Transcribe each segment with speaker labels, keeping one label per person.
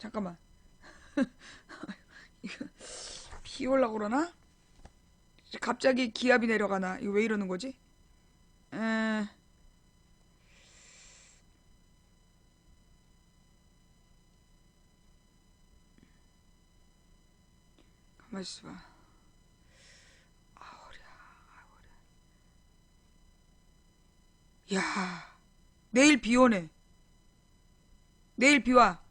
Speaker 1: 잠깐만. 이거 비 올라고 그러나? 갑자기 기압이 내려가나? 이거 왜 이러는 거지? 에... 가만 있어봐. 아, 허리야. 아, 허리야. 야, 내일 비 오네. 내일 비 와.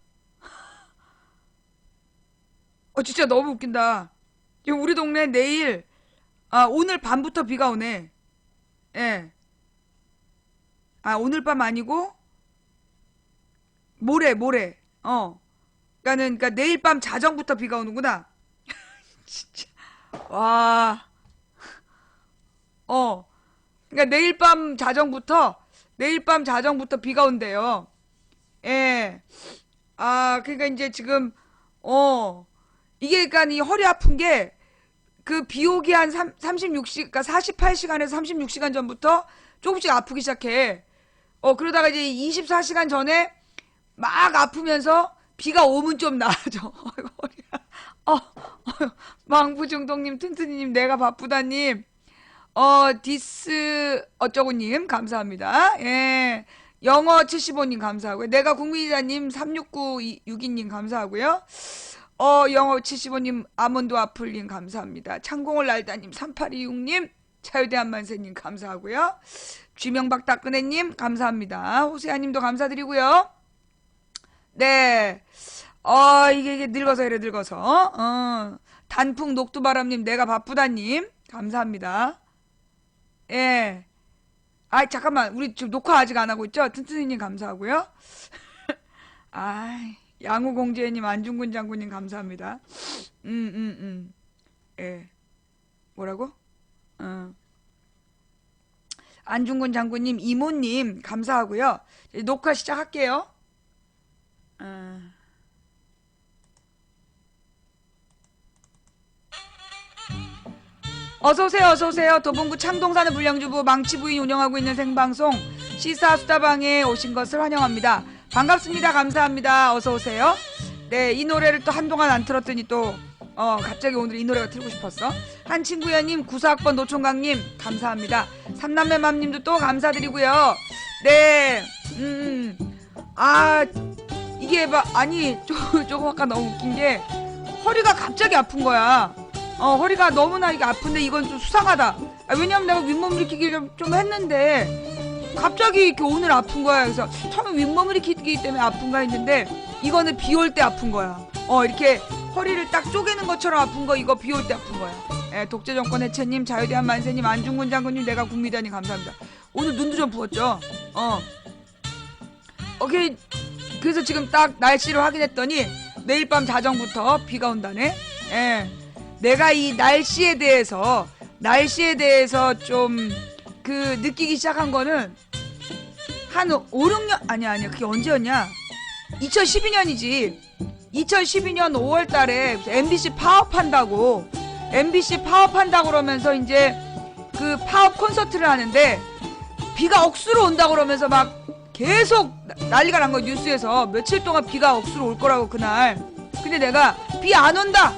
Speaker 1: 진짜 너무 웃긴다. 지금 우리 동네 내일, 오늘 밤부터 비가 오네. 예. 오늘 밤 아니고, 모레. 그러니까 내일 밤 자정부터 비가 오는구나. 진짜. 와. 어. 그러니까 내일 밤 자정부터 비가 온대요. 예. 그러니까 이제 지금, 어, 이게 그러니까 이 허리 아픈 게 그 비 오기 한 36시간, 그러니까 48시간에서 36시간 전부터 조금씩 아프기 시작해. 그러다가 이제 24시간 전에 막 아프면서 비가 오면 좀 나아져. 아이고, 허리야. 망부중동님, 튼튼이님, 내가 바쁘다님, 디스 어쩌고님, 감사합니다. 예. 영어 75님 감사하고요. 내가 국민이다님 36962님 감사하고요. 영어 75님 아몬드 와플님 감사합니다. 창공을 날다님 3826님 자유대한 만세님 감사하고요. 쥐명박 따끈해님 감사합니다. 호세아님도 감사드리고요. 네. 이게 늙어서 이래 늙어서. 단풍 녹두바람님 내가 바쁘다님 감사합니다. 예. 잠깐만. 우리 지금 녹화 아직 안 하고 있죠? 튼튼이님 감사하고요. 양우공주님, 안중근 장군님 감사합니다. 예. 뭐라고? 안중근 장군님, 이모님 감사하고요. 이제 녹화 시작할게요. 어서오세요. 도봉구 창동사는 불량주부 망치부인 운영하고 있는 생방송 시사수다방에 오신 것을 환영합니다. 반갑습니다. 감사합니다. 어서오세요. 네, 이 노래를 또 한동안 안 틀었더니 또 갑자기 오늘 이 노래가 틀고 싶었어. 한친구야님, 94학번 노총각님 감사합니다. 삼남매맘님도 또 감사드리고요. 네, 이게 조금 아까 너무 웃긴 게 허리가 갑자기 아픈 거야. 허리가 너무나 이게 아픈데 이건 좀 수상하다. 왜냐면 내가 윗몸 일으키기를 좀 했는데 갑자기 이렇게 오늘 아픈 거야. 그래서 처음에 윗몸 일으키기 때문에 아픈가 했는데 이거는 비 올 때 아픈 거야. 이렇게 허리를 딱 쪼개는 것처럼 아픈 거, 이거 비 올 때 아픈 거야. 예, 독재정권 해체님, 자유대한 만세님, 안중근 장군님, 내가 국미다님 감사합니다. 오늘 눈도 좀 부었죠. 오케이. 그래서 지금 딱 날씨를 확인했더니 내일 밤 자정부터 비가 온다네. 예. 내가 이 날씨에 대해서 좀 느끼기 시작한 거는 한 5, 6년 아니야 그게 언제였냐? 2012년이지. 2012년 5월 달에 MBC 파업한다고 그러면서 이제 그 파업 콘서트를 하는데 비가 억수로 온다고 그러면서 막 계속 난리가 난 거야. 뉴스에서 며칠 동안 비가 억수로 올 거라고 그날. 근데 내가 비 안 온다.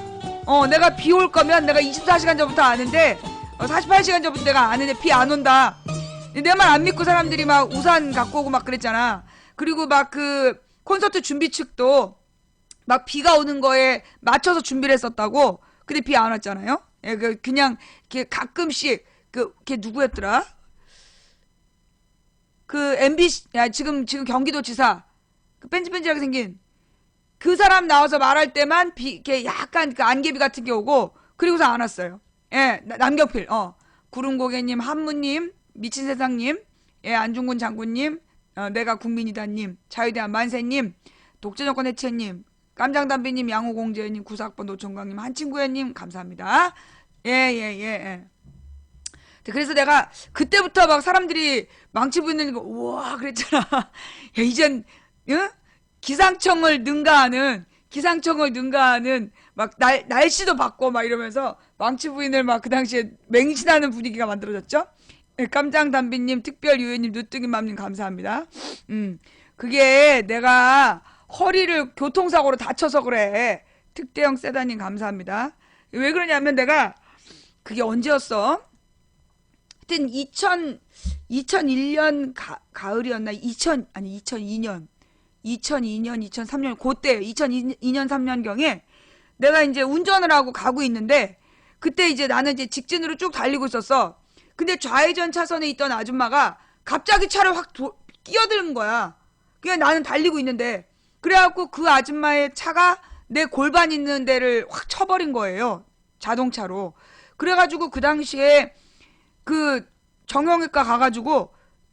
Speaker 1: 내가 비 올 거면 내가 24시간 전부터 아는데 48시간 전부터 내가 아는데 비 안 온다. 내 말 안 믿고 사람들이 막 우산 갖고 오고 막 그랬잖아. 그리고 막 그 콘서트 준비 측도 막 비가 오는 거에 맞춰서 준비를 했었다고. 근데 비 안 왔잖아요. 예, 그냥 이렇게 가끔씩 걔 누구였더라? 그 MBC 지금 경기도지사 그 뺀질뺀질하게 생긴 그 사람 나와서 말할 때만 이렇게 약간 그 안개비 같은 게 오고, 그리고서 안 왔어요. 예, 남경필, 구름고개님, 한무님, 미친세상님, 예, 안중근 장군님, 내가 국민이다님, 자유대한 만세님, 독재정권 해체님, 깜장담비님, 양호공제님, 94학번 노총각님, 한친구야님, 감사합니다. 예. 그래서 내가 그때부터 막 사람들이 망치 부리는 거, 우와, 그랬잖아. 야, 이젠, 응? 기상청을 능가하는 막 날씨도 바꿔 막 이러면서 망치 부인을 막 그 당시에 맹신하는 분위기가 만들어졌죠. 예, 깜장담비님, 특별유해님, 누뜨기맘님 감사합니다. 그게 내가 허리를 교통사고로 다쳐서 그래. 특대형 세다님 감사합니다. 왜 그러냐면 내가 그게 언제였어? 하여튼 2001년 가을이었나? 2002년, 2003년, 그때 2002년, 3년경에 내가 이제 운전을 하고 가고 있는데, 그때 이제 나는 이제 직진으로 쭉 달리고 있었어. 근데 좌회전 차선에 있던 아줌마가 갑자기 차를 확 끼어드는 거야. 그냥 나는 달리고 있는데. 그래갖고 그 아줌마의 차가 내 골반 있는 데를 확 쳐버린 거예요. 자동차로. 그래가지고 그 당시에 그 정형외과 가가지고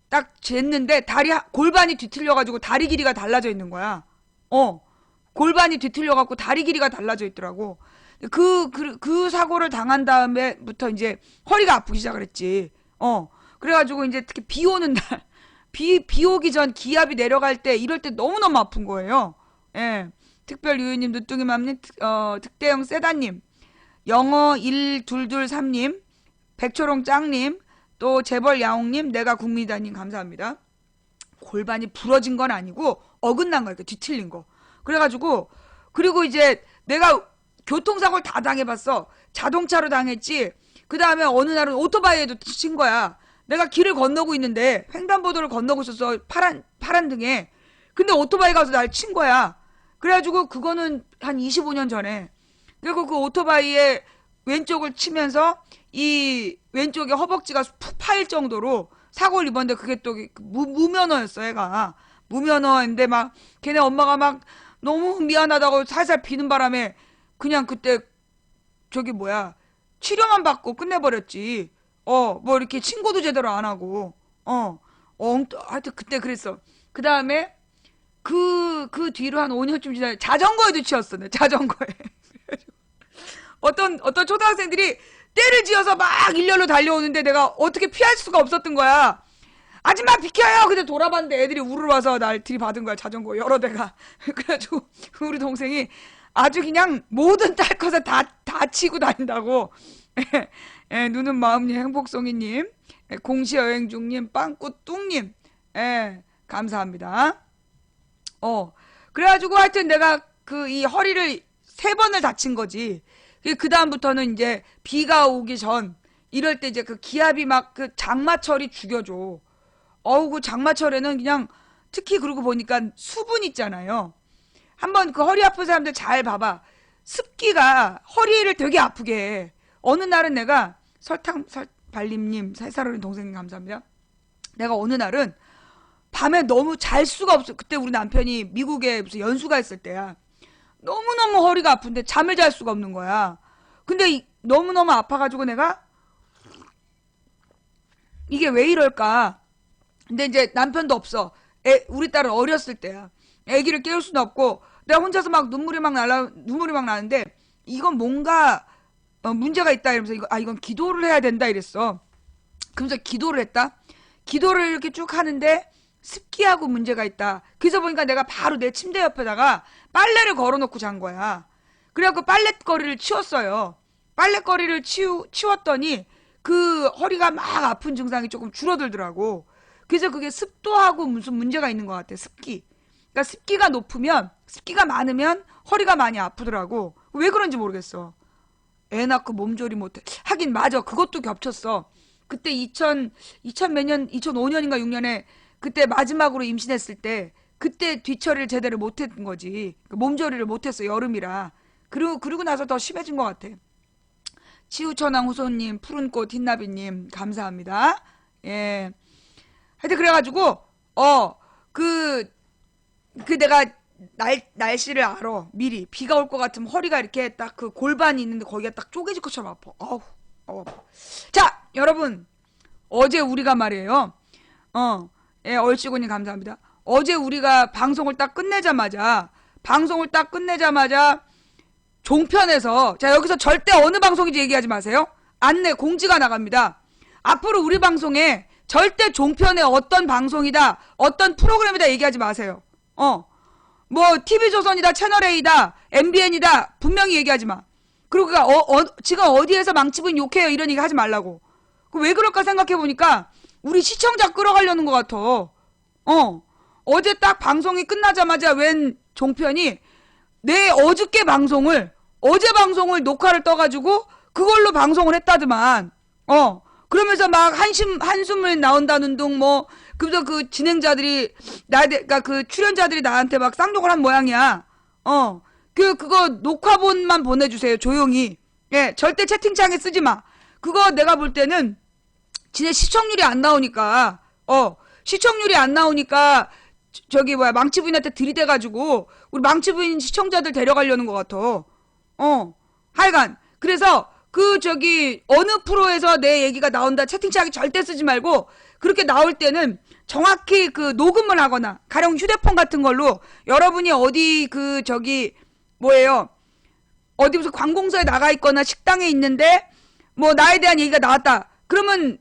Speaker 1: 딱 쟀는데 골반이 뒤틀려가지고 다리 길이가 달라져 있는 거야. 골반이 뒤틀려갖고 다리 길이가 달라져 있더라고. 그 사고를 당한 다음에부터 이제 허리가 아프기 시작을 했지. 그래가지고 이제 특히 비 오는 날, 비 오기 전 기압이 내려갈 때, 이럴 때 너무너무 아픈 거예요. 예. 특별 유유님, 누뚱이맘님, 특대형 세다님, 영어 1223님, 백초롱 짱님, 또 재벌 야옹님, 내가 국민이다님 감사합니다. 골반이 부러진 건 아니고 어긋난 거야. 뒤틀린 거. 그래가지고 그리고 이제 내가 교통사고를 다 당해봤어. 자동차로 당했지. 그 다음에 어느 날은 오토바이에도 친 거야. 내가 길을 건너고 있는데 횡단보도를 건너고 있었어. 파란 등에. 근데 오토바이가 와서 날 친 거야. 그래가지고 그거는 한 25년 전에. 그리고 그 오토바이의 왼쪽을 치면서 이 왼쪽에 허벅지가 푹 파일 정도로 사고를 입었는데, 그게 또 무면허였어. 애가 무면허인데 막 걔네 엄마가 막 너무 미안하다고 살살 비는 바람에 그냥 그때 저기 뭐야 치료만 받고 끝내버렸지. 뭐 이렇게 신고도 제대로 안 하고. 하여튼 그때 그랬어. 그 다음에 그 뒤로 한 5년쯤 지나 자전거에도 치였어. 내 자전거에. 어떤 초등학생들이 때를 지어서 막 일렬로 달려오는데 내가 어떻게 피할 수가 없었던 거야. 아줌마 비켜요! 근데 돌아봤는데 애들이 우르르 와서 날 들이받은 거야. 자전거 여러 대가. 그래가지고 우리 동생이 아주 그냥 모든 딸 것에 다 치고 다닌다고. 누는 마음님, 행복송이님, 공시여행중님, 빵꾸뚱님, 감사합니다. 그래가지고 하여튼 내가 이 허리를 3번을 다친 거지. 그 다음부터는 이제 비가 오기 전 이럴 때 이제 그 기압이 막 그 장마철이 죽여줘. 그 장마철에는 그냥 특히 그러고 보니까 수분 있잖아요. 한번 그 허리 아픈 사람들 잘 봐봐. 습기가 허리를 되게 아프게 해. 어느 날은 내가 발림님, 살살어린 동생님 감사합니다. 내가 어느 날은 밤에 너무 잘 수가 없어. 그때 우리 남편이 미국에 무슨 연수가 있을 때야. 너무너무 허리가 아픈데 잠을 잘 수가 없는 거야. 근데 너무너무 아파가지고 내가 이게 왜 이럴까? 근데 이제 남편도 없어. 우리 딸은 어렸을 때야. 애기를 깨울 수도 없고 내가 혼자서 막 눈물이 막 나는데 이건 뭔가 문제가 있다 이러면서 이건 기도를 해야 된다 이랬어. 그러면서 기도를 했다. 기도를 이렇게 쭉 하는데 습기하고 문제가 있다. 그래서 보니까 내가 바로 내 침대 옆에다가 빨래를 걸어놓고 잔 거야. 그래갖고 빨랫거리를 치웠어요. 빨랫거리를 치웠더니 그 허리가 막 아픈 증상이 조금 줄어들더라고. 그래서 그게 습도하고 무슨 문제가 있는 것 같아. 습기. 그러니까 습기가 많으면 허리가 많이 아프더라고. 왜 그런지 모르겠어. 애 낳고 몸조리 못해. 하긴 맞아. 그것도 겹쳤어. 그때 2005년인가 6년에 그때 마지막으로 임신했을 때 그때 뒤처리를 제대로 못했던 거지. 몸조리를 못했어. 여름이라. 그리고 나서 더 심해진 것 같아. 치우천왕 후손님, 푸른꽃 흰나비님 감사합니다. 예. 하여튼 그래가지고 내가 날씨를 알아. 미리 비가 올 것 같으면 허리가 이렇게 딱 그 골반이 있는데 거기가 딱 쪼개질 것처럼 아파. 아파. 자, 여러분 어제 우리가 말이에요. 얼씨구님 감사합니다. 어제 우리가 방송을 딱 끝내자마자 종편에서 자 여기서 절대 어느 방송인지 얘기하지 마세요. 안내 공지가 나갑니다. 앞으로 우리 방송에 절대 종편의 어떤 방송이다, 어떤 프로그램이다 얘기하지 마세요. 뭐 TV조선이다, 채널A다, MBN이다 분명히 얘기하지 마. 그리고 지금 어디에서 망치분 욕해요 이런 얘기 하지 말라고. 왜 그럴까 생각해보니까 우리 시청자 끌어가려는 것 같아. 어제 딱 방송이 끝나자마자 웬 종편이 내 어제 방송을 녹화를 떠가지고 그걸로 방송을 했다더만. 그러면서 막 한숨을 나온다는 둥, 뭐, 그래서 그 진행자들이, 그니까 그 출연자들이 나한테 막 쌍욕을 한 모양이야. 그거 녹화본만 보내주세요, 조용히. 예, 절대 채팅창에 쓰지 마. 그거 내가 볼 때는, 지네 시청률이 안 나오니까, 시청률이 안 나오니까, 저기 뭐야, 망치부인한테 들이대가지고, 우리 망치부인 시청자들 데려가려는 것 같아. 하여간, 그래서, 어느 프로에서 내 얘기가 나온다 채팅창에 절대 쓰지 말고, 그렇게 나올 때는 정확히 그 녹음을 하거나, 가령 휴대폰 같은 걸로, 여러분이 어디 어디 무슨 관공서에 나가 있거나 식당에 있는데, 뭐, 나에 대한 얘기가 나왔다. 그러면,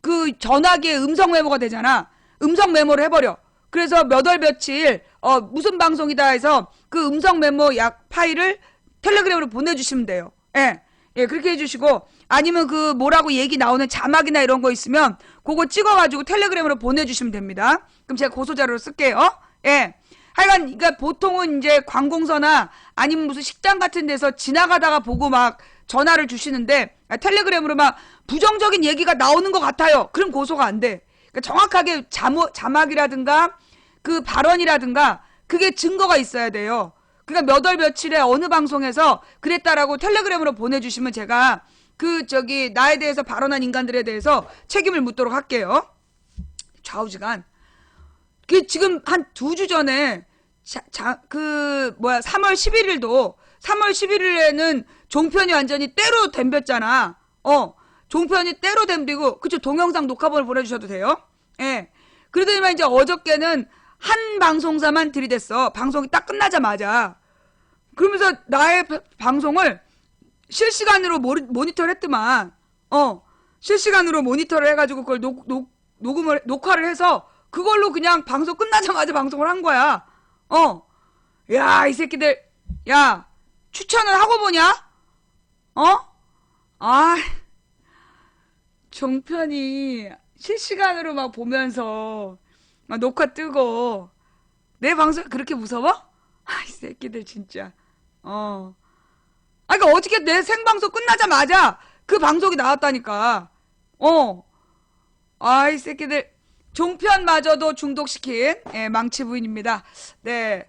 Speaker 1: 그 전화기에 음성 메모가 되잖아. 음성 메모를 해버려. 그래서 몇 월 며칠, 무슨 방송이다 해서 그 음성 메모 파일을 텔레그램으로 보내주시면 돼요. 예. 예, 그렇게 해주시고, 아니면 그 뭐라고 얘기 나오는 자막이나 이런 거 있으면, 그거 찍어가지고 텔레그램으로 보내주시면 됩니다. 그럼 제가 고소자료로 쓸게요. 예. 하여간, 그러니까 보통은 이제 관공서나 아니면 무슨 식당 같은 데서 지나가다가 보고 막 전화를 주시는데, 텔레그램으로 막 부정적인 얘기가 나오는 것 같아요. 그럼 고소가 안 돼. 그러니까 정확하게 자막이라든가 그 발언이라든가 그게 증거가 있어야 돼요. 그러니까 몇 월 며칠에 어느 방송에서 그랬다라고 텔레그램으로 보내주시면 제가 나에 대해서 발언한 인간들에 대해서 책임을 묻도록 할게요. 좌우지간. 지금 한 2주 전에 3월 11일에는 종편이 완전히 때로 덤볐잖아. 종편이 때로 덤비고, 그쵸, 동영상 녹화본을 보내주셔도 돼요. 예. 그러더니만 이제 어저께는 한 방송사만 들이댔어. 방송이 딱 끝나자마자. 그러면서 나의 방송을 실시간으로 모니터를 했더만. 실시간으로 모니터를 해가지고 그걸 녹화를 해서 그걸로 그냥 방송 끝나자마자 방송을 한 거야. 야, 이 새끼들. 야, 추천을 하고 보냐? 종편이 실시간으로 막 보면서 막 녹화 뜨고 내 방송 그렇게 무서워? 이 새끼들 진짜. 그러니까 어떻게 내 생방송 끝나자마자 그 방송이 나왔다니까. 이 새끼들. 종편마저도 중독시킨 망치부인입니다. 네,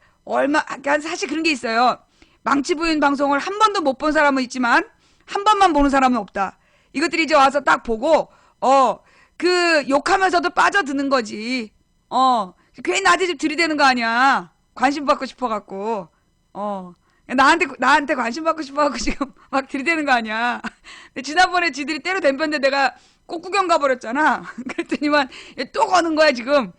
Speaker 1: 사실 그런 게 있어요. 망치부인 방송을 한 번도 못 본 사람은 있지만 한 번만 보는 사람은 없다. 이것들이 이제 와서 딱 보고 욕하면서도 빠져드는 거지. 괜히 나한테 좀 들이대는 거 아니야. 관심 받고 싶어갖고. 나한테 관심 받고 싶어갖고 지금 막 들이대는 거 아니야. 근데 지난번에 지들이 때로 댐혔는데 내가 꽃구경 가버렸잖아. 그랬더니만 또 거는 거야 지금.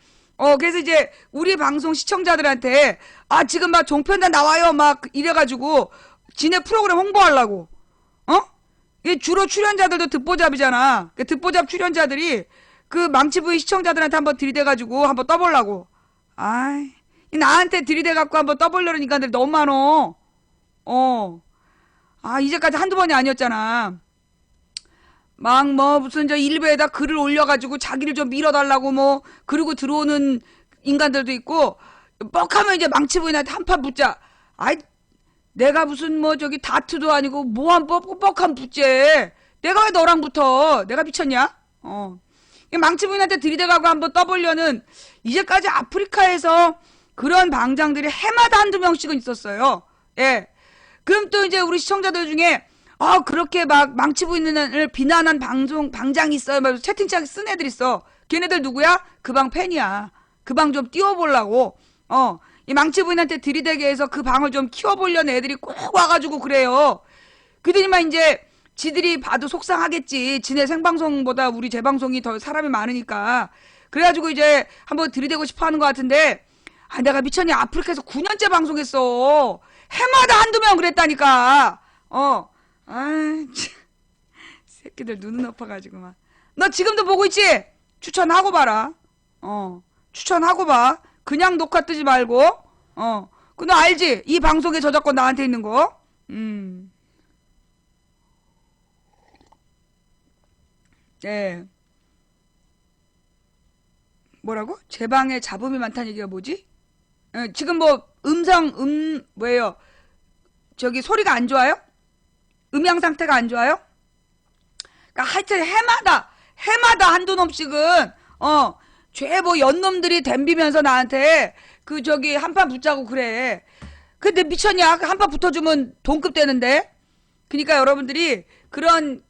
Speaker 1: 그래서 이제 우리 방송 시청자들한테 지금 막 종편다 나와요 막 이래가지고 지네 프로그램 홍보하려고. 이게 주로 출연자들도 듣보잡이잖아. 그 듣보잡 출연자들이 그 망치부인 시청자들한테 한번 들이대가지고 한번 떠보려고. 나한테 들이대갖고 한번 떠보려는 인간들 너무 많어. 이제까지 한두 번이 아니었잖아. 막 무슨 일베에다 글을 올려가지고 자기를 좀 밀어달라고 그러고 들어오는 인간들도 있고, 뻑하면 이제 망치부인한테 한판 붙자. 내가 무슨 다트도 아니고 뭐한 뻑뻑한 붙제. 내가 왜 너랑 붙어? 내가 미쳤냐? 망치부인한테 들이대가고 한번 떠보려는, 이제까지 아프리카에서 그런 방장들이 해마다 한두 명씩은 있었어요. 예. 그럼 또 이제 우리 시청자들 중에 그렇게 막 망치부인을 비난한 방장이 있어요. 막 채팅창에 쓴 애들 있어. 걔네들 누구야? 그 방 팬이야. 그 방 좀 띄워보려고. 이 망치부인한테 들이대게 해서 그 방을 좀 키워보려는 애들이 꼭 와가지고 그래요. 그러더니만 이제 지들이 봐도 속상하겠지. 지네 생방송보다 우리 재방송이 더 사람이 많으니까. 그래가지고 이제 한번 들이대고 싶어 하는 것 같은데, 내가 미쳤냐. 아프리카에서 9년째 방송했어. 해마다 한두 명 그랬다니까. 새끼들 눈은 엎어가지고 막. 너 지금도 보고 있지? 추천하고 봐라. 추천하고 봐. 그냥 녹화 뜨지 말고. 너 알지? 이 방송의 저작권 나한테 있는 거. 네. 뭐라고? 제 방에 잡음이 많다는 얘기가 뭐지? 지금 뭐예요? 저기 소리가 안 좋아요? 음향 상태가 안 좋아요? 그러니까 하여튼 해마다 한두 놈씩은 죄 뭐 연놈들이 덤비면서 나한테 그 저기 한판 붙자고 그래. 근데 미쳤냐? 한판 붙어주면 돈급 되는데. 그러니까 여러분들이 그런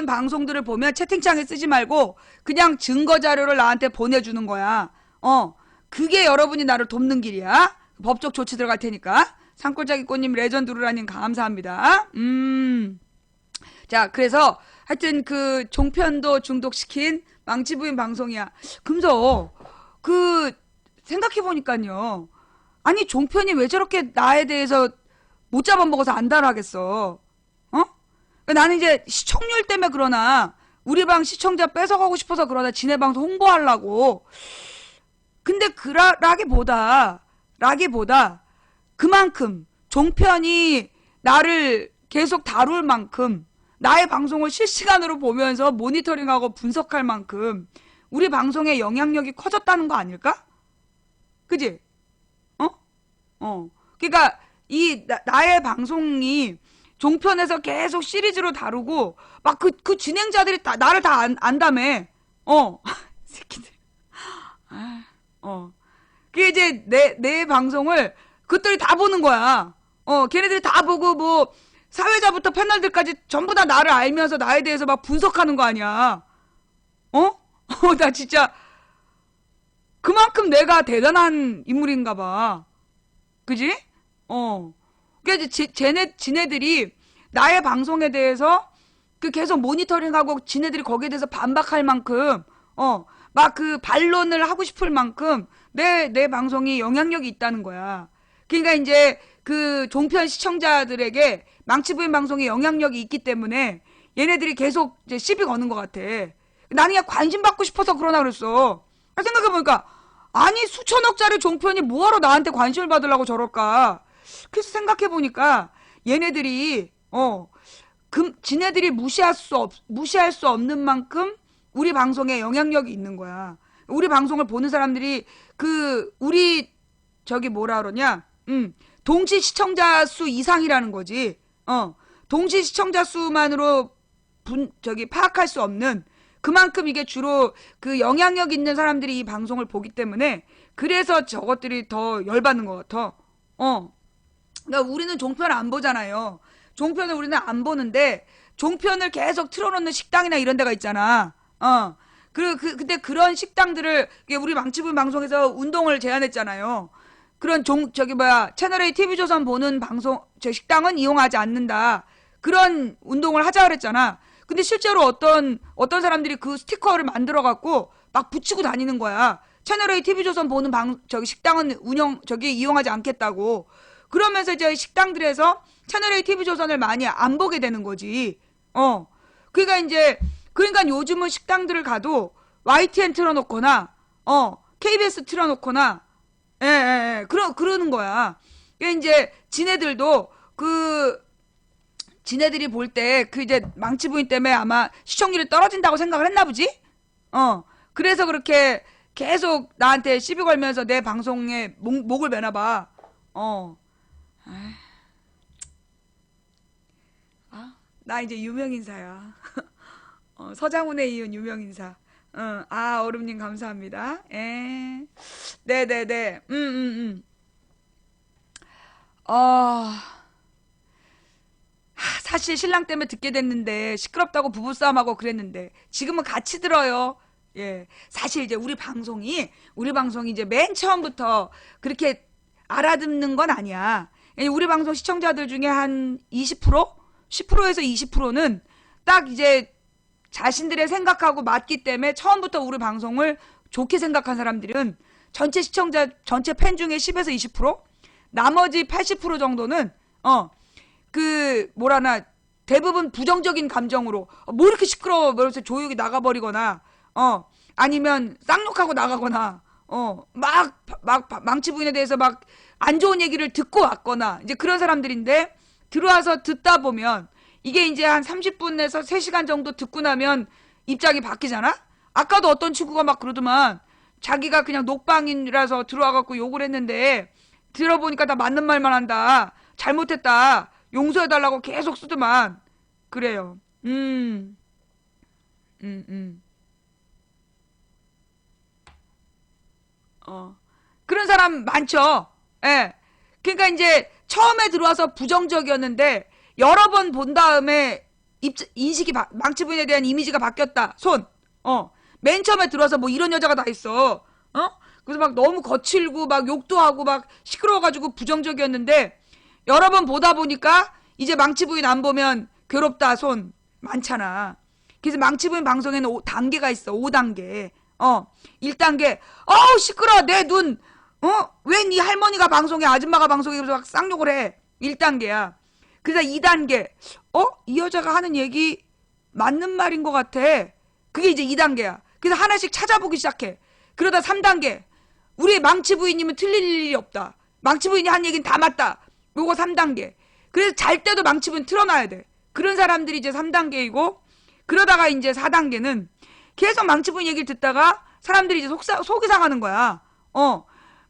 Speaker 1: 방송들을 보면 채팅창에 쓰지 말고 그냥 증거 자료를 나한테 보내주는 거야. 그게 여러분이 나를 돕는 길이야. 법적 조치 들어갈 테니까. 산골짜기 꽃님 레전드루라님 감사합니다. 자, 그래서 하여튼 그 종편도 중독시킨 망치부인 방송이야. 금서 생각해보니까요. 아니 종편이 왜 저렇게 나에 대해서 못 잡아먹어서 안달하겠어. 나는 이제 시청률 때문에 그러나 우리 방 시청자 뺏어가고 싶어서 그러나 지네 방송 홍보하려고. 근데 라기보다 그만큼 종편이 나를 계속 다룰 만큼 나의 방송을 실시간으로 보면서 모니터링하고 분석할 만큼 우리 방송의 영향력이 커졌다는 거 아닐까? 그지? 그러니까 나의 방송이 종편에서 계속 시리즈로 다루고 막 그 진행자들이 나를 다 안다며. 새끼들. 그게 이제 내 방송을 그것들이 다 보는 거야. 걔네들이 다 보고 뭐 사회자부터 패널들까지 전부 다 나를 알면서 나에 대해서 막 분석하는 거 아니야. 나 진짜 그만큼 내가 대단한 인물인가 봐. 그지? 그러니까 이제 지네들이 나의 방송에 대해서 계속 모니터링하고 지네들이 거기에 대해서 반박할 만큼 막 그 반론을 하고 싶을 만큼 내 방송이 영향력이 있다는 거야. 그러니까 이제 그 종편 시청자들에게 망치부인 방송에 영향력이 있기 때문에 얘네들이 계속 이제 시비 거는 것 같아. 나는 그냥 관심 받고 싶어서 그러나 그랬어. 생각해보니까 아니 수천억짜리 종편이 뭐하러 나한테 관심을 받으려고 저럴까. 그래서 생각해보니까 얘네들이 지네들이 무시할 수 없는 만큼 우리 방송에 영향력이 있는 거야. 우리 방송을 보는 사람들이 우리 저기 뭐라 그러냐, 동시 시청자 수 이상이라는 거지. 동시 시청자 수만으로 파악할 수 없는 그만큼 이게 주로 그 영향력 있는 사람들이 이 방송을 보기 때문에 그래서 저것들이 더 열받는 것 같아. 그러니까 우리는 종편을 안 보잖아요. 종편을 우리는 안 보는데 종편을 계속 틀어놓는 식당이나 이런 데가 있잖아. 근데 그런 식당들을 우리 망치부인 방송에서 운동을 제안했잖아요. 그런 채널A TV조선 보는 식당은 이용하지 않는다. 그런 운동을 하자 그랬잖아. 근데 실제로 어떤 사람들이 그 스티커를 만들어갖고 막 붙이고 다니는 거야. 채널A TV조선 보는 식당은 이용하지 않겠다고. 그러면서 이제 식당들에서 채널A TV조선을 많이 안 보게 되는 거지. 그러니까 요즘은 식당들을 가도 YTN 틀어놓거나, KBS 틀어놓거나, 그러는 거야. 그러니까 이제 지네들도 지네들이 볼 때 이제 망치부인 때문에 아마 시청률이 떨어진다고 생각을 했나 보지? 그래서 그렇게 계속 나한테 시비 걸면서 내 방송에 목을 매나 봐. 나 이제 유명인사야. 서장훈에 이은 유명인사. 얼음님 감사합니다. 네네네. 사실 신랑 때문에 듣게 됐는데 시끄럽다고 부부싸움하고 그랬는데 지금은 같이 들어요. 예. 사실 이제 우리 방송이 이제 맨 처음부터 그렇게 알아듣는 건 아니야. 우리 방송 시청자들 중에 한 20%? 10%에서 20%는 딱 이제 자신들의 생각하고 맞기 때문에 처음부터 우리 방송을 좋게 생각한 사람들은 전체 시청자, 전체 팬 중에 10에서 20%? 나머지 80% 정도는, 대부분 부정적인 감정으로, 뭐 이렇게 시끄러워, 그래서 조용히 나가버리거나, 아니면 쌍욕하고 나가거나, 망치부인에 대해서 막 안 좋은 얘기를 듣고 왔거나, 이제 그런 사람들인데, 들어와서 듣다 보면, 이게 이제 한 30분에서 3시간 정도 듣고 나면 입장이 바뀌잖아? 아까도 어떤 친구가 막 그러더만, 자기가 그냥 녹방이라서 들어와갖고 욕을 했는데, 들어보니까 다 맞는 말만 한다. 잘못했다. 용서해달라고 계속 쓰더만. 그래요. 음, 음. 어. 그런 사람 많죠. 예. 그러니까 이제 처음에 들어와서 부정적이었는데 여러 번 본 다음에 인식이 망치 부인에 대한 이미지가 바뀌었다. 손. 맨 처음에 들어와서 뭐 이런 여자가 다 있어. 그래서 막 너무 거칠고 막 욕도 하고 막 시끄러워가지고 부정적이었는데 여러 번 보다 보니까 이제 망치 부인 안 보면 괴롭다. 손 많잖아. 그래서 망치 부인 방송에는 단계가 있어. 5단계. 1단계. 어우 시끄러. 내 눈. 왜 네 할머니가 방송에 아줌마가 방송에 그래서 막 쌍욕을 해. 1단계야. 그래서 2단계. 이 여자가 하는 얘기 맞는 말인 것 같아. 그게 이제 2단계야. 그래서 하나씩 찾아보기 시작해. 그러다 3단계. 우리 망치 부인님은 틀릴 일이 없다. 망치 부인이 한 얘기는 다 맞다. 요거 3단계. 그래서 잘 때도 망치 부인 틀어놔야 돼. 그런 사람들이 이제 3단계이고 그러다가 이제 4단계는 계속 망치 부인 얘기를 듣다가 사람들이 이제 속이 상하는 거야.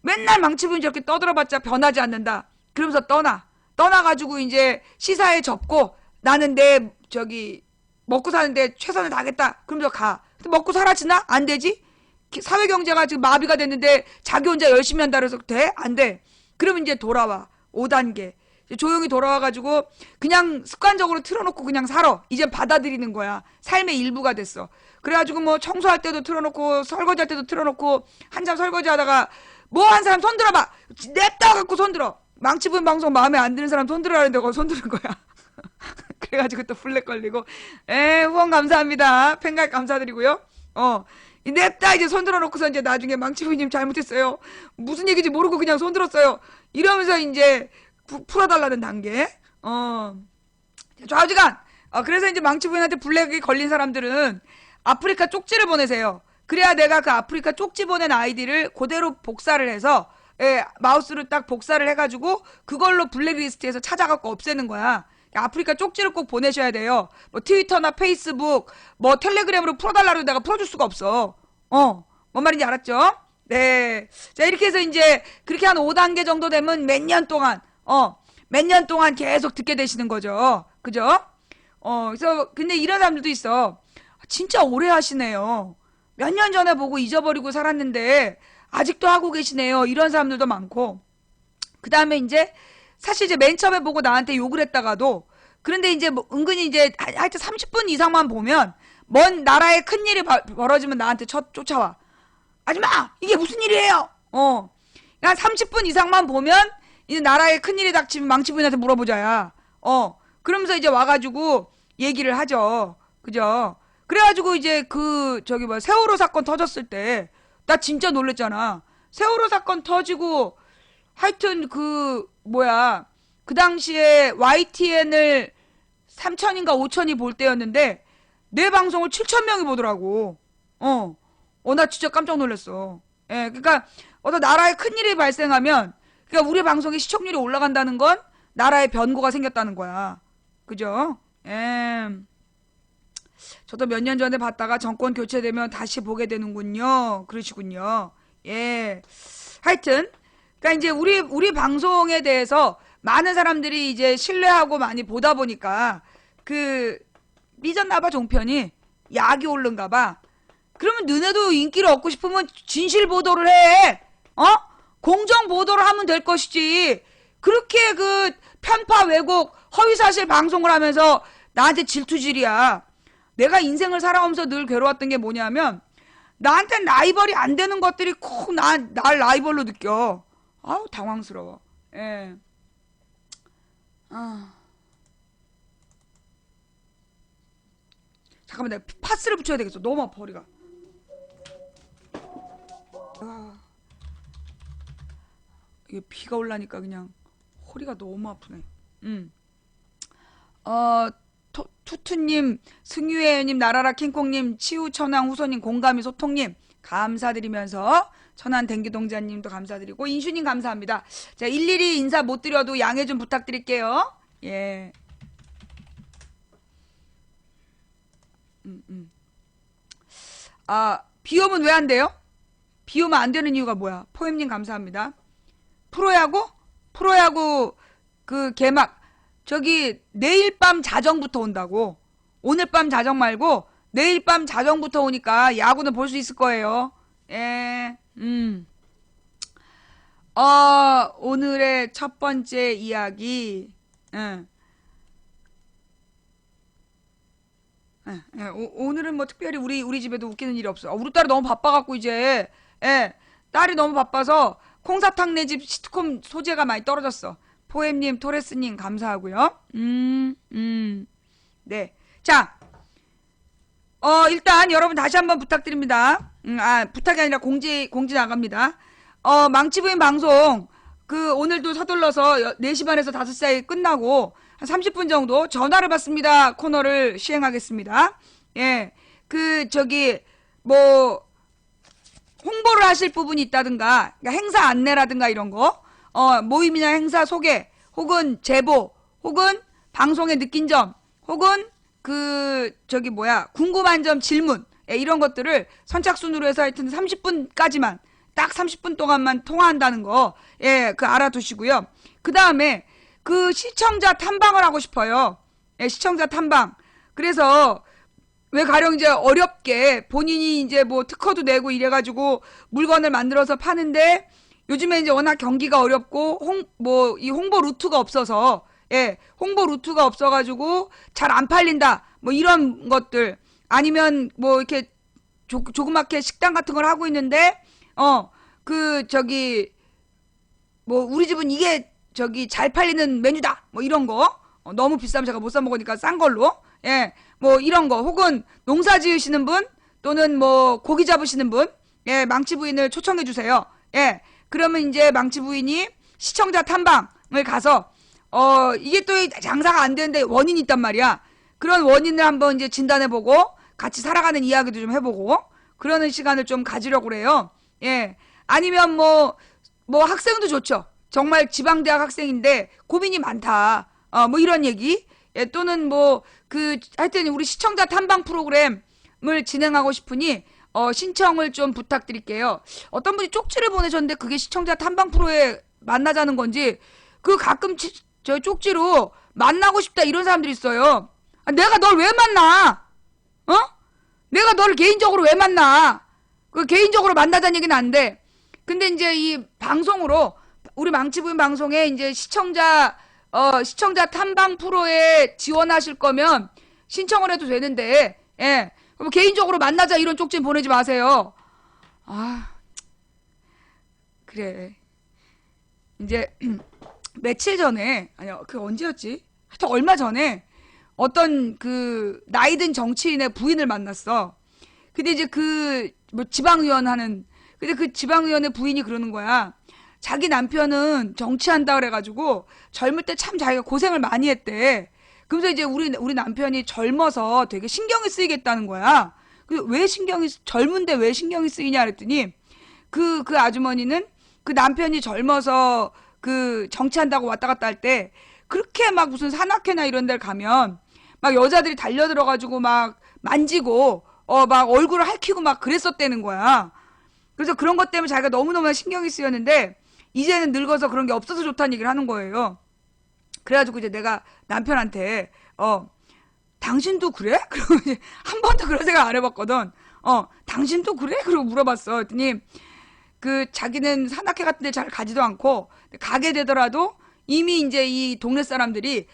Speaker 1: 맨날 망치 부인 저렇게 떠들어봤자 변하지 않는다. 그러면서 떠나가지고 이제 시사에 접고 나는 내 먹고 사는데 최선을 다하겠다. 그러면서 가. 먹고 살아지나? 안 되지? 사회경제가 지금 마비가 됐는데 자기 혼자 열심히 한다 그래서 돼? 안 돼. 그러면 이제 돌아와. 5단계. 조용히 돌아와가지고 그냥 습관적으로 틀어놓고 그냥 살아. 이제 받아들이는 거야. 삶의 일부가 됐어. 그래가지고 뭐 청소할 때도 틀어놓고 설거지할 때도 틀어놓고 한참 설거지하다가 뭐 한 사람 손 들어봐. 냅다 갖고 손 들어. 망치부인 방송 마음에 안 드는 사람 손 들으라는데 그거 손 드는 거야. 그래가지고 또 블랙 걸리고. 후원 감사합니다. 팬가입 감사드리고요. 냅다 이제 손 들어놓고서 이제 나중에 망치부인님 잘못했어요. 무슨 얘기인지 모르고 그냥 손 들었어요. 이러면서 이제 풀어달라는 단계. 좌우지간. 그래서 이제 망치부인한테 블랙이 걸린 사람들은 아프리카 쪽지를 보내세요. 그래야 내가 그 아프리카 쪽지 보낸 아이디를 그대로 복사를 해서 마우스로 딱 복사를 해가지고 그걸로 블랙리스트에서 찾아갖고 없애는 거야. 아프리카 쪽지를 꼭 보내셔야 돼요. 뭐 트위터나 페이스북, 뭐 텔레그램으로 풀어달라고 내가 풀어줄 수가 없어. 뭔 말인지 알았죠? 네. 자, 이렇게 해서 이제 그렇게 한 5단계 정도 되면 몇 년 동안 계속 듣게 되시는 거죠. 그죠? 그래서 근데 이런 사람들도 있어. 진짜 오래 하시네요. 몇 년 전에 보고 잊어버리고 살았는데 아직도 하고 계시네요. 이런 사람들도 많고. 그 다음에 이제 사실 이제 맨 처음에 보고 나한테 욕을 했다가도 그런데 이제 뭐 은근히 이제 하여튼 30분 이상만 보면 먼 나라에 큰일이 벌어지면 나한테 쫓아와. 아줌마 이게 무슨 일이에요? 한 30분 이상만 보면 이제 나라에 큰일이 닥치면 망치부인한테 물어보자야. 그러면서 이제 와가지고 얘기를 하죠. 그죠? 그래가지고 이제 세월호 사건 터졌을 때 나 진짜 놀랬잖아. 세월호 사건 터지고 하여튼 그 당시에 YTN을 3천인가 5천이 볼 때였는데 내 방송을 7천 명이 보더라고. 나 진짜 깜짝 놀랐어. 예, 그러니까 나라에 큰일이 발생하면 그러니까 우리 방송의 시청률이 올라간다는 건 나라에 변고가 생겼다는 거야. 그죠? 저도 몇 년 전에 봤다가 정권 교체되면 다시 보게 되는군요. 그러시군요. 예. 하여튼 그러니까 이제 우리 방송에 대해서 많은 사람들이 이제 신뢰하고 많이 보다 보니까 삐졌나봐 종편이 약이 오른가봐. 그러면 너네도 인기를 얻고 싶으면 진실 보도를 해. 공정 보도를 하면 될 것이지. 그렇게 편파 왜곡 허위사실 방송을 하면서 나한테 질투질이야. 내가 인생을 살아오면서 늘 괴로웠던 게 뭐냐면 나한테 라이벌이 안 되는 것들이 콕 날 라이벌로 느껴. 아우 당황스러워. 예. 잠깐만 내가 파스를 붙여야 되겠어. 너무 아파 허리가. 이게 비가 올라니까 그냥 허리가 너무 아프네. 투투님, 승유혜님, 나라라 킹콩님, 치우천왕 후손님, 공감이 소통님 감사드리면서 천안 댕기동자님도 감사드리고 인슈님 감사합니다. 자, 일일이 인사 못 드려도 양해 좀 부탁드릴게요. 예. 비오면 왜 안 돼요? 비오면 안 되는 이유가 뭐야? 포엠님 감사합니다. 프로야구? 프로야구 그 개막 저기 내일 밤 자정부터 온다고. 오늘 밤 자정 말고 내일 밤 자정부터 오니까 야구는 볼 수 있을 거예요. 예. 오늘의 첫 번째 이야기. 예. 오늘은 뭐 특별히 우리 집에도 웃기는 일이 없어. 우리 딸이 너무 바빠갖고 이제 예, 딸이 너무 바빠서 콩사탕 내 집 시트콤 소재가 많이 떨어졌어. 포엠님, 토레스님 감사하고요. 네. 자, 일단 여러분 다시 한번 부탁드립니다. 부탁이 아니라 공지 나갑니다. 망치부인 방송 그 오늘도 서둘러서 4시 반에서 5시 사이에 끝나고 한 30분 정도 전화를 받습니다 코너를 시행하겠습니다. 예. 그 저기 뭐 홍보를 하실 부분이 있다든가 그러니까 행사 안내라든가 이런 거 모임이나 행사 소개 혹은 제보 혹은 방송에 느낀 점 혹은 그 저기 뭐야 궁금한 점 질문 이런 것들을 선착순으로 해서 하여튼 30분까지만 딱 30분 동안만 통화한다는 거 예, 그 알아두시고요. 그 다음에 그 시청자 탐방을 하고 싶어요. 예, 시청자 탐방. 그래서 왜 가령 이제 어렵게 본인이 이제 뭐 특허도 내고 이래가지고 물건을 만들어서 파는데 요즘에 이제 워낙 경기가 어렵고 이 홍보 루트가 없어서 예, 홍보 루트가 없어가지고 잘 안 팔린다. 뭐 이런 것들 아니면 뭐 이렇게 조그맣게 식당 같은 걸 하고 있는데 그 저기 뭐 우리 집은 이게 저기 잘 팔리는 메뉴다. 뭐 이런 거 너무 비싸면 제가 못 사 먹으니까 싼 걸로 예, 뭐 이런 거 혹은 농사 지으시는 분 또는 뭐 고기 잡으시는 분 예, 망치 부인을 초청해 주세요. 예, 그러면 이제 망치 부인이 시청자 탐방을 가서 이게 또 장사가 안 되는데 원인이 있단 말이야. 그런 원인을 한번 이제 진단해보고 같이 살아가는 이야기도 좀 해보고 그러는 시간을 좀 가지려고 그래요. 예, 아니면 뭐 학생도 좋죠. 정말 지방대학 학생인데 고민이 많다. 뭐 이런 얘기. 예, 또는 뭐 하여튼 우리 시청자 탐방 프로그램을 진행하고 싶으니 신청을 좀 부탁드릴게요. 어떤 분이 쪽지를 보내셨는데 그게 시청자 탐방 프로에 만나자는 건지 그 가끔 저 쪽지로 만나고 싶다 이런 사람들이 있어요. 내가 널 왜 만나? 내가 너를 개인적으로 왜 만나? 그 개인적으로 만나자는 얘기는 안 돼. 근데 이제 이 방송으로 우리 망치부인 방송에 이제 시청자 탐방 프로에 지원하실 거면 신청을 해도 되는데, 예. 그럼 개인적으로 만나자 이런 쪽지 보내지 마세요. 그래. 이제 며칠 전에 아니요 그 언제였지? 하여튼 얼마 전에 어떤 그 나이든 정치인의 부인을 만났어. 근데 이제 뭐 지방의원 하는 근데 그 지방의원의 부인이 그러는 거야. 자기 남편은 정치한다 그래가지고 젊을 때 참 자기가 고생을 많이 했대. 그러면서 이제 우리 남편이 젊어서 되게 신경이 쓰이겠다는 거야. 왜 젊은데 왜 신경이 쓰이냐 그랬더니 그 아주머니는 그 남편이 젊어서 그 정치한다고 왔다 갔다 할 때 그렇게 막 무슨 산악회나 이런 데를 가면 막 여자들이 달려들어가지고 막 만지고 막 얼굴을 핥히고 막 그랬었다는 거야. 그래서 그런 것 때문에 자기가 너무너무 신경이 쓰였는데 이제는 늙어서 그런 게 없어서 좋다는 얘기를 하는 거예요. 그래가지고 이제 내가 남편한테 당신도 그래? 그러고 이제 한 번도 그런 생각 안 해봤거든. 당신도 그래? 그러고 물어봤어. 그랬더니 그 자기는 산악회 같은 데 잘 가지도 않고 가게 되더라도 이미 이제 이 동네 사람들이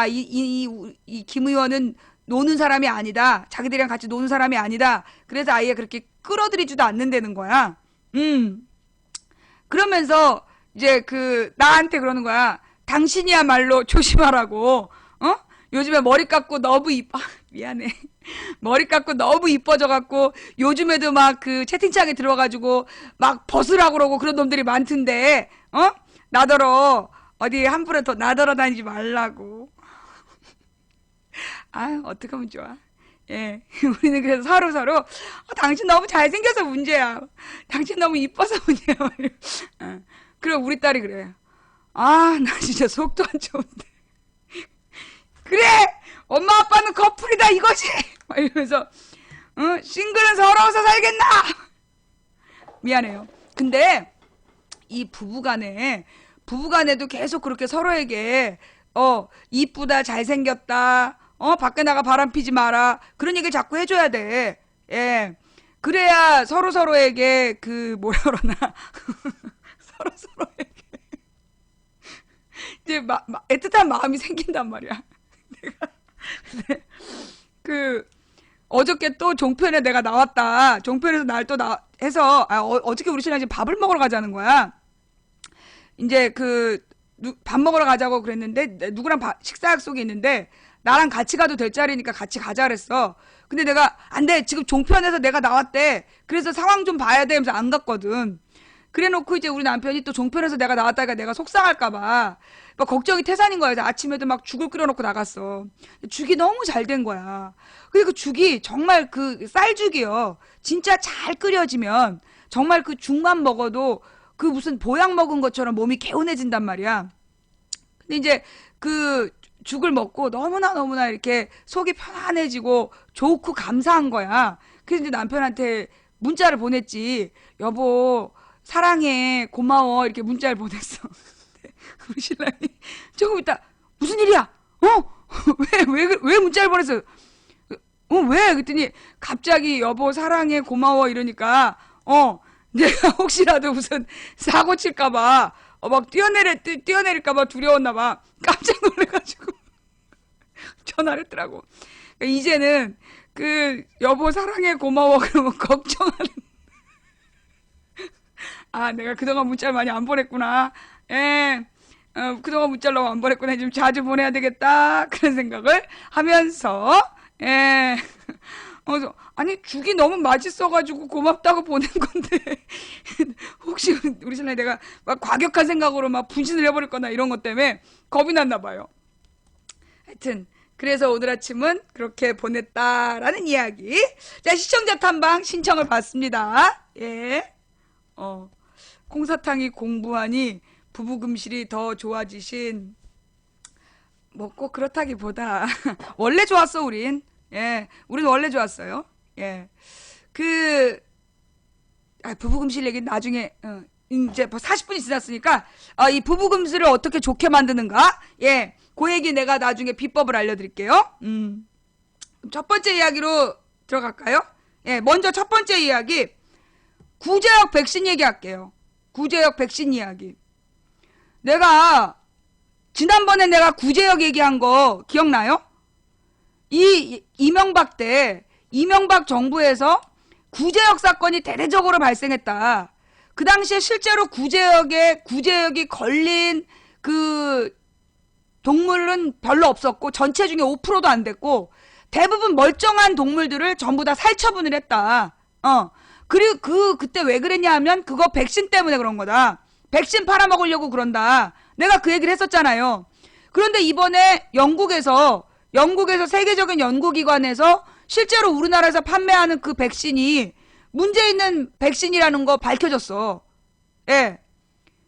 Speaker 1: 이 김 의원은 노는 사람이 아니다. 자기들이랑 같이 노는 사람이 아니다. 그래서 아예 그렇게 끌어들이지도 않는다는 거야. 그러면서 이제 나한테 그러는 거야. 당신이야말로 조심하라고. 요즘에 머리 깎고 너무 미안해. 머리 깎고 너무 이뻐져갖고 요즘에도 막 그 채팅창에 들어가가지고 막 벗으라고 그러고 그런 놈들이 많던데 나더러 어디 함부로 더 나더러 다니지 말라고. 어떡하면 좋아. 예, 우리는 그래서 서로 당신 너무 잘생겨서 문제야. 당신 너무 이뻐서 문제야. 그럼 우리 딸이 그래. 나 진짜 속도 안 좋은데. 그래! 엄마 아빠는 커플이다 이거지! 막 이러면서 싱글은 서러워서 살겠나! 미안해요. 근데 이 부부간에 부부간에도 계속 그렇게 서로에게 이쁘다, 잘생겼다, 밖에 나가 바람 피지 마라, 그런 얘기를 자꾸 해줘야 돼. 예. 그래야 서로 서로에게 그 뭐라 그러나 서로 서로에게 이제 애틋한 마음이 생긴단 말이야. 내가 근데 그 어저께 또 종편에 내가 나왔다. 종편에서 날 또 해서 어저께 우리 신랑 지금 밥을 먹으러 가자는 거야. 이제 밥 먹으러 가자고 그랬는데 누구랑 식사 약속이 있는데 나랑 같이 가도 될 자리니까 같이 가자 그랬어. 근데 내가 안 돼. 지금 종편에서 내가 나왔대. 그래서 상황 좀 봐야 돼. 하면서 안 갔거든. 그래 놓고 이제 우리 남편이 또 종편에서 내가 나왔다니까 내가 속상할까봐 막 걱정이 태산인 거야. 그래서 아침에도 막 죽을 끓여놓고 나갔어. 죽이 너무 잘 된 거야. 근데 그 죽이 정말 그 쌀죽이요. 진짜 잘 끓여지면 정말 그 죽만 먹어도 그 무슨 보약 먹은 것처럼 몸이 개운해진단 말이야. 근데 이제 그 죽을 먹고 너무나 이렇게 속이 편안해지고 좋고 감사한 거야. 그래서 이제 남편한테 문자를 보냈지. 여보, 사랑해, 고마워. 이렇게 문자를 보냈어. 우리 신랑이 조금 있다. 무슨 일이야? 왜 문자를 보냈어? 왜? 그랬더니 갑자기 여보, 사랑해, 고마워. 이러니까, 내가 혹시라도 무슨 사고 칠까봐, 막 뛰어내릴까봐 두려웠나봐. 깜짝 놀래가지고 전화를 했더라고. 그러니까 이제는 여보 사랑해 고마워 그러면 걱정하는. 내가 그동안 문자를 많이 안 보냈구나. 예. 그동안 문자를 너무 안 보냈구나. 좀 자주 보내야 되겠다. 그런 생각을 하면서, 예. 아니, 죽이 너무 맛있어가지고 고맙다고 보낸 건데, 혹시 우리 신랑이 내가 막 과격한 생각으로 막 분신을 해버릴 거나 이런 것 때문에 겁이 났나 봐요. 하여튼, 그래서 오늘 아침은 그렇게 보냈다라는 이야기. 자, 시청자 탐방 신청을 받습니다. 예. 콩사탕이 공부하니 부부금실이 더 좋아지신, 뭐 꼭 그렇다기보다, 원래 좋았어, 우린. 예. 우린 원래 좋았어요. 예. 부부금실 얘기는 나중에, 이제 40분이 지났으니까, 이 부부금실을 어떻게 좋게 만드는가? 예. 그 얘기 내가 나중에 비법을 알려드릴게요. 첫 번째 이야기로 들어갈까요? 예. 먼저 첫 번째 이야기. 구제역 백신 얘기할게요. 구제역 백신 이야기. 지난번에 내가 구제역 얘기한 거 기억나요? 이명박 때, 이명박 정부에서 구제역 사건이 대대적으로 발생했다. 그 당시에 실제로 구제역이 걸린 동물은 별로 없었고, 전체 중에 5%도 안 됐고, 대부분 멀쩡한 동물들을 전부 다 살처분을 했다. 그리고 그때 왜 그랬냐 하면, 그거 백신 때문에 그런 거다. 백신 팔아먹으려고 그런다. 내가 그 얘기를 했었잖아요. 그런데 이번에 영국에서 세계적인 연구기관에서 실제로 우리나라에서 판매하는 그 백신이 문제 있는 백신이라는 거 밝혀졌어. 예.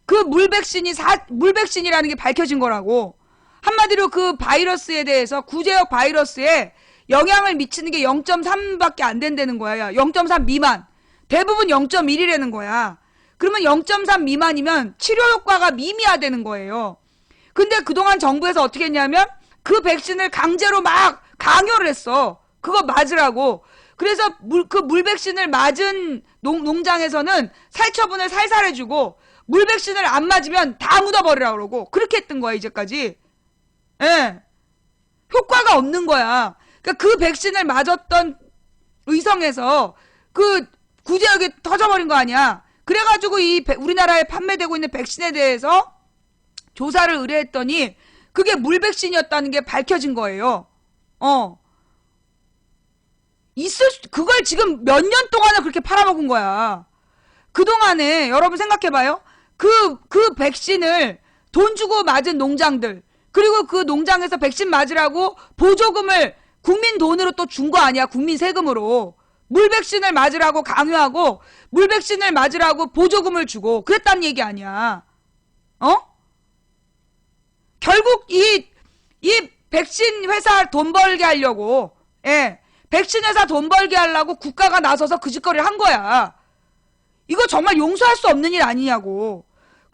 Speaker 1: 그 물백신이라는 게 밝혀진 거라고. 한마디로 그 바이러스에 대해서, 구제역 바이러스에 영향을 미치는 게 0.3밖에 안 된다는 거야. 0.3 미만. 대부분 0.1이라는 거야. 그러면 0.3 미만이면 치료 효과가 미미하다는 거예요. 근데 그동안 정부에서 어떻게 했냐면 그 백신을 강제로 막 강요를 했어. 그거 맞으라고. 그래서 그 물백신을 맞은 농장에서는 살처분을 살살 해주고, 물백신을 안 맞으면 다 묻어버리라고 그러고, 그렇게 했던 거야, 이제까지. 예. 효과가 없는 거야. 그러니까 그 백신을 맞았던 의성에서 그 구제역이 터져버린 거 아니야. 그래가지고 우리나라에 판매되고 있는 백신에 대해서 조사를 의뢰했더니 그게 물백신이었다는 게 밝혀진 거예요. 그걸 지금 몇 년 동안을 그렇게 팔아먹은 거야. 그동안에 여러분 생각해봐요. 그 백신을 돈 주고 맞은 농장들, 그리고 그 농장에서 백신 맞으라고 보조금을 국민 돈으로 또 준 거 아니야. 국민 세금으로. 물백신을 맞으라고 강요하고, 물백신을 맞으라고 보조금을 주고 그랬다는 얘기 아니야. 결국 이 백신 회사 돈 벌게 하려고, 예, 백신 회사 돈 벌게 하려고 국가가 나서서 그 짓거리를 한 거야. 이거 정말 용서할 수 없는 일 아니냐고.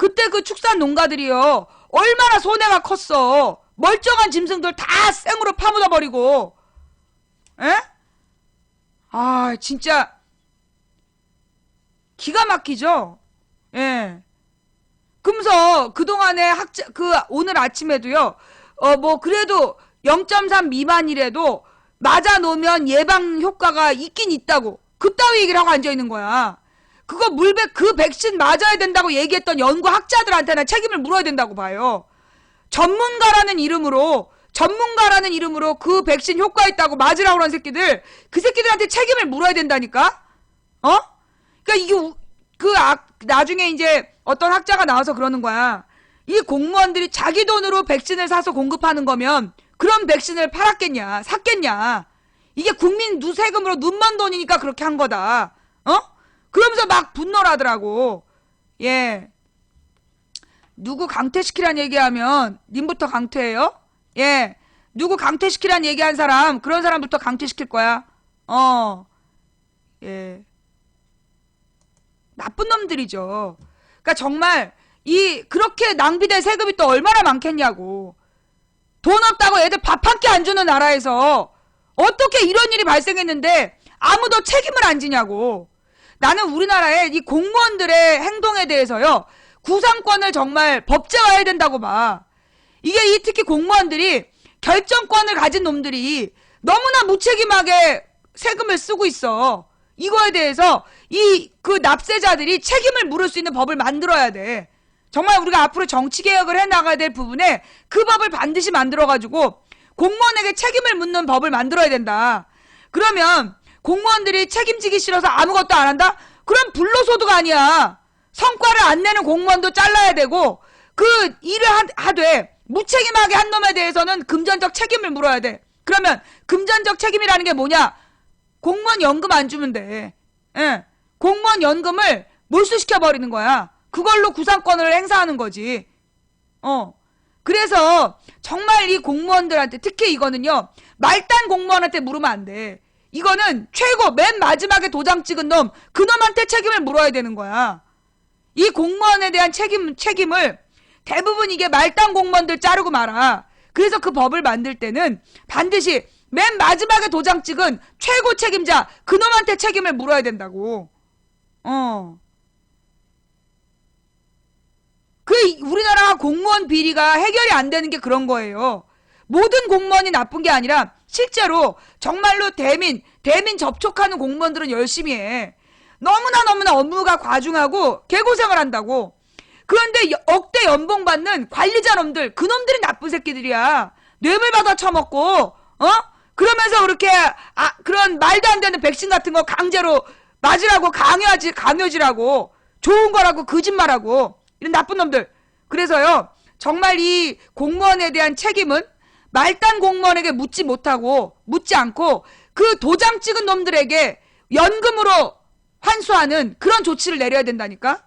Speaker 1: 그때 그 축산 농가들이요. 얼마나 손해가 컸어. 멀쩡한 짐승들 다 생으로 파묻어 버리고. 에? 아, 진짜 기가 막히죠? 예. 그러면서 그동안에 오늘 아침에도요, 뭐, 그래도 0.3 미만이라도 맞아 놓으면 예방 효과가 있긴 있다고. 그따위 얘기를 하고 앉아있는 거야. 그거 그 백신 맞아야 된다고 얘기했던 연구 학자들한테는 책임을 물어야 된다고 봐요. 전문가라는 이름으로 그 백신 효과 있다고 맞으라고 그런 새끼들, 그 새끼들한테 책임을 물어야 된다니까? 그러니까 이게, 나중에 이제 어떤 학자가 나와서 그러는 거야. 이 공무원들이 자기 돈으로 백신을 사서 공급하는 거면 그런 백신을 팔았겠냐, 샀겠냐. 이게 국민 세금으로 눈먼 돈이니까 그렇게 한 거다. 그러면서 막 분노를 하더라고. 예. 누구 강퇴시키란 얘기하면 님부터 강퇴해요? 예. 누구 강퇴시키란 얘기한 사람, 그런 사람부터 강퇴시킬 거야. 예. 나쁜 놈들이죠. 그러니까 정말 그렇게 낭비된 세금이 또 얼마나 많겠냐고. 돈 없다고 애들 밥 한 끼 안 주는 나라에서 어떻게 이런 일이 발생했는데 아무도 책임을 안 지냐고. 나는 우리나라의 이 공무원들의 행동에 대해서요, 구상권을 정말 법제화해야 된다고 봐. 이게 특히 공무원들이 결정권을 가진 놈들이 너무나 무책임하게 세금을 쓰고 있어. 이거에 대해서 그 납세자들이 책임을 물을 수 있는 법을 만들어야 돼. 정말 우리가 앞으로 정치개혁을 해나가야 될 부분에 그 법을 반드시 만들어가지고 공무원에게 책임을 묻는 법을 만들어야 된다. 그러면 공무원들이 책임지기 싫어서 아무것도 안 한다? 그럼 불로소득 아니야. 성과를 안 내는 공무원도 잘라야 되고, 그 일을 하되 무책임하게 한 놈에 대해서는 금전적 책임을 물어야 돼. 그러면 금전적 책임이라는 게 뭐냐? 공무원 연금 안 주면 돼. 예. 공무원 연금을 몰수시켜버리는 거야. 그걸로 구상권을 행사하는 거지. 그래서 정말 이 공무원들한테, 특히 이거는요, 말단 공무원한테 물으면 안 돼. 이거는 최고 맨 마지막에 도장 찍은 놈, 그놈한테 책임을 물어야 되는 거야. 이 공무원에 대한 책임을 대부분 이게 말단 공무원들 자르고 말아. 그래서 그 법을 만들 때는 반드시 맨 마지막에 도장 찍은 최고 책임자, 그놈한테 책임을 물어야 된다고. 우리나라 공무원 비리가 해결이 안 되는 게 그런 거예요. 모든 공무원이 나쁜 게 아니라 실제로 정말로 대민 접촉하는 공무원들은 열심히 해. 너무나 업무가 과중하고 개고생을 한다고. 그런데 억대 연봉 받는 관리자 놈들, 그놈들이 나쁜 새끼들이야. 뇌물 받아 처먹고, 그러면서 그렇게 그런 말도 안 되는 백신 같은 거 강제로 맞으라고 강요지라고, 좋은 거라고 거짓말하고, 이런 나쁜 놈들. 그래서요, 정말 이 공무원에 대한 책임은 말단 공무원에게 묻지 않고 그 도장 찍은 놈들에게 연금으로 환수하는 그런 조치를 내려야 된다니까.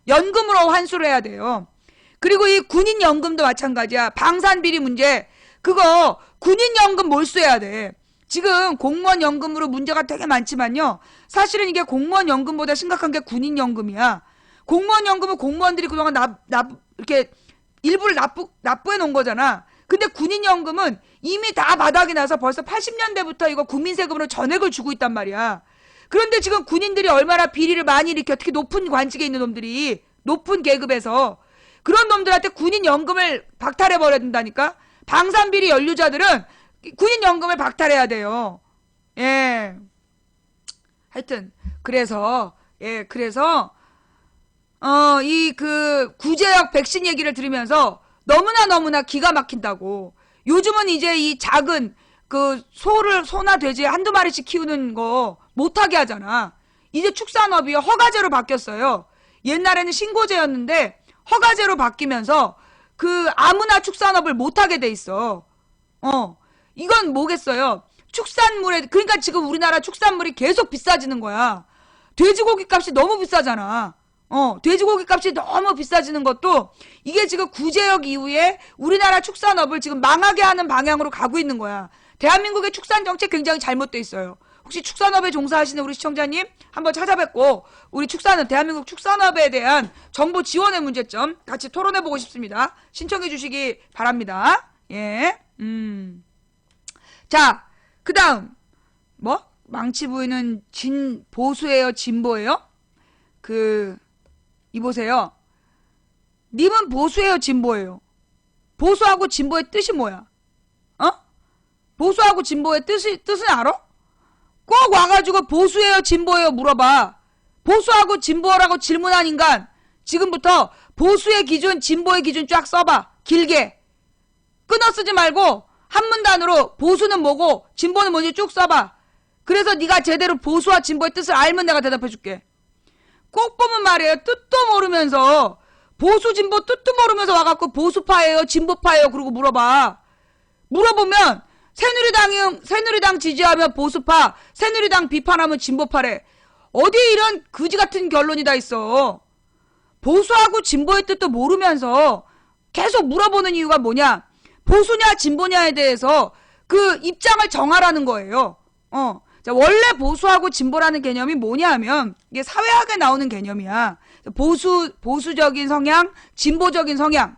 Speaker 1: 연금으로 환수를 해야 돼요. 그리고 이 군인연금도 마찬가지야. 방산비리 문제, 그거 군인연금 몰수해야 돼. 지금 공무원연금으로 문제가 되게 많지만요, 사실은 이게 공무원연금보다 심각한 게 군인연금이야. 공무원연금은 공무원들이 그동안 이렇게 일부를 납부해 놓은 거잖아. 근데 군인연금은 이미 다 바닥이 나서 벌써 80년대부터 이거 국민세금으로 전액을 주고 있단 말이야. 그런데 지금 군인들이 얼마나 비리를 많이 일으켜, 특히 높은 관직에 있는 놈들이, 높은 계급에서, 그런 놈들한테 군인연금을 박탈해버려야 된다니까. 방산비리 연루자들은 군인연금을 박탈해야 돼요. 예. 하여튼 그래서 구제역 백신 얘기를 들으면서 너무나 기가 막힌다고. 요즘은 이제 이 작은 소나 돼지 한두 마리씩 키우는 거 못하게 하잖아. 이제 축산업이 허가제로 바뀌었어요. 옛날에는 신고제였는데 허가제로 바뀌면서 아무나 축산업을 못하게 돼 있어. 이건 뭐겠어요? 그러니까 지금 우리나라 축산물이 계속 비싸지는 거야. 돼지고기 값이 너무 비싸잖아. 돼지고기 값이 너무 비싸지는 것도 이게 지금 구제역 이후에 우리나라 축산업을 지금 망하게 하는 방향으로 가고 있는 거야. 대한민국의 축산 정책 굉장히 잘못돼 있어요. 혹시 축산업에 종사하시는 우리 시청자님 한번 찾아뵙고 우리 축산업, 대한민국 축산업에 대한 정부 지원의 문제점 같이 토론해보고 싶습니다. 신청해 주시기 바랍니다. 예. 자, 그 다음 뭐? 망치 부인은 보수예요, 진보예요? 이보세요. 님은 보수예요, 진보예요? 보수하고 진보의 뜻이 뭐야? 어? 보수하고 진보의 뜻은 알아? 꼭 와가지고 보수예요, 진보예요 물어봐. 보수하고 진보라고 질문한 인간 지금부터 보수의 기준, 진보의 기준 쫙 써봐. 길게. 끊어 쓰지 말고 한 문단으로 보수는 뭐고 진보는 뭔지 쭉 써봐. 그래서 네가 제대로 보수와 진보의 뜻을 알면 내가 대답해줄게. 꼭 보면 말이에요. 뜻도 모르면서 보수 진보 뜻도 모르면서 와갖고 보수파예요, 진보파예요 그러고 물어봐. 물어보면 새누리당 지지하면 보수파, 새누리당 비판하면 진보파래. 어디 이런 그지 같은 결론이 다 있어. 보수하고 진보의 뜻도 모르면서 계속 물어보는 이유가 뭐냐? 보수냐 진보냐에 대해서 그 입장을 정하라는 거예요. 자, 원래 보수하고 진보라는 개념이 뭐냐 하면 이게 사회학에 나오는 개념이야. 보수적인 성향, 진보적인 성향.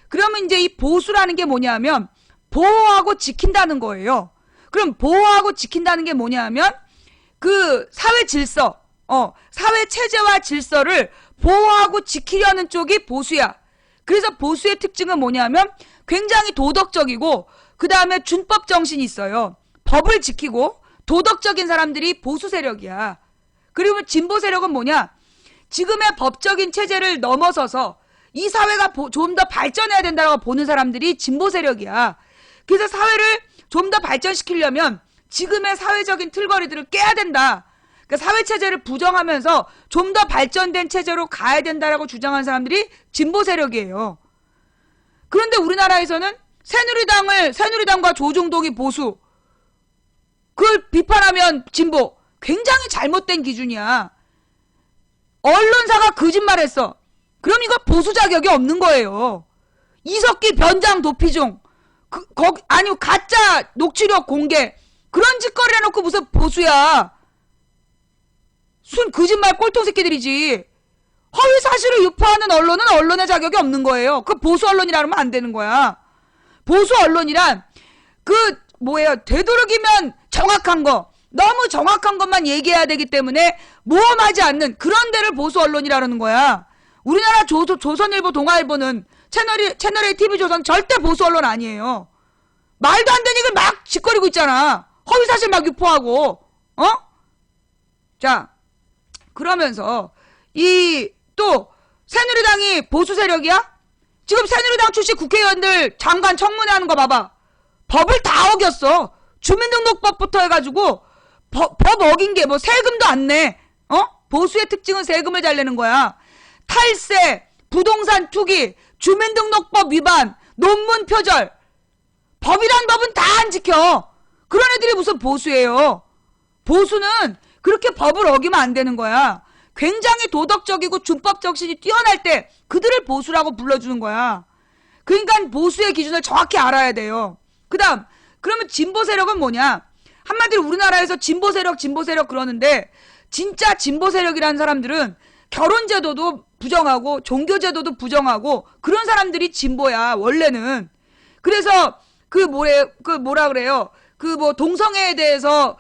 Speaker 1: 그러면 이제 이 보수라는 게 뭐냐 하면 보호하고 지킨다는 거예요. 그럼 보호하고 지킨다는 게 뭐냐 하면 그 사회 질서, 사회 체제와 질서를 보호하고 지키려는 쪽이 보수야. 그래서 보수의 특징은 뭐냐 하면 굉장히 도덕적이고 그 다음에 준법 정신이 있어요. 법을 지키고 도덕적인 사람들이 보수 세력이야. 그리고 진보 세력은 뭐냐? 지금의 법적인 체제를 넘어서서 이 사회가 좀 더 발전해야 된다고 보는 사람들이 진보 세력이야. 그래서 사회를 좀 더 발전시키려면 지금의 사회적인 틀거리들을 깨야 된다. 그러니까 사회 체제를 부정하면서 좀 더 발전된 체제로 가야 된다라고 주장하는 사람들이 진보 세력이에요. 그런데 우리나라에서는 새누리당과 조중동이 보수, 그걸 비판하면 진보. 굉장히 잘못된 기준이야. 언론사가 거짓말했어. 그럼 이거 보수 자격이 없는 거예요. 이석기 변장 도피종, 아니 가짜 녹취록 공개, 그런 짓거리 해놓고 무슨 보수야. 순 거짓말 꼴통 새끼들이지. 허위 사실을 유포하는 언론은 언론의 자격이 없는 거예요. 그 보수 언론이라면 안 되는 거야. 보수 언론이란 되도록이면 정확한 거, 너무 정확한 것만 얘기해야 되기 때문에 모험하지 않는 그런 데를 보수 언론이라는 거야. 우리나라 조선일보, 동아일보는 채널A, TV조선 절대 보수 언론 아니에요. 말도 안 되는 얘기를 막 짓거리고 있잖아. 허위사실 막 유포하고. 자, 그러면서 또 새누리당이 보수 세력이야? 지금 새누리당 출신 국회의원들 장관 청문회 하는 거 봐봐. 법을 다 어겼어. 주민등록법부터 해가지고 법 어긴 게 세금도 안 내. 보수의 특징은 세금을 잘 내는 거야. 탈세, 부동산 투기, 주민등록법 위반, 논문 표절. 법이란 법은 다 안 지켜. 그런 애들이 무슨 보수예요. 보수는 그렇게 법을 어기면 안 되는 거야. 굉장히 도덕적이고 준법 정신이 뛰어날 때 그들을 보수라고 불러주는 거야. 그러니까 보수의 기준을 정확히 알아야 돼요. 그러면 진보 세력은 뭐냐? 한마디로 우리나라에서 진보 세력 그러는데 진짜 진보 세력이라는 사람들은 결혼제도도 부정하고 종교제도도 부정하고 그런 사람들이 진보야, 원래는. 그래서 뭐라 그래요? 동성애에 대해서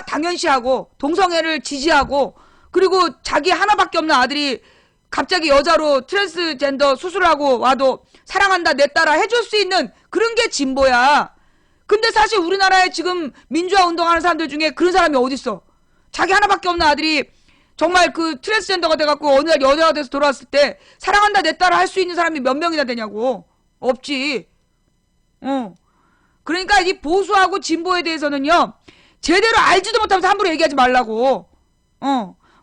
Speaker 1: 당연시하고 동성애를 지지하고 그리고 자기 하나밖에 없는 아들이 갑자기 여자로 트랜스젠더 수술하고 와도 사랑한다 내 딸아 해줄 수 있는 그런 게 진보야. 근데 사실 우리나라에 지금 민주화 운동하는 사람들 중에 그런 사람이 어딨어? 자기 하나밖에 없는 아들이 정말 트랜스젠더가 돼갖고 어느 날 여자가 돼서 돌아왔을 때 사랑한다 내 딸아 할 수 있는 사람이 몇 명이나 되냐고. 없지. 그러니까 이 보수하고 진보에 대해서는요, 제대로 알지도 못하면서 함부로 얘기하지 말라고.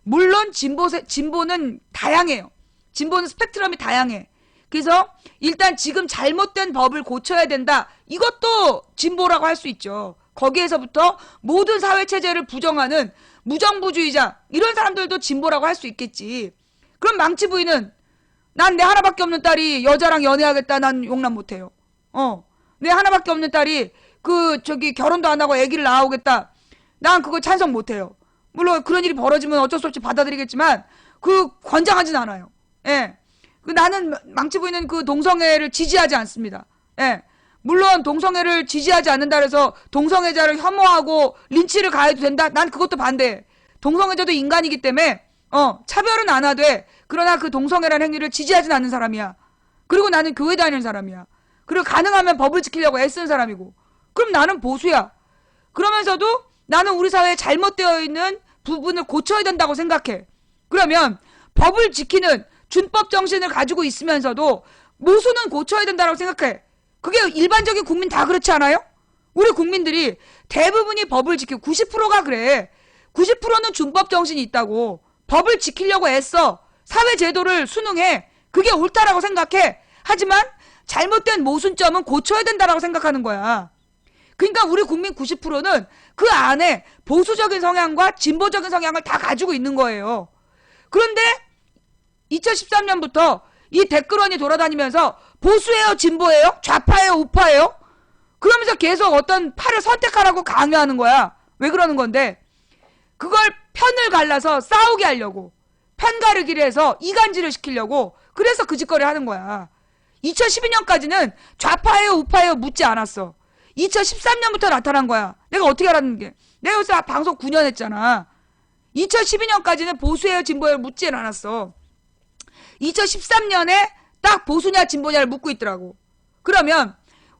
Speaker 1: 물론 진보는 다양해요. 진보는 스펙트럼이 다양해. 그래서 일단 지금 잘못된 법을 고쳐야 된다. 이것도 진보라고 할 수 있죠. 거기에서부터 모든 사회체제를 부정하는 무정부주의자 이런 사람들도 진보라고 할 수 있겠지. 그럼 망치 부인은 난 내 하나밖에 없는 딸이 여자랑 연애하겠다. 난 용납 못해요. 내 하나밖에 없는 딸이 결혼도 안 하고 아기를 낳아오겠다. 난 그거 찬성 못해요. 물론 그런 일이 벌어지면 어쩔 수 없이 받아들이겠지만 권장하진 않아요. 예. 나는 망치 부인은 그 동성애를 지지하지 않습니다. 예. 물론 동성애를 지지하지 않는다 그래서 동성애자를 혐오하고 린치를 가해도 된다? 난 그것도 반대해. 동성애자도 인간이기 때문에 차별은 안 하되 그러나 그 동성애라는 행위를 지지하진 않는 사람이야. 그리고 나는 교회 다니는 사람이야. 그리고 가능하면 법을 지키려고 애쓰는 사람이고. 그럼 나는 보수야. 그러면서도 나는 우리 사회에 잘못되어 있는 부분을 고쳐야 된다고 생각해. 그러면 법을 지키는 준법 정신을 가지고 있으면서도 모순은 고쳐야 된다고 생각해. 그게 일반적인 국민 다 그렇지 않아요? 우리 국민들이 대부분이 법을 지키고 90%가 그래. 90%는 준법 정신이 있다고. 법을 지키려고 애써. 사회 제도를 순응해. 그게 옳다라고 생각해. 하지만 잘못된 모순점은 고쳐야 된다라고 생각하는 거야. 그러니까 우리 국민 90%는 그 안에 보수적인 성향과 진보적인 성향을 다 가지고 있는 거예요. 그런데 2013년부터 이 댓글원이 돌아다니면서 보수예요, 진보예요, 좌파예요, 우파예요? 그러면서 계속 어떤 파를 선택하라고 강요하는 거야. 왜 그러는 건데? 그걸 편을 갈라서 싸우게 하려고. 편 가르기를 해서 이간질을 시키려고. 그래서 그 짓거리 하는 거야. 2012년까지는 좌파예요, 우파예요 묻지 않았어. 2013년부터 나타난 거야. 내가 어떻게 알았는 게? 내가 요새 방송 9년 했잖아. 2012년까지는 보수예요, 진보예요 묻지는 않았어. 2013년에 딱 보수냐 진보냐를 묻고 있더라고. 그러면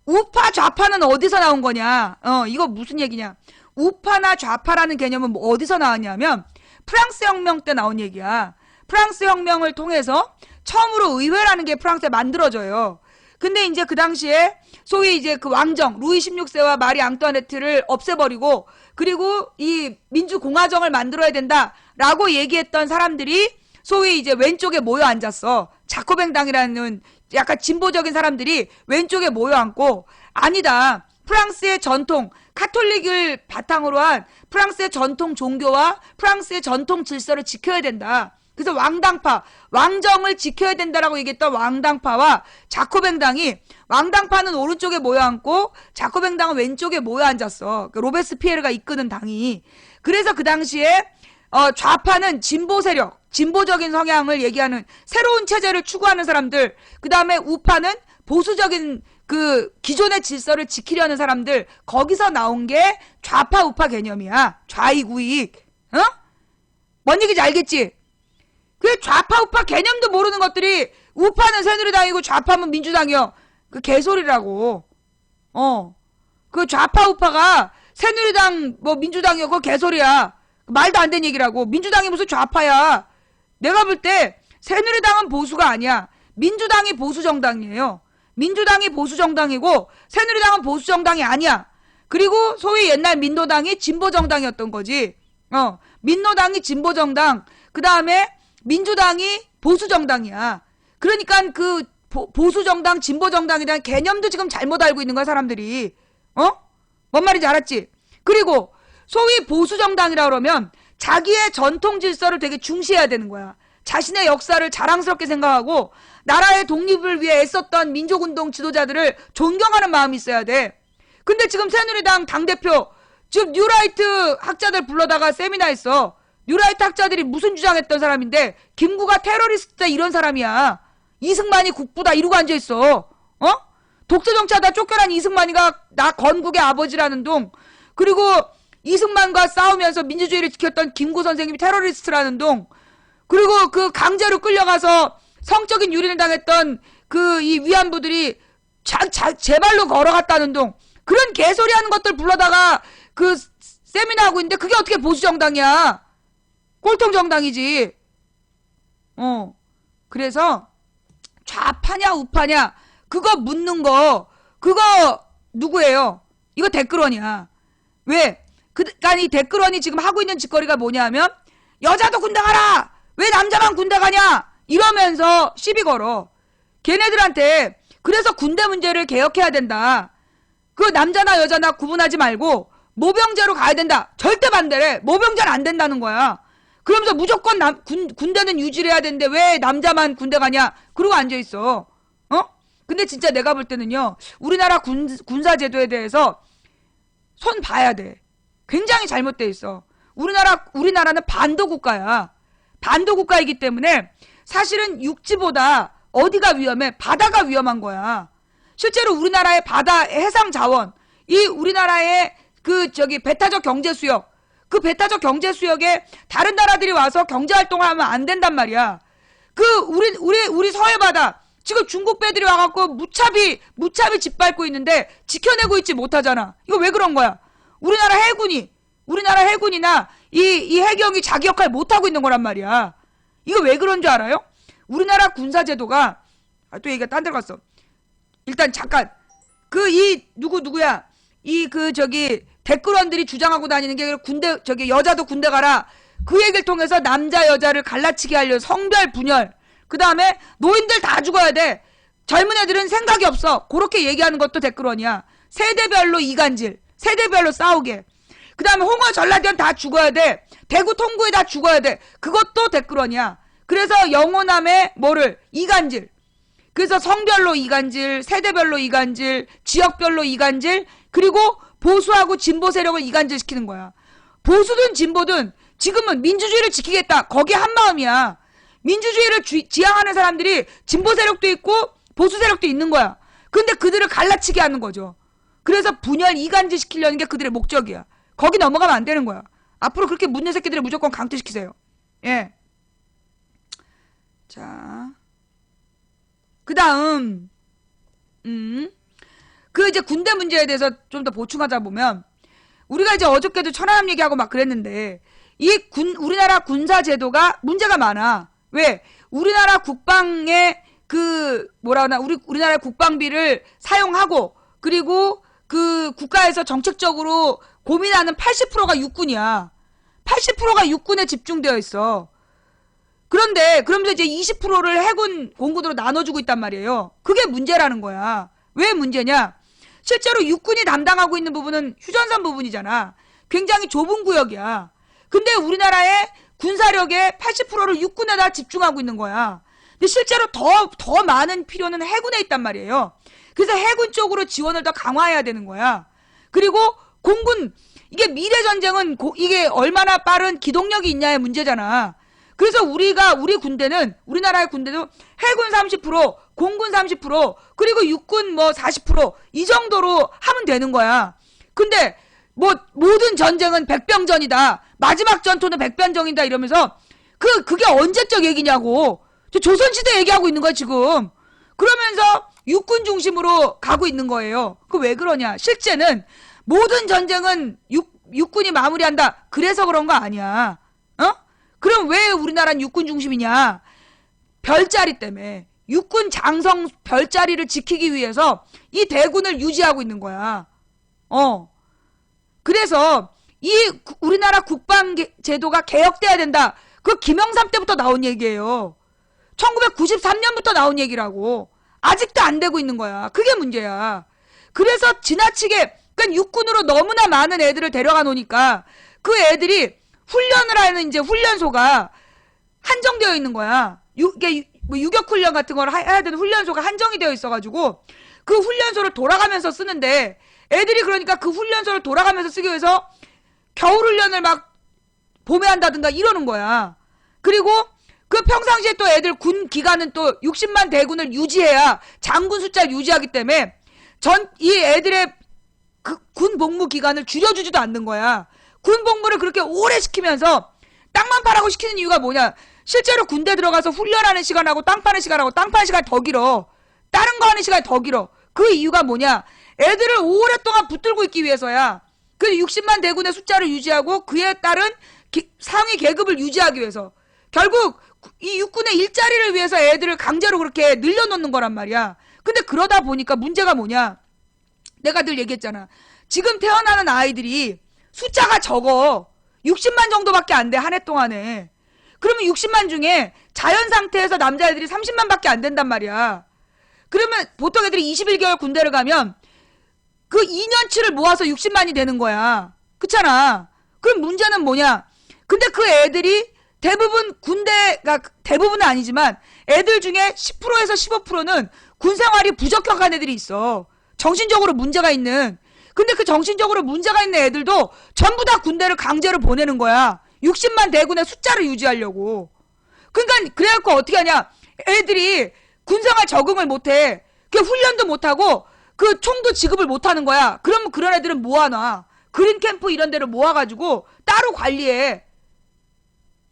Speaker 1: 우파 좌파는 어디서 나온 거냐? 이거 무슨 얘기냐? 우파나 좌파라는 개념은 뭐 어디서 나왔냐면 프랑스 혁명 때 나온 얘기야. 프랑스 혁명을 통해서 처음으로 의회라는 게 프랑스에 만들어져요. 근데 이제 그 당시에 소위 이제 그 왕정 루이 16세와 마리 앙뚜아네트를 없애버리고 그리고 이 민주공화정을 만들어야 된다라고 얘기했던 사람들이 소위 이제 왼쪽에 모여 앉았어. 자코뱅당이라는 약간 진보적인 사람들이 왼쪽에 모여 앉고 아니다. 프랑스의 전통 카톨릭을 바탕으로 한 프랑스의 전통 종교와 프랑스의 전통 질서를 지켜야 된다. 그래서 왕당파, 왕정을 지켜야 된다라고 얘기했던 왕당파와 자코뱅당이 왕당파는 오른쪽에 모여 앉고 자코뱅당은 왼쪽에 모여 앉았어. 로베스피에르가 이끄는 당이. 그래서 그 당시에 좌파는 진보 세력, 진보적인 성향을 얘기하는 새로운 체제를 추구하는 사람들, 그 다음에 우파는 보수적인 그 기존의 질서를 지키려는 사람들, 거기서 나온 게 좌파 우파 개념이야. 좌익우익. 뭔 얘기인지 알겠지? 그 좌파 우파 개념도 모르는 것들이 우파는 새누리당이고 좌파는 민주당이요. 그 개소리라고. 그 좌파 우파가 새누리당 뭐 민주당이요. 그거 개소리야. 말도 안 되는 얘기라고. 민주당이 무슨 좌파야. 내가 볼 때 새누리당은 보수가 아니야. 민주당이 보수정당이에요. 민주당이 보수정당이고 새누리당은 보수정당이 아니야. 그리고 소위 옛날 민노당이 진보정당이었던 거지. 민노당이 진보정당, 그 다음에 민주당이 보수정당이야. 그러니까 그 보수정당, 진보정당에 대한 개념도 지금 잘못 알고 있는 거야, 사람들이. 뭔 말인지 알았지? 그리고 소위 보수정당이라 그러면 자기의 전통 질서를 되게 중시해야 되는 거야. 자신의 역사를 자랑스럽게 생각하고 나라의 독립을 위해 애썼던 민족운동 지도자들을 존경하는 마음이 있어야 돼. 근데 지금 새누리당 당대표 지금 뉴라이트 학자들 불러다가 세미나 했어. 뉴라이트 학자들이 무슨 주장했던 사람인데 김구가 테러리스트다 이런 사람이야. 이승만이 국부다 이러고 앉아있어. 독재정치하다 쫓겨난 이승만이가 나 건국의 아버지라는 동, 그리고 이승만과 싸우면서 민주주의를 지켰던 김구 선생님이 테러리스트라는 동, 그리고 그 강제로 끌려가서 성적인 유린을 당했던 그 이 위안부들이 제 발로 걸어갔다는 동, 그런 개소리 하는 것들 불러다가 그 세미나 하고 있는데 그게 어떻게 보수정당이야. 꼴통 정당이지. 그래서 좌파냐 우파냐 그거 묻는 거 그거 누구예요? 이거 댓글원이야. 왜? 그러니까 이 댓글원이 지금 하고 있는 짓거리가 뭐냐면 여자도 군대 가라! 왜 남자만 군대 가냐! 이러면서 시비 걸어. 걔네들한테 그래서 군대 문제를 개혁해야 된다. 그 남자나 여자나 구분하지 말고 모병제로 가야 된다. 절대 반대래. 모병제는 안 된다는 거야. 그러면서 무조건 군대는 유지를 해야 되는데 왜 남자만 군대 가냐? 그러고 앉아있어. 근데 진짜 내가 볼 때는요. 우리나라 군사 제도에 대해서 손 봐야 돼. 굉장히 잘못돼 있어. 우리나라는 반도 국가야. 반도 국가이기 때문에 사실은 육지보다 어디가 위험해? 바다가 위험한 거야. 실제로 우리나라의 바다 해상 자원, 이 우리나라의 배타적 경제 수역, 그 배타적 경제 수역에 다른 나라들이 와서 경제 활동을 하면 안 된단 말이야. 우리 서해 바다, 지금 중국 배들이 와갖고 무차비 짓밟고 있는데 지켜내고 있지 못하잖아. 이거 왜 그런 거야? 우리나라 해군이나 이 해경이 자기 역할 못하고 있는 거란 말이야. 이거 왜 그런 줄 알아요? 우리나라 군사제도가, 또 얘기가 딴 데 갔어. 일단 잠깐, 누구야? 댓글원들이 주장하고 다니는 게 여자도 군대 가라. 그 얘기를 통해서 남자 여자를 갈라치게 하려 성별 분열. 그 다음에 노인들 다 죽어야 돼. 젊은 애들은 생각이 없어. 그렇게 얘기하는 것도 댓글원이야. 세대별로 이간질, 세대별로 싸우게. 그 다음에 홍어 전라도는 다 죽어야 돼. 대구 통구에 다 죽어야 돼. 그것도 댓글원이야. 그래서 영호남의 이간질. 그래서 성별로 이간질, 세대별로 이간질, 지역별로 이간질, 그리고 보수하고 진보 세력을 이간질시키는 거야. 보수든 진보든 지금은 민주주의를 지키겠다. 거기 한마음이야. 민주주의를 지향하는 사람들이 진보 세력도 있고 보수 세력도 있는 거야. 근데 그들을 갈라치게 하는 거죠. 그래서 분열 이간질 시키려는 게 그들의 목적이야. 거기 넘어가면 안 되는 거야. 앞으로 그렇게 묻는 새끼들을 무조건 강퇴시키세요. 예. 자, 그 다음 이제 군대 문제에 대해서 좀 더 보충하자 보면, 우리가 이제 어저께도 천안함 얘기하고 막 그랬는데, 우리나라 군사 제도가 문제가 많아. 왜? 우리나라 국방의 우리나라 국방비를 사용하고, 그리고 국가에서 정책적으로 고민하는 80%가 육군이야. 80%가 육군에 집중되어 있어. 그러면서 이제 20%를 해군, 공군으로 나눠주고 있단 말이에요. 그게 문제라는 거야. 왜 문제냐? 실제로 육군이 담당하고 있는 부분은 휴전선 부분이잖아. 굉장히 좁은 구역이야. 근데 우리나라의 군사력의 80%를 육군에다 집중하고 있는 거야. 근데 실제로 더 많은 필요는 해군에 있단 말이에요. 그래서 해군 쪽으로 지원을 더 강화해야 되는 거야. 그리고 공군, 이게 미래 전쟁은 이게 얼마나 빠른 기동력이 있냐의 문제잖아. 그래서 우리나라의 군대도 해군 30%, 공군 30%, 그리고 육군 40%이 정도로 하면 되는 거야. 근데 모든 전쟁은 백병전이다. 마지막 전투는 백병전이다 이러면서 그게 언제적 얘기냐고. 조선시대 얘기하고 있는 거야 지금. 그러면서 육군 중심으로 가고 있는 거예요. 그 왜 그러냐? 실제는 모든 전쟁은 육군이 마무리한다. 그래서 그런 거 아니야. 그럼 왜 우리나라는 육군 중심이냐? 별자리 때문에. 육군 장성 별자리를 지키기 위해서 이 대군을 유지하고 있는 거야. 그래서 우리나라 국방 제도가 개혁돼야 된다. 그 김영삼 때부터 나온 얘기예요. 1993년부터 나온 얘기라고. 아직도 안 되고 있는 거야. 그게 문제야. 그래서 지나치게, 그러니까 육군으로 너무나 많은 애들을 데려가 놓으니까 그 애들이 훈련을 하는 이제 훈련소가 한정되어 있는 거야. 유격훈련 같은 걸 해야 되는 훈련소가 한정이 되어 있어가지고 그 훈련소를 돌아가면서 쓰는데, 애들이 그러니까 그 훈련소를 돌아가면서 쓰기 위해서 겨울훈련을 막 봄에 한다든가 이러는 거야. 그리고 그 평상시에 또 애들 군 기간은 또 60만 대군을 유지해야 장군 숫자를 유지하기 때문에 이 애들의 군 복무 기간을 줄여주지도 않는 거야. 군 복무를 그렇게 오래 시키면서 땅만 파라고 시키는 이유가 뭐냐? 실제로 군대 들어가서 훈련하는 시간하고 땅 파는 시간하고 땅 파는 시간이 더 길어. 다른 거 하는 시간이 더 길어. 그 이유가 뭐냐? 애들을 오랫동안 붙들고 있기 위해서야. 그 60만 대군의 숫자를 유지하고 그에 따른 상위 계급을 유지하기 위해서. 결국 이 육군의 일자리를 위해서 애들을 강제로 그렇게 늘려놓는 거란 말이야. 근데 그러다 보니까 문제가 뭐냐? 내가 늘 얘기했잖아. 지금 태어나는 아이들이 숫자가 적어. 60만 정도밖에 안 돼, 한 해 동안에. 그러면 60만 중에 자연 상태에서 남자애들이 30만밖에 안 된단 말이야. 그러면 보통 애들이 21개월 군대를 가면 그 2년치를 모아서 60만이 되는 거야. 그렇잖아. 그럼 문제는 뭐냐? 근데 그 애들이 대부분은 아니지만 애들 중에 10%에서 15%는 군 생활이 부적격한 애들이 있어. 정신적으로 문제가 있는. 근데 그 정신적으로 문제가 있는 애들도 전부 다 군대를 강제로 보내는 거야. 60만 대군의 숫자를 유지하려고. 그러니까 그래갖고 어떻게 하냐. 애들이 군생활 적응을 못해. 그 훈련도 못하고 그 총도 지급을 못하는 거야. 그러면 그런 애들은 모아놔. 그린캠프 이런 데를 모아가지고 따로 관리해.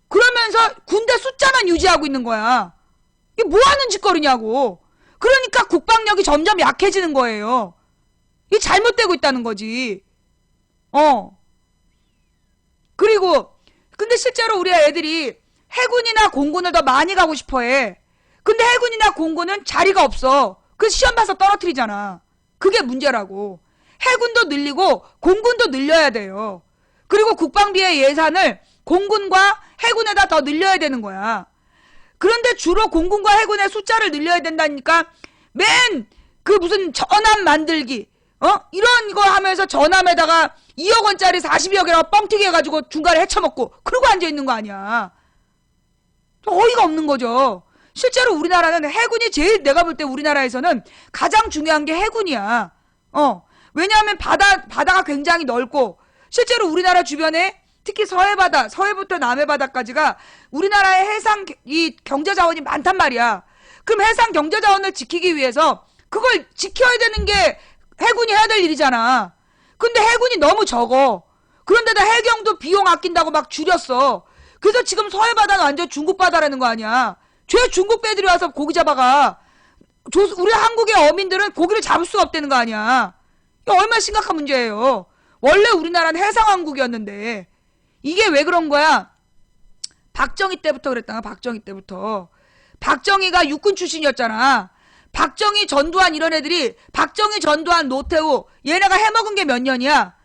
Speaker 1: 그러면서 군대 숫자만 유지하고 있는 거야. 이게 뭐 하는 짓거리냐고. 그러니까 국방력이 점점 약해지는 거예요. 이게 잘못되고 있다는 거지. 그리고 근데 실제로 우리 애들이 해군이나 공군을 더 많이 가고 싶어 해. 근데 해군이나 공군은 자리가 없어. 그래서 시험 봐서 떨어뜨리잖아. 그게 문제라고. 해군도 늘리고 공군도 늘려야 돼요. 그리고 국방비의 예산을 공군과 해군에다 더 늘려야 되는 거야. 그런데 주로 공군과 해군의 숫자를 늘려야 된다니까 맨 그 무슨 전함 만들기 이런 거 하면서 전함에다가 2억 원짜리 40여 개라고 뻥튀기 해가지고 중간에 헤쳐먹고 그러고 앉아있는 거 아니야. 어이가 없는 거죠. 실제로 우리나라는 해군이 제일 내가 볼 때 우리나라에서는 가장 중요한 게 해군이야. 왜냐하면 바다가 굉장히 넓고 실제로 우리나라 주변에 특히 서해바다, 서해부터 남해바다까지가 우리나라의 해상 이 경제 자원이 많단 말이야. 그럼 해상 경제 자원을 지키기 위해서 그걸 지켜야 되는 게 해군이 해야 될 일이잖아. 근데 해군이 너무 적어. 그런데다 해경도 비용 아낀다고 막 줄였어. 그래서 지금 서해바다는 완전 중국 바다라는 거 아니야. 죄 중국 배들이 와서 고기 잡아가. 우리 한국의 어민들은 고기를 잡을 수가 없다는 거 아니야. 이게 얼마나 심각한 문제예요. 원래 우리나라는 해상왕국이었는데 이게 왜 그런 거야? 박정희 때부터 그랬다. 박정희 때부터. 박정희가 육군 출신이었잖아. 박정희, 전두환 이런 애들이 박정희, 전두환, 노태우 얘네가 해먹은 게 몇 년이야?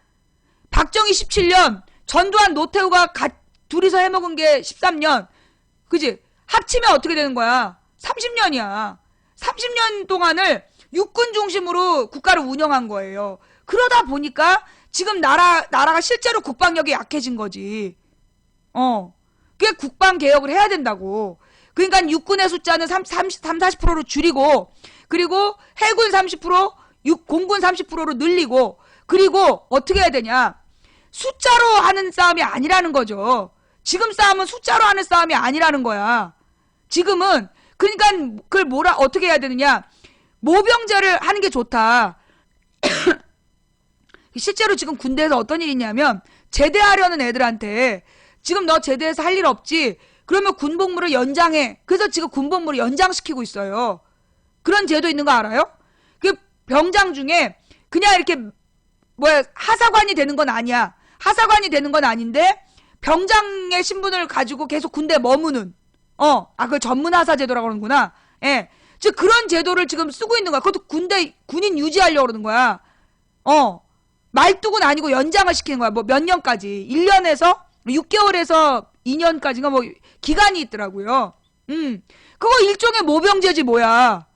Speaker 1: 박정희 17년, 전두환, 노태우가 둘이서 해먹은 게 13년. 그지? 합치면 어떻게 되는 거야? 30년이야. 30년 동안을 육군 중심으로 국가를 운영한 거예요. 그러다 보니까 지금 나라가 실제로 국방력이 약해진 거지. 그게 국방개혁을 해야 된다고. 그러니까 육군의 숫자는 40%로 줄이고, 그리고 해군 30%, 공군 30%로 늘리고, 그리고 어떻게 해야 되냐. 숫자로 하는 싸움이 아니라는 거죠. 지금 싸움은 숫자로 하는 싸움이 아니라는 거야. 지금은, 그러니까 그걸 어떻게 해야 되느냐. 모병제를 하는 게 좋다. 실제로 지금 군대에서 어떤 일이 있냐면 제대하려는 애들한테 지금 너 제대해서 할 일 없지? 그러면 군복무를 연장해. 그래서 지금 군복무를 연장시키고 있어요. 그런 제도 있는 거 알아요? 그 병장 중에 그냥 이렇게 하사관이 되는 건 아니야. 하사관이 되는 건 아닌데 병장의 신분을 가지고 계속 군대에 머무는 그 전문하사 제도라고 그러는구나. 예. 즉 그런 제도를 지금 쓰고 있는 거야. 그것도 군인 유지하려고 그러는 거야. 말뚝은 아니고 연장을 시키는 거야. 뭐 몇 년까지. 1년에서 6개월에서 2년까지가 뭐 기간이 있더라고요. 그거 일종의 모병제지 뭐야.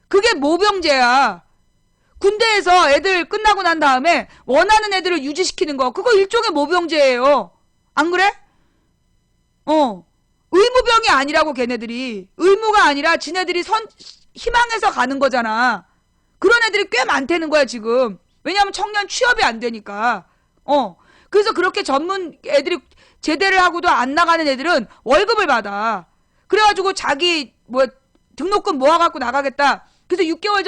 Speaker 1: 그게 모병제야. 군대에서 애들 끝나고 난 다음에 원하는 애들을 유지시키는 거. 그거 일종의 모병제예요. 안 그래? 의무병이 아니라고 걔네들이. 의무가 아니라 지네들이 희망해서 가는 거잖아. 그런 애들이 꽤 많다는 거야 지금. 왜냐하면 청년 취업이 안 되니까. 그래서 그렇게 전문 애들이 제대를 하고도 안 나가는 애들은 월급을 받아. 그래가지고 자기 등록금 모아갖고 나가겠다. 그래서 6개월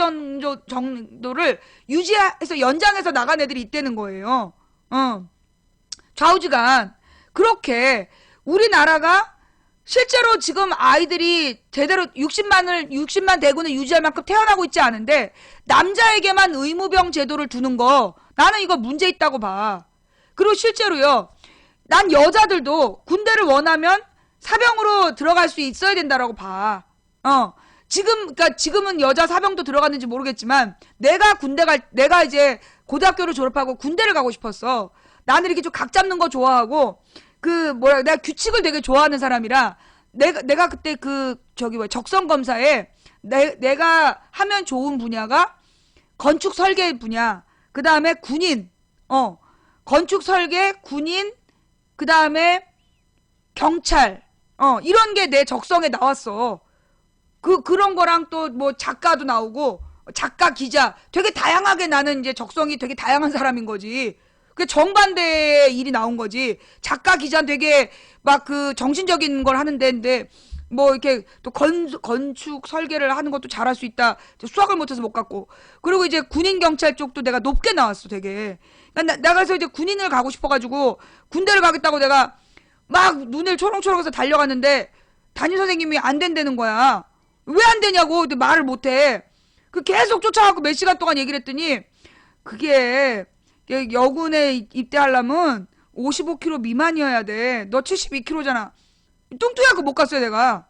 Speaker 1: 정도를 유지해서 연장해서 나간 애들이 있다는 거예요. 좌우지간. 그렇게 우리나라가 실제로 지금 아이들이 제대로 60만 대군을 유지할 만큼 태어나고 있지 않은데 남자에게만 의무병 제도를 두는 거 나는 이거 문제 있다고 봐. 그리고 실제로요. 난 여자들도 군대를 원하면 사병으로 들어갈 수 있어야 된다라고 봐. 그러니까 지금은 여자 사병도 들어갔는지 모르겠지만 내가 이제 고등학교를 졸업하고 군대를 가고 싶었어. 나는 이렇게 좀 각 잡는 거 좋아하고 내가 규칙을 되게 좋아하는 사람이라 내가 그때 적성 검사에 내가 하면 좋은 분야가 건축 설계 분야, 그 다음에 군인, 건축 설계, 군인, 그 다음에 경찰, 이런 게 내 적성에 나왔어. 그런 거랑 또 뭐 작가도 나오고 작가, 기자 되게 다양하게 나는 이제 적성이 되게 다양한 사람인 거지. 그 정반대의 일이 나온 거지. 작가, 기자는 되게 막 그 정신적인 걸 하는 데인데 뭐 이렇게 또 건축 설계를 하는 것도 잘할 수 있다. 수학을 못해서 못 갔고. 그리고 이제 군인 경찰 쪽도 내가 높게 나왔어 되게. 내가 그래서 이제 군인을 가고 싶어가지고 군대를 가겠다고 내가 막 눈을 초롱초롱해서 달려갔는데 담임 선생님이 안 된다는 거야. 왜 안 되냐고. 근데 말을 못해. 그 계속 쫓아가고 몇 시간 동안 얘기를 했더니 그게 여군에 입대하려면 55kg 미만이어야 돼. 너 72kg잖아. 뚱뚱해갖고 못 갔어요 내가.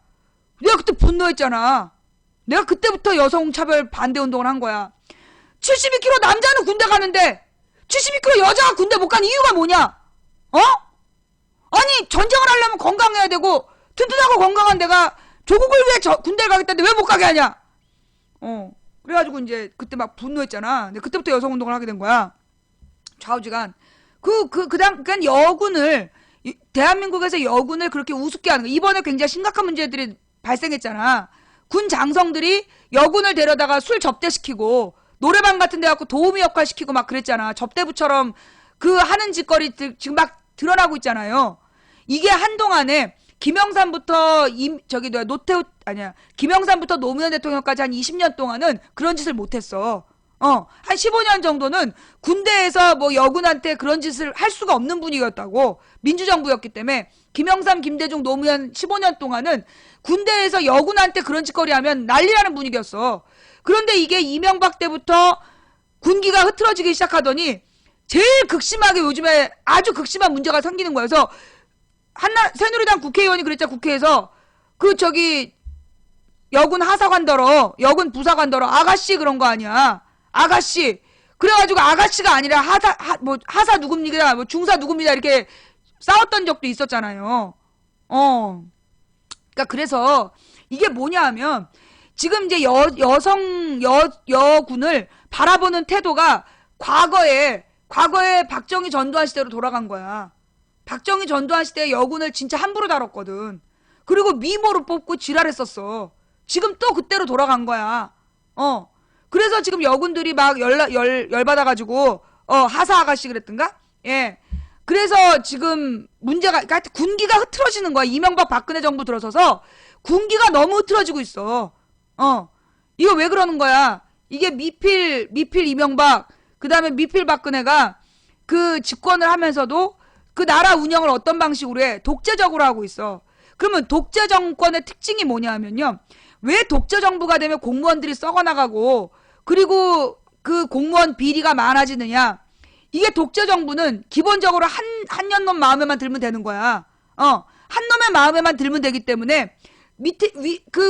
Speaker 1: 내가 그때 분노했잖아. 내가 그때부터 여성차별 반대 운동을 한 거야. 72kg 남자는 군대 가는데 72kg 여자가 군대 못 가는 이유가 뭐냐? 어? 아니 전쟁을 하려면 건강해야 되고 튼튼하고 건강한 내가 조국을 위해 군대를 가겠다는데 왜 못 가게 하냐? 그래가지고 이제 그때 막 분노했잖아. 근데 그때부터 여성운동을 하게 된 거야. 좌우지간. 그러니까 여군을, 대한민국에서 여군을 그렇게 우습게 하는 거. 이번에 굉장히 심각한 문제들이 발생했잖아. 군 장성들이 여군을 데려다가 술 접대시키고, 노래방 같은 데 갖고 도우미 역할 시키고 막 그랬잖아. 접대부처럼 그 하는 짓거리 지금 막 드러나고 있잖아요. 이게 한동안에 김영삼부터 김영삼부터 노무현 대통령까지 한 20년 동안은 그런 짓을 못했어. 한 15년 정도는 군대에서 뭐 여군한테 그런 짓을 할 수가 없는 분위기였다고. 민주정부였기 때문에 김영삼, 김대중, 노무현 15년 동안은 군대에서 여군한테 그런 짓거리 하면 난리나는 분위기였어. 그런데 이게 이명박 때부터 군기가 흐트러지기 시작하더니 제일 극심하게 요즘에 아주 극심한 문제가 생기는 거야. 그래서 새누리당 국회의원이 그랬잖아. 국회에서 여군 하사관더러, 여군 부사관더러 아가씨 그런 거 아니야. 아가씨. 그래가지고 아가씨가 아니라 하사 누굽니다, 뭐 중사 누굽니다 이렇게 싸웠던 적도 있었잖아요. 그러니까 그래서 이게 뭐냐 하면 지금 이제 여군을 바라보는 태도가 과거에 박정희 전두환 시대로 돌아간 거야. 박정희 전두환 시대에 여군을 진짜 함부로 다뤘거든. 그리고 미모로 뽑고 지랄했었어. 지금 또 그때로 돌아간 거야. 그래서 지금 여군들이 막 열받아가지고, 하사 아가씨 그랬던가? 예. 그래서 지금 문제가, 그러니까 군기가 흐트러지는 거야. 이명박 박근혜 정부 들어서서 군기가 너무 흐트러지고 있어. 이거 왜 그러는 거야? 이게 미필 이명박, 그 다음에 미필 박근혜가 그 집권을 하면서도 그 나라 운영을 어떤 방식으로 해? 독재적으로 하고 있어. 그러면 독재 정권의 특징이 뭐냐 하면요. 왜 독재 정부가 되면 공무원들이 썩어나가고 그리고 그 공무원 비리가 많아지느냐. 이게 독재 정부는 기본적으로 한 년놈 마음에만 들면 되는 거야. 한 놈의 마음에만 들면 되기 때문에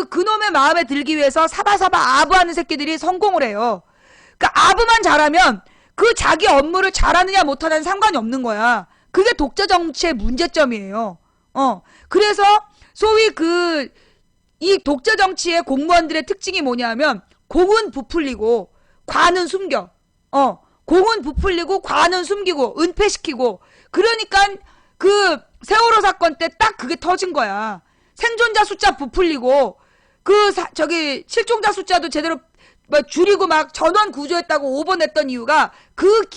Speaker 1: 그놈의 마음에 들기 위해서 사바사바 아부하는 새끼들이 성공을 해요. 그러니까 아부만 잘하면 그 자기 업무를 잘하느냐 못하느냐는 상관이 없는 거야. 그게 독재 정치의 문제점이에요. 그래서 소위 이 독재 정치의 공무원들의 특징이 뭐냐면 공은 부풀리고 관은 숨겨. 공은 부풀리고 관은 숨기고 은폐시키고. 그러니까 그 세월호 사건 때 딱 그게 터진 거야. 생존자 숫자 부풀리고 실종자 숫자도 제대로 뭐 줄이고 막 전원 구조했다고 오버냈던 이유가 그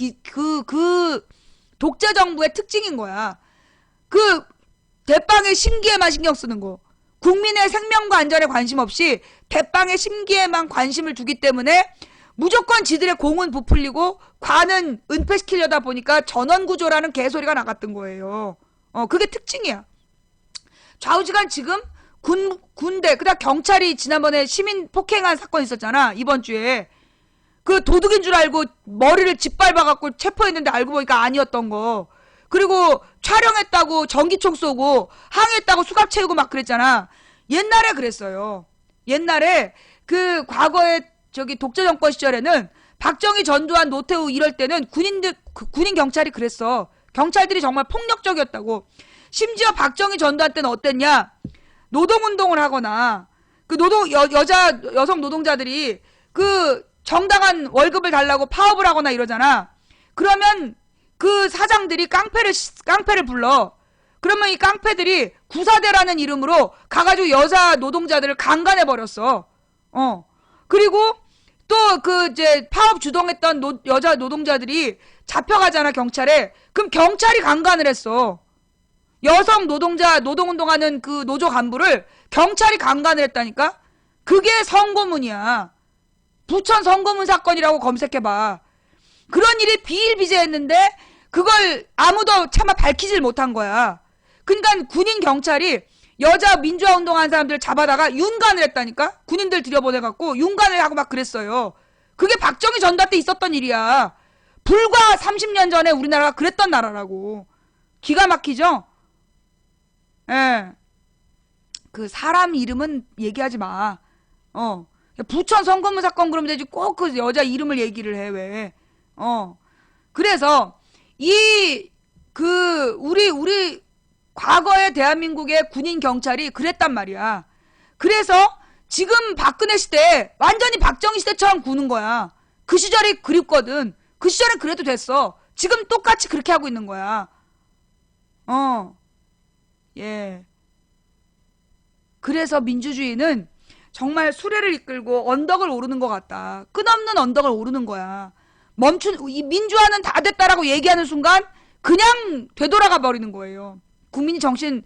Speaker 1: 독재 정부의 특징인 거야. 그 대빵의 심기에만 신경 쓰는 거. 국민의 생명과 안전에 관심 없이 대빵의 심기에만 관심을 두기 때문에 무조건 지들의 공은 부풀리고 관은 은폐시키려다 보니까 전원구조라는 개소리가 나갔던 거예요. 그게 특징이야. 좌우지간 지금 군대, 그다음 경찰이 지난번에 시민 폭행한 사건 있었잖아. 이번 주에. 그 도둑인 줄 알고 머리를 짓밟아갖고 체포했는데 알고 보니까 아니었던 거. 그리고 촬영했다고 전기총 쏘고 항의했다고 수갑 채우고 막 그랬잖아. 옛날에 그랬어요. 옛날에 그 과거에 독재 정권 시절에는 박정희, 전두환, 노태우 이럴 때는 군인 경찰이 그랬어. 경찰들이 정말 폭력적이었다고. 심지어 박정희, 전두환 때는 어땠냐? 노동운동을 하거나 그 여성 노동자들이 그 정당한 월급을 달라고 파업을 하거나 이러잖아. 그러면 그 사장들이 깡패를 불러. 그러면 이 깡패들이 구사대라는 이름으로 가가지고 여자 노동자들을 강간해버렸어. 그리고 또 그 이제 파업 주동했던 여자 노동자들이 잡혀가잖아, 경찰에. 그럼 경찰이 강간을 했어. 여성 노동자, 노동운동하는 그 노조 간부를 경찰이 강간을 했다니까? 그게 성고문이야. 부천 성고문 사건이라고 검색해봐. 그런 일이 비일비재했는데 그걸 아무도 차마 밝히질 못한 거야. 그러니까 군인 경찰이 여자 민주화 운동하는 사람들 잡아다가 윤관을 했다니까? 군인들 들여보내갖고 윤관을 하고 막 그랬어요. 그게 박정희 전두환 때 있었던 일이야. 불과 30년 전에 우리나라가 그랬던 나라라고. 기가 막히죠? 예. 그 사람 이름은 얘기하지 마. 부천 성고문 사건 그러면 되지 꼭 그 여자 이름을 얘기를 해, 왜. 그래서 우리 과거의 대한민국의 군인 경찰이 그랬단 말이야. 그래서 지금 박근혜 시대 완전히 박정희 시대처럼 구는 거야. 그 시절이 그립거든. 그 시절엔 그래도 됐어. 지금 똑같이 그렇게 하고 있는 거야. 예. 그래서 민주주의는 정말 수레를 이끌고 언덕을 오르는 것 같다. 끝없는 언덕을 오르는 거야. 이 민주화는 다 됐다라고 얘기하는 순간 그냥 되돌아가 버리는 거예요. 국민이 정신,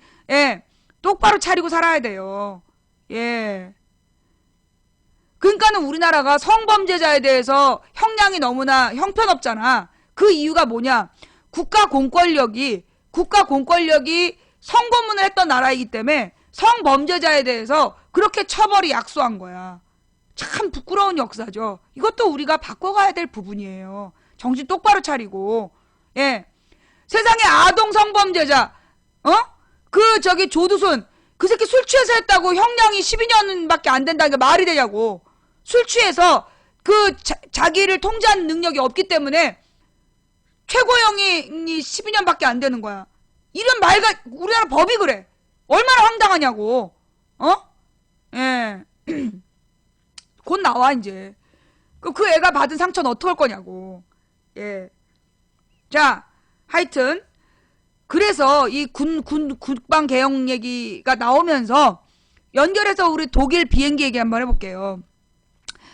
Speaker 1: 똑바로 차리고 살아야 돼요. 예. 그러니까는 우리나라가 성범죄자에 대해서 형량이 너무나 형편없잖아. 그 이유가 뭐냐? 국가 공권력이 성고문을 했던 나라이기 때문에 성범죄자에 대해서 그렇게 처벌이 약소한 거야. 참 부끄러운 역사죠. 이것도 우리가 바꿔가야 될 부분이에요. 정신 똑바로 차리고. 예. 세상에 아동 성범죄자, 조두순, 그 새끼 술 취해서 했다고 형량이 12년밖에 안 된다는 게 말이 되냐고. 술 취해서 자기를 통제하는 능력이 없기 때문에 최고형이 12년밖에 안 되는 거야. 이런 우리나라 법이 그래. 얼마나 황당하냐고. 예. 곧 나와, 이제. 그 애가 받은 상처는 어떡할 거냐고. 예. 자, 하여튼. 그래서 이 국방 개혁 얘기가 나오면서 연결해서 우리 독일 비행기 얘기 한번 해볼게요.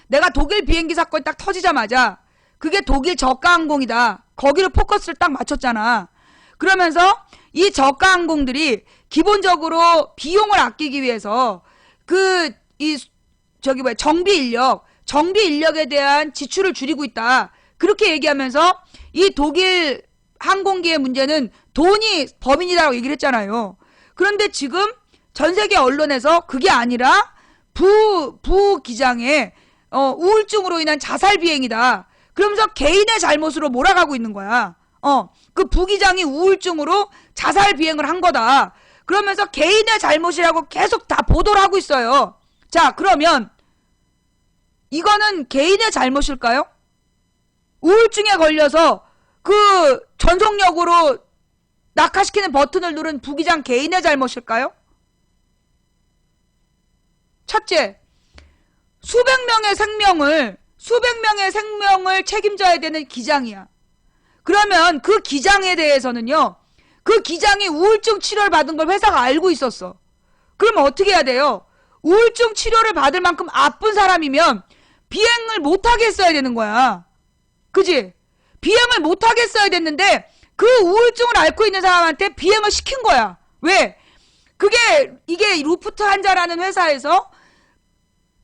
Speaker 1: 내가 독일 비행기 사건이 딱 터지자마자 그게 독일 저가항공이다. 거기를 포커스를 딱 맞췄잖아. 그러면서 이 저가항공들이 기본적으로 비용을 아끼기 위해서 정비 인력에 대한 지출을 줄이고 있다. 그렇게 얘기하면서 이 독일 항공기의 문제는 돈이 범인이라고 얘기를 했잖아요. 그런데 지금 전 세계 언론에서 그게 아니라 부기장의 우울증으로 인한 자살 비행이다. 그러면서 개인의 잘못으로 몰아가고 있는 거야. 그 부기장이 우울증으로 자살 비행을 한 거다. 그러면서 개인의 잘못이라고 계속 다 보도를 하고 있어요. 자, 그러면 이거는 개인의 잘못일까요? 우울증에 걸려서 그 전속력으로 낙하시키는 버튼을 누른 부기장 개인의 잘못일까요? 첫째, 수백 명의 생명을 책임져야 되는 기장이야. 그러면 그 기장에 대해서는요, 그 기장이 우울증 치료를 받은 걸 회사가 알고 있었어. 그러면 어떻게 해야 돼요? 우울증 치료를 받을 만큼 아픈 사람이면 비행을 못하게 했어야 되는 거야. 그지? 비행을 못하게 했어야 됐는데 그 우울증을 앓고 있는 사람한테 비행을 시킨 거야. 왜? 이게 루프트한자라는 회사에서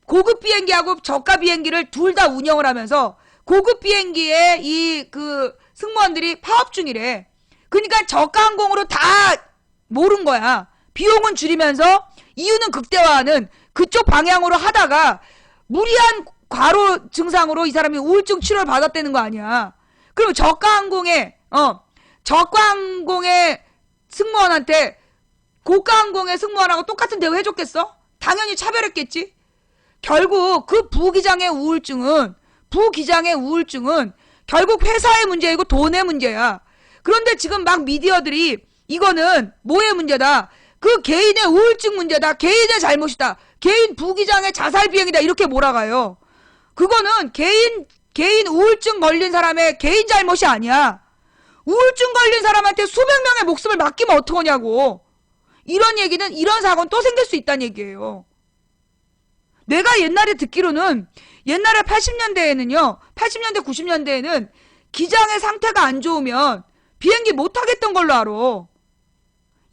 Speaker 1: 고급 비행기하고 저가 비행기를 둘 다 운영을 하면서 고급 비행기의 승무원들이 파업 중이래. 그러니까 저가 항공으로 다 모른 거야. 비용은 줄이면서 이유는 극대화하는 그쪽 방향으로 하다가 무리한 과로 증상으로 이 사람이 우울증 치료를 받았다는 거 아니야. 그럼 저가 항공의 승무원한테 고가 항공의 승무원하고 똑같은 대우 해줬겠어? 당연히 차별했겠지. 결국 그 부기장의 우울증은 결국 회사의 문제이고 돈의 문제야. 그런데 지금 막 미디어들이 이거는 뭐의 문제다. 그 개인의 우울증 문제다. 개인의 잘못이다. 개인 부기장의 자살 비행이다. 이렇게 몰아가요. 그거는 개인 우울증 걸린 사람의 개인 잘못이 아니야. 우울증 걸린 사람한테 수백 명의 목숨을 맡기면 어떡하냐고. 이런 사고는 또 생길 수 있다는 얘기예요. 내가 옛날에 듣기로는 옛날에 80년대에는요, 80년대, 90년대에는 기장의 상태가 안 좋으면 비행기 못 타겠던 걸로 알아.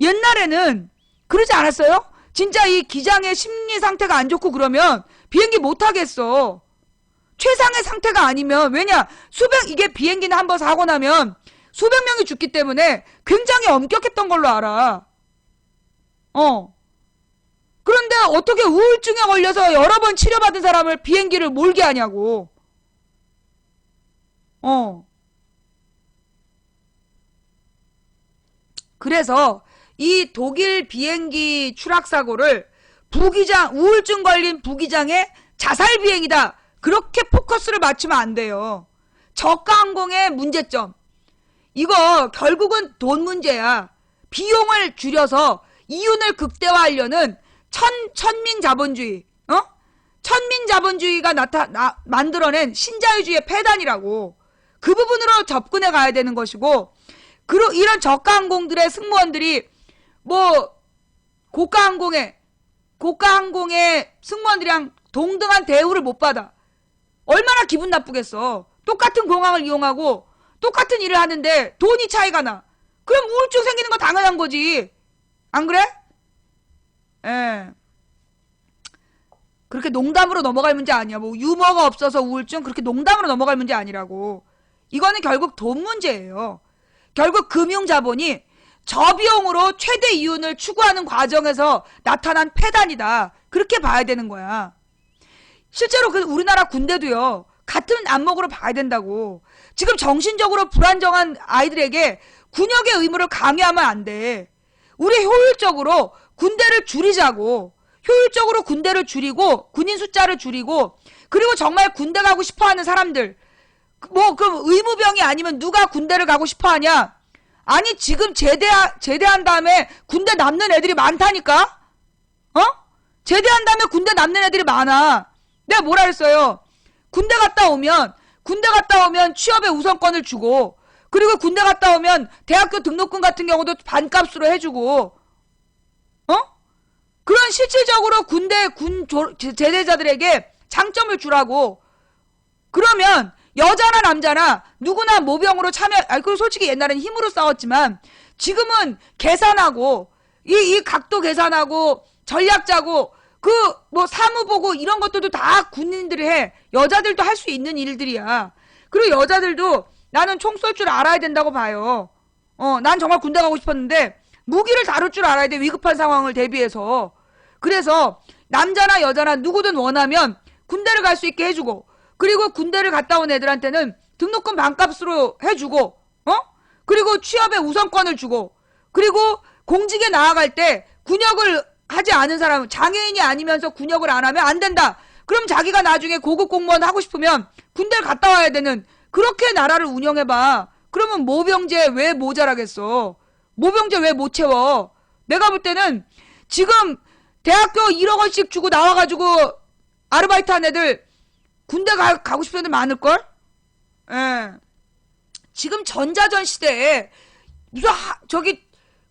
Speaker 1: 옛날에는 그러지 않았어요? 진짜 이 기장의 심리 상태가 안 좋고 그러면 비행기 못 타겠어. 최상의 상태가 아니면, 왜냐, 이게 비행기는 한번 사고 나면 수백 명이 죽기 때문에 굉장히 엄격했던 걸로 알아. 그런데 어떻게 우울증에 걸려서 여러 번 치료받은 사람을 비행기를 몰게 하냐고. 그래서 이 독일 비행기 추락사고를 우울증 걸린 부기장의 자살 비행이다, 그렇게 포커스를 맞추면 안 돼요. 저가항공의 문제점. 이거 결국은 돈 문제야. 비용을 줄여서 이윤을 극대화하려는 천민자본주의, 천민자본주의가 만들어낸 신자유주의의 폐단이라고. 그 부분으로 접근해 가야 되는 것이고, 이런 저가항공들의 승무원들이 고가항공의 승무원들이랑 동등한 대우를 못 받아. 얼마나 기분 나쁘겠어. 똑같은 공항을 이용하고 똑같은 일을 하는데 돈이 차이가 나. 그럼 우울증 생기는 거 당연한 거지. 안 그래? 예. 그렇게 농담으로 넘어갈 문제 아니야. 유머가 없어서 우울증, 그렇게 농담으로 넘어갈 문제 아니라고. 이거는 결국 돈 문제예요. 결국 금융자본이 저비용으로 최대 이윤을 추구하는 과정에서 나타난 폐단이다, 그렇게 봐야 되는 거야. 실제로 우리나라 군대도요, 같은 안목으로 봐야 된다고. 지금 정신적으로 불안정한 아이들에게 군역의 의무를 강요하면 안 돼. 우리 효율적으로 군대를 줄이자고. 효율적으로 군대를 줄이고, 군인 숫자를 줄이고, 그리고 정말 군대 가고 싶어 하는 사람들, 그럼 의무병이 아니면 누가 군대를 가고 싶어 하냐? 아니, 지금 제대한 다음에 군대 남는 애들이 많다니까? 제대한 다음에 군대 남는 애들이 많아. 내가 뭐라 했어요? 군대 갔다 오면 취업에 우선권을 주고, 그리고 군대 갔다 오면 대학교 등록금 같은 경우도 반값으로 해주고, 그런 실질적으로 제대자들에게 장점을 주라고. 그러면 여자나 남자나 누구나 모병으로 그리고 솔직히 옛날엔 힘으로 싸웠지만 지금은 계산하고, 이 각도 계산하고, 전략 짜고, 사무 보고 이런 것들도 다 군인들이 해. 여자들도 할 수 있는 일들이야. 그리고 여자들도 나는 총 쏠 줄 알아야 된다고 봐요. 난 정말 군대 가고 싶었는데 무기를 다룰 줄 알아야 돼, 위급한 상황을 대비해서. 그래서 남자나 여자나 누구든 원하면 군대를 갈 수 있게 해주고, 그리고 군대를 갔다 온 애들한테는 등록금 반값으로 해주고, 그리고 취업에 우선권을 주고, 그리고 공직에 나아갈 때 군역을 하지 않은 사람은, 장애인이 아니면서 군역을 안 하면 안 된다. 그럼 자기가 나중에 고급 공무원 하고 싶으면 군대를 갔다 와야 되는, 그렇게 나라를 운영해봐. 그러면 모병제 왜 모자라겠어? 모병제 왜 못 채워? 내가 볼 때는 지금 대학교 1억 원씩 주고 나와가지고 아르바이트 한 애들 군대 가고 싶은 애들 많을걸? 예. 지금 전자전 시대에 무슨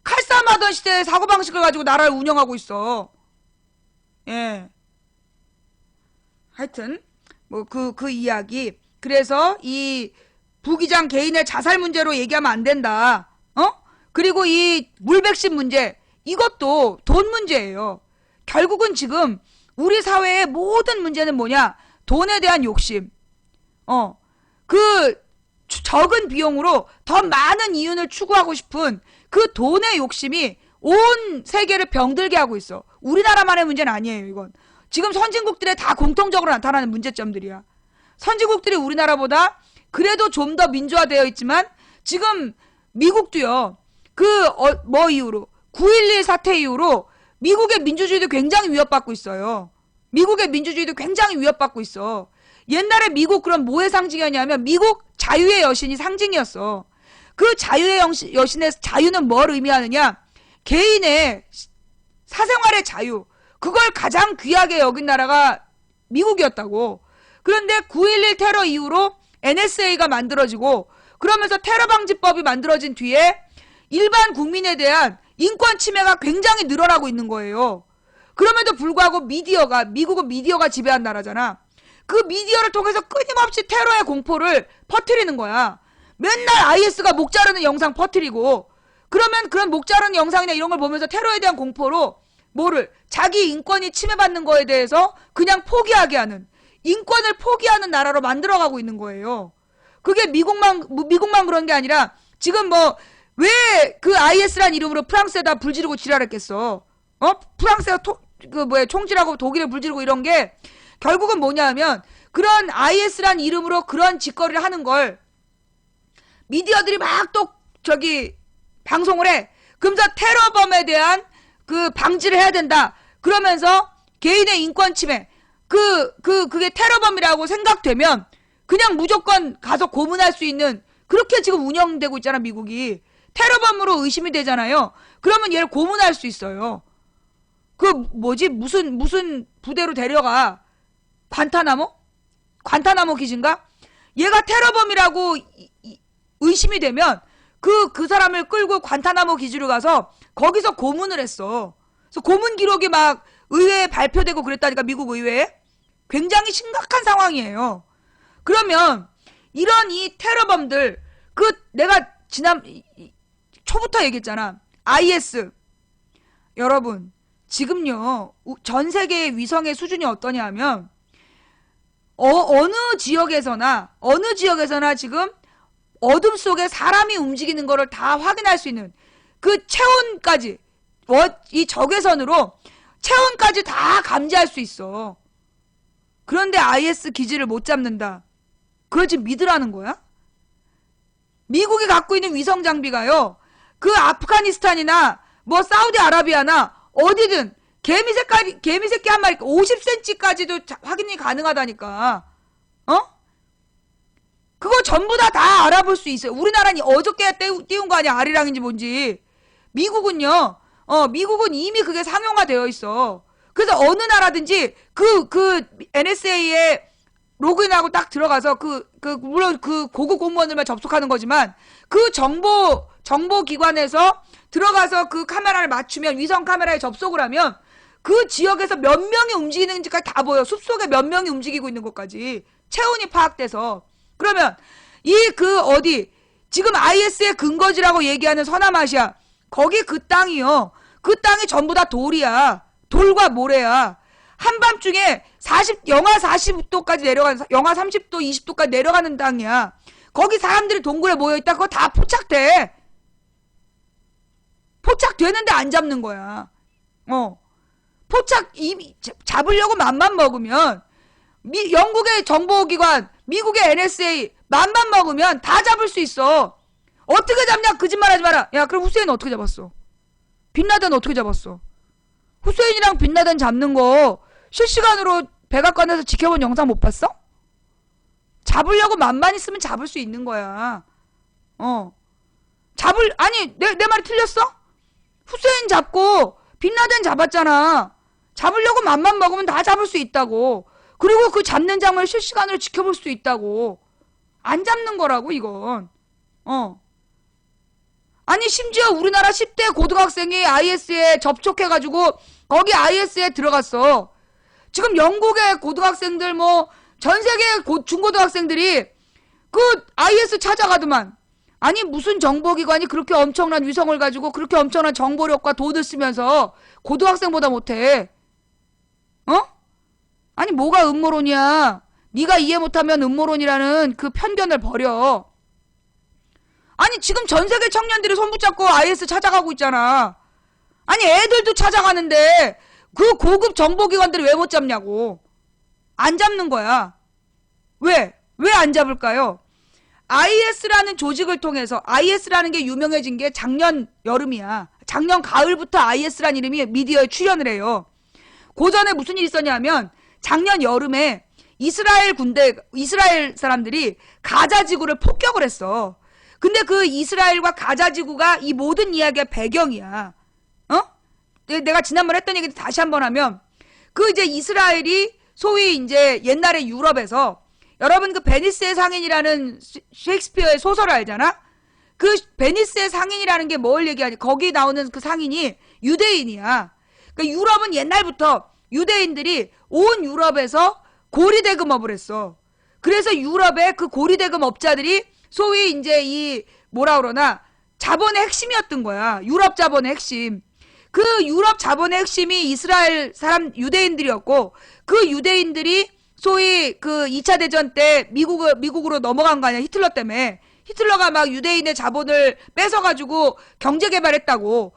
Speaker 1: 칼싸움하던 시대의 사고방식을 가지고 나라를 운영하고 있어. 예. 하여튼 그 이야기. 그래서 이 부기장 개인의 자살 문제로 얘기하면 안 된다. 그리고 이 물백신 문제, 이것도 돈 문제예요. 결국은 지금 우리 사회의 모든 문제는 뭐냐? 돈에 대한 욕심. 적은 비용으로 더 많은 이윤을 추구하고 싶은 그 돈의 욕심이 온 세계를 병들게 하고 있어. 우리나라만의 문제는 아니에요, 이건. 지금 선진국들에 다 공통적으로 나타나는 문제점들이야. 선진국들이 우리나라보다 그래도 좀 더 민주화되어 있지만, 지금 미국도요, 이후로 9.11 사태 이후로 미국의 민주주의도 굉장히 위협받고 있어요. 미국의 민주주의도 굉장히 위협받고 있어. 옛날에 미국 그럼 뭐의 상징이었냐면 미국 자유의 여신이 상징이었어. 그 자유의 여신의 자유는 뭘 의미하느냐? 개인의 사생활의 자유. 그걸 가장 귀하게 여긴 나라가 미국이었다고. 그런데 9.11 테러 이후로 NSA가 만들어지고, 그러면서 테러방지법이 만들어진 뒤에 일반 국민에 대한 인권 침해가 굉장히 늘어나고 있는 거예요. 그럼에도 불구하고 미국은 미디어가 지배한 나라잖아. 그 미디어를 통해서 끊임없이 테러의 공포를 퍼뜨리는 거야. 맨날 IS가 목 자르는 영상 퍼뜨리고, 그러면 그런 목 자르는 영상이나 이런 걸 보면서 테러에 대한 공포로 뭐를, 자기 인권이 침해받는 거에 대해서 그냥 포기하게 하는, 인권을 포기하는 나라로 만들어가고 있는 거예요. 그게 미국만 그런 게 아니라 지금 뭐 왜 그 IS란 이름으로 프랑스에다 불지르고 지랄했겠어. 프랑스가 총질하고 독일에 불지르고 이런 게 결국은 뭐냐 하면 그런 IS란 이름으로 그런 짓거리를 하는 걸 미디어들이 막 또 방송을 해. 그러면서 테러범에 대한 그 방지를 해야 된다. 그러면서 개인의 인권 침해, 그게 테러범이라고 생각되면 그냥 무조건 가서 고문할 수 있는, 그렇게 지금 운영되고 있잖아, 미국이. 테러범으로 의심이 되잖아요. 그러면 얘를 고문할 수 있어요. 무슨 부대로 데려가. 관타나모 기지인가? 얘가 테러범이라고 의심이 되면 그 사람을 끌고 관타나모 기지로 가서 거기서 고문을 했어. 그래서 고문 기록이 막 의회에 발표되고 그랬다니까, 미국 의회에. 굉장히 심각한 상황이에요. 그러면 이런 이 테러범들, 내가 초부터 얘기했잖아. IS. 여러분, 지금요, 전 세계의 위성의 수준이 어떠냐 하면, 어느 지역에서나 지금 어둠 속에 사람이 움직이는 거를 다 확인할 수 있는 그 체온까지, 이 적외선으로 체온까지 다 감지할 수 있어. 그런데 IS 기지를 못 잡는다. 그걸 지금 믿으라는 거야? 미국이 갖고 있는 위성 장비가요, 그 아프가니스탄이나 뭐 사우디아라비아나 어디든 개미새끼 한 마리 50cm까지도 확인이 가능하다니까. 그거 전부 다 알아볼 수 있어요. 우리나라는 어저께 띄운 거 아니야, 아리랑인지 뭔지. 미국은요, 미국은 이미 그게 상용화되어 있어. 그래서 어느 나라든지 NSA에 로그인하고 딱 들어가서 물론 고급 공무원들만 접속하는 거지만 그 정보 기관에서 들어가서 그 카메라를 맞추면, 위성 카메라에 접속을 하면 그 지역에서 몇 명이 움직이는지까지 다 보여. 숲속에 몇 명이 움직이고 있는 것까지 체온이 파악돼서. 그러면 지금 IS의 근거지라고 얘기하는 서남아시아, 거기 그 땅이요, 그 땅이 전부 다 돌이야. 돌과 모래야. 한밤중에 영하 40도까지 내려가는, 영하 30도, 20도까지 내려가는 땅이야. 거기 사람들이 동굴에 모여있다. 그거 다 포착되는데 안 잡는 거야. 잡으려고 맘만 먹으면, 영국의 정보기관, 미국의 NSA 맘만 먹으면 다 잡을 수 있어. 어떻게 잡냐? 거짓말 하지 마라. 야, 그럼 후세인 어떻게 잡았어? 빈라덴 어떻게 잡았어? 후세인이랑 빈라덴 잡는 거 실시간으로 백악관에서 지켜본 영상 못 봤어? 잡으려고 맘만 있으면 잡을 수 있는 거야. 아니, 내 말이 틀렸어? 후세인 잡고 빈라덴 잡았잖아. 잡으려고 맘만 먹으면 다 잡을 수 있다고. 그리고 그 잡는 장면을 실시간으로 지켜볼 수 있다고. 안 잡는 거라고, 이건. 아니, 심지어 우리나라 10대 고등학생이 IS에 접촉해가지고 거기 IS에 들어갔어. 지금 영국의 고등학생들, 전 세계 중고등학생들이 그 IS 찾아가더만. 아니, 무슨 정보기관이 그렇게 엄청난 위성을 가지고 그렇게 엄청난 정보력과 돈을 쓰면서 고등학생보다 못해? 아니, 뭐가 음모론이야? 네가 이해 못하면 음모론이라는 그 편견을 버려. 아니, 지금 전 세계 청년들이 손 붙잡고 IS 찾아가고 있잖아. 아니, 애들도 찾아가는데 그 고급 정보기관들이 왜 못 잡냐고. 안 잡는 거야. 왜 안 잡을까요? IS라는 조직을 통해서, IS라는 게 유명해진 게 작년 여름이야. 작년 가을부터 IS라는 이름이 미디어에 출연을 해요. 그 전에 무슨 일이 있었냐면 작년 여름에 이스라엘 사람들이 가자 지구를 폭격을 했어. 근데 그 이스라엘과 가자 지구가 이 모든 이야기의 배경이야. 내가 지난번에 했던 얘기 다시 한번 하면, 이제 이스라엘이 소위 이제 옛날에 유럽에서, 여러분 그 베니스의 상인이라는 셰익스피어의 소설을 알잖아? 그 베니스의 상인이라는 게 뭘 얘기하니? 거기 나오는 그 상인이 유대인이야. 그러니까 유럽은 옛날부터 유대인들이 온 유럽에서 고리대금업을 했어. 그래서 유럽의 그 고리대금 업자들이 소위 이제 이 뭐라 그러나 자본의 핵심이었던 거야. 유럽 자본의 핵심. 그 유럽 자본의 핵심이 이스라엘 사람 유대인들이었고, 그 유대인들이 소위 그 2차 대전 때 미국으로 넘어간 거 아니야. 히틀러 때문에. 히틀러가 막 유대인의 자본을 뺏어가지고 경제 개발했다고.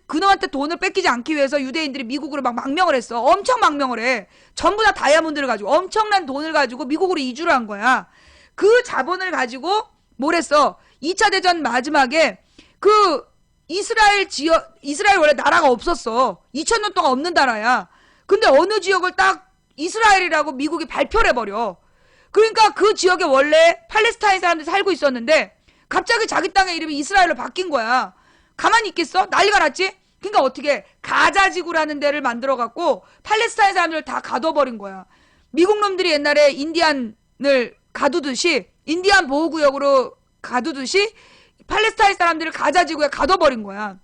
Speaker 1: 그놈한테 돈을 뺏기지 않기 위해서 유대인들이 미국으로 막 망명을 했어. 엄청 망명을 해. 전부 다 다이아몬드를 가지고 엄청난 돈을 가지고 미국으로 이주를 한 거야. 그 자본을 가지고 뭘 했어? 2차 대전 마지막에 그 이스라엘 원래 나라가 없었어. 2000년 동안 없는 나라야. 근데 어느 지역을 딱 이스라엘이라고 미국이 발표를 해버려. 그러니까 그 지역에 원래 팔레스타인 사람들이 살고 있었는데 갑자기 자기 땅의 이름이 이스라엘로 바뀐 거야. 가만히 있겠어? 난리가 났지? 그러니까 어떻게 가자지구라는 데를 만들어갖고 팔레스타인 사람들을 다 가둬버린 거야. 미국 놈들이 옛날에 인디안을 가두듯이, 인디안 보호구역으로 가두듯이 팔레스타인 사람들을 가자지구에 가둬버린 거야.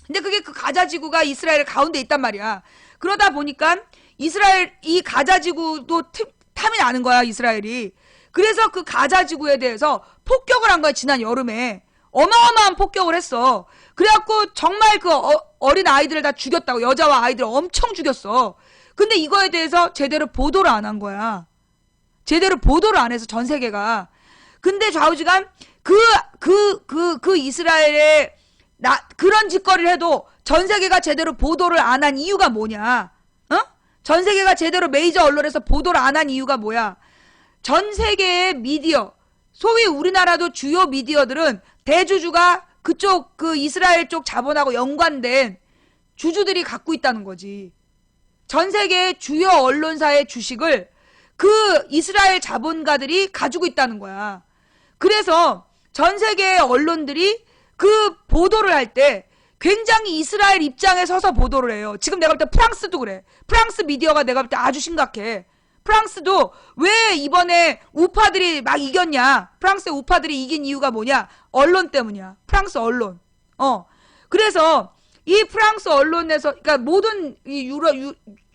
Speaker 1: 근데 그게 그 가자지구가 이스라엘 가운데 있단 말이야. 그러다 보니까 이스라엘 이 가자지구도 탐이 나는 거야, 이스라엘이. 그래서 그 가자지구에 대해서 폭격을 한 거야, 지난 여름에. 어마어마한 폭격을 했어. 그래갖고 정말 그 어린 아이들을 다 죽였다고. 여자와 아이들을 엄청 죽였어. 근데 이거에 대해서 제대로 보도를 안 한 거야. 제대로 보도를 안 해서 전 세계가. 근데 좌우지간 그 이스라엘의 그런 짓거리를 해도 전 세계가 제대로 보도를 안 한 이유가 뭐냐? 어? 전 세계가 제대로 메이저 언론에서 보도를 안 한 이유가 뭐야? 전 세계의 미디어, 소위 우리나라도 주요 미디어들은 대주주가 그쪽 그 이스라엘 쪽 자본하고 연관된 주주들이 갖고 있다는 거지. 전 세계의 주요 언론사의 주식을 그 이스라엘 자본가들이 가지고 있다는 거야. 그래서 전 세계의 언론들이 그 보도를 할 때 굉장히 이스라엘 입장에 서서 보도를 해요. 지금 내가 볼 때 프랑스도 그래. 프랑스 미디어가 내가 볼 때 아주 심각해. 프랑스도 왜 이번에 우파들이 막 이겼냐? 프랑스의 우파들이 이긴 이유가 뭐냐? 언론 때문이야. 프랑스 언론. 그래서 이 프랑스 언론에서, 그러니까 모든 이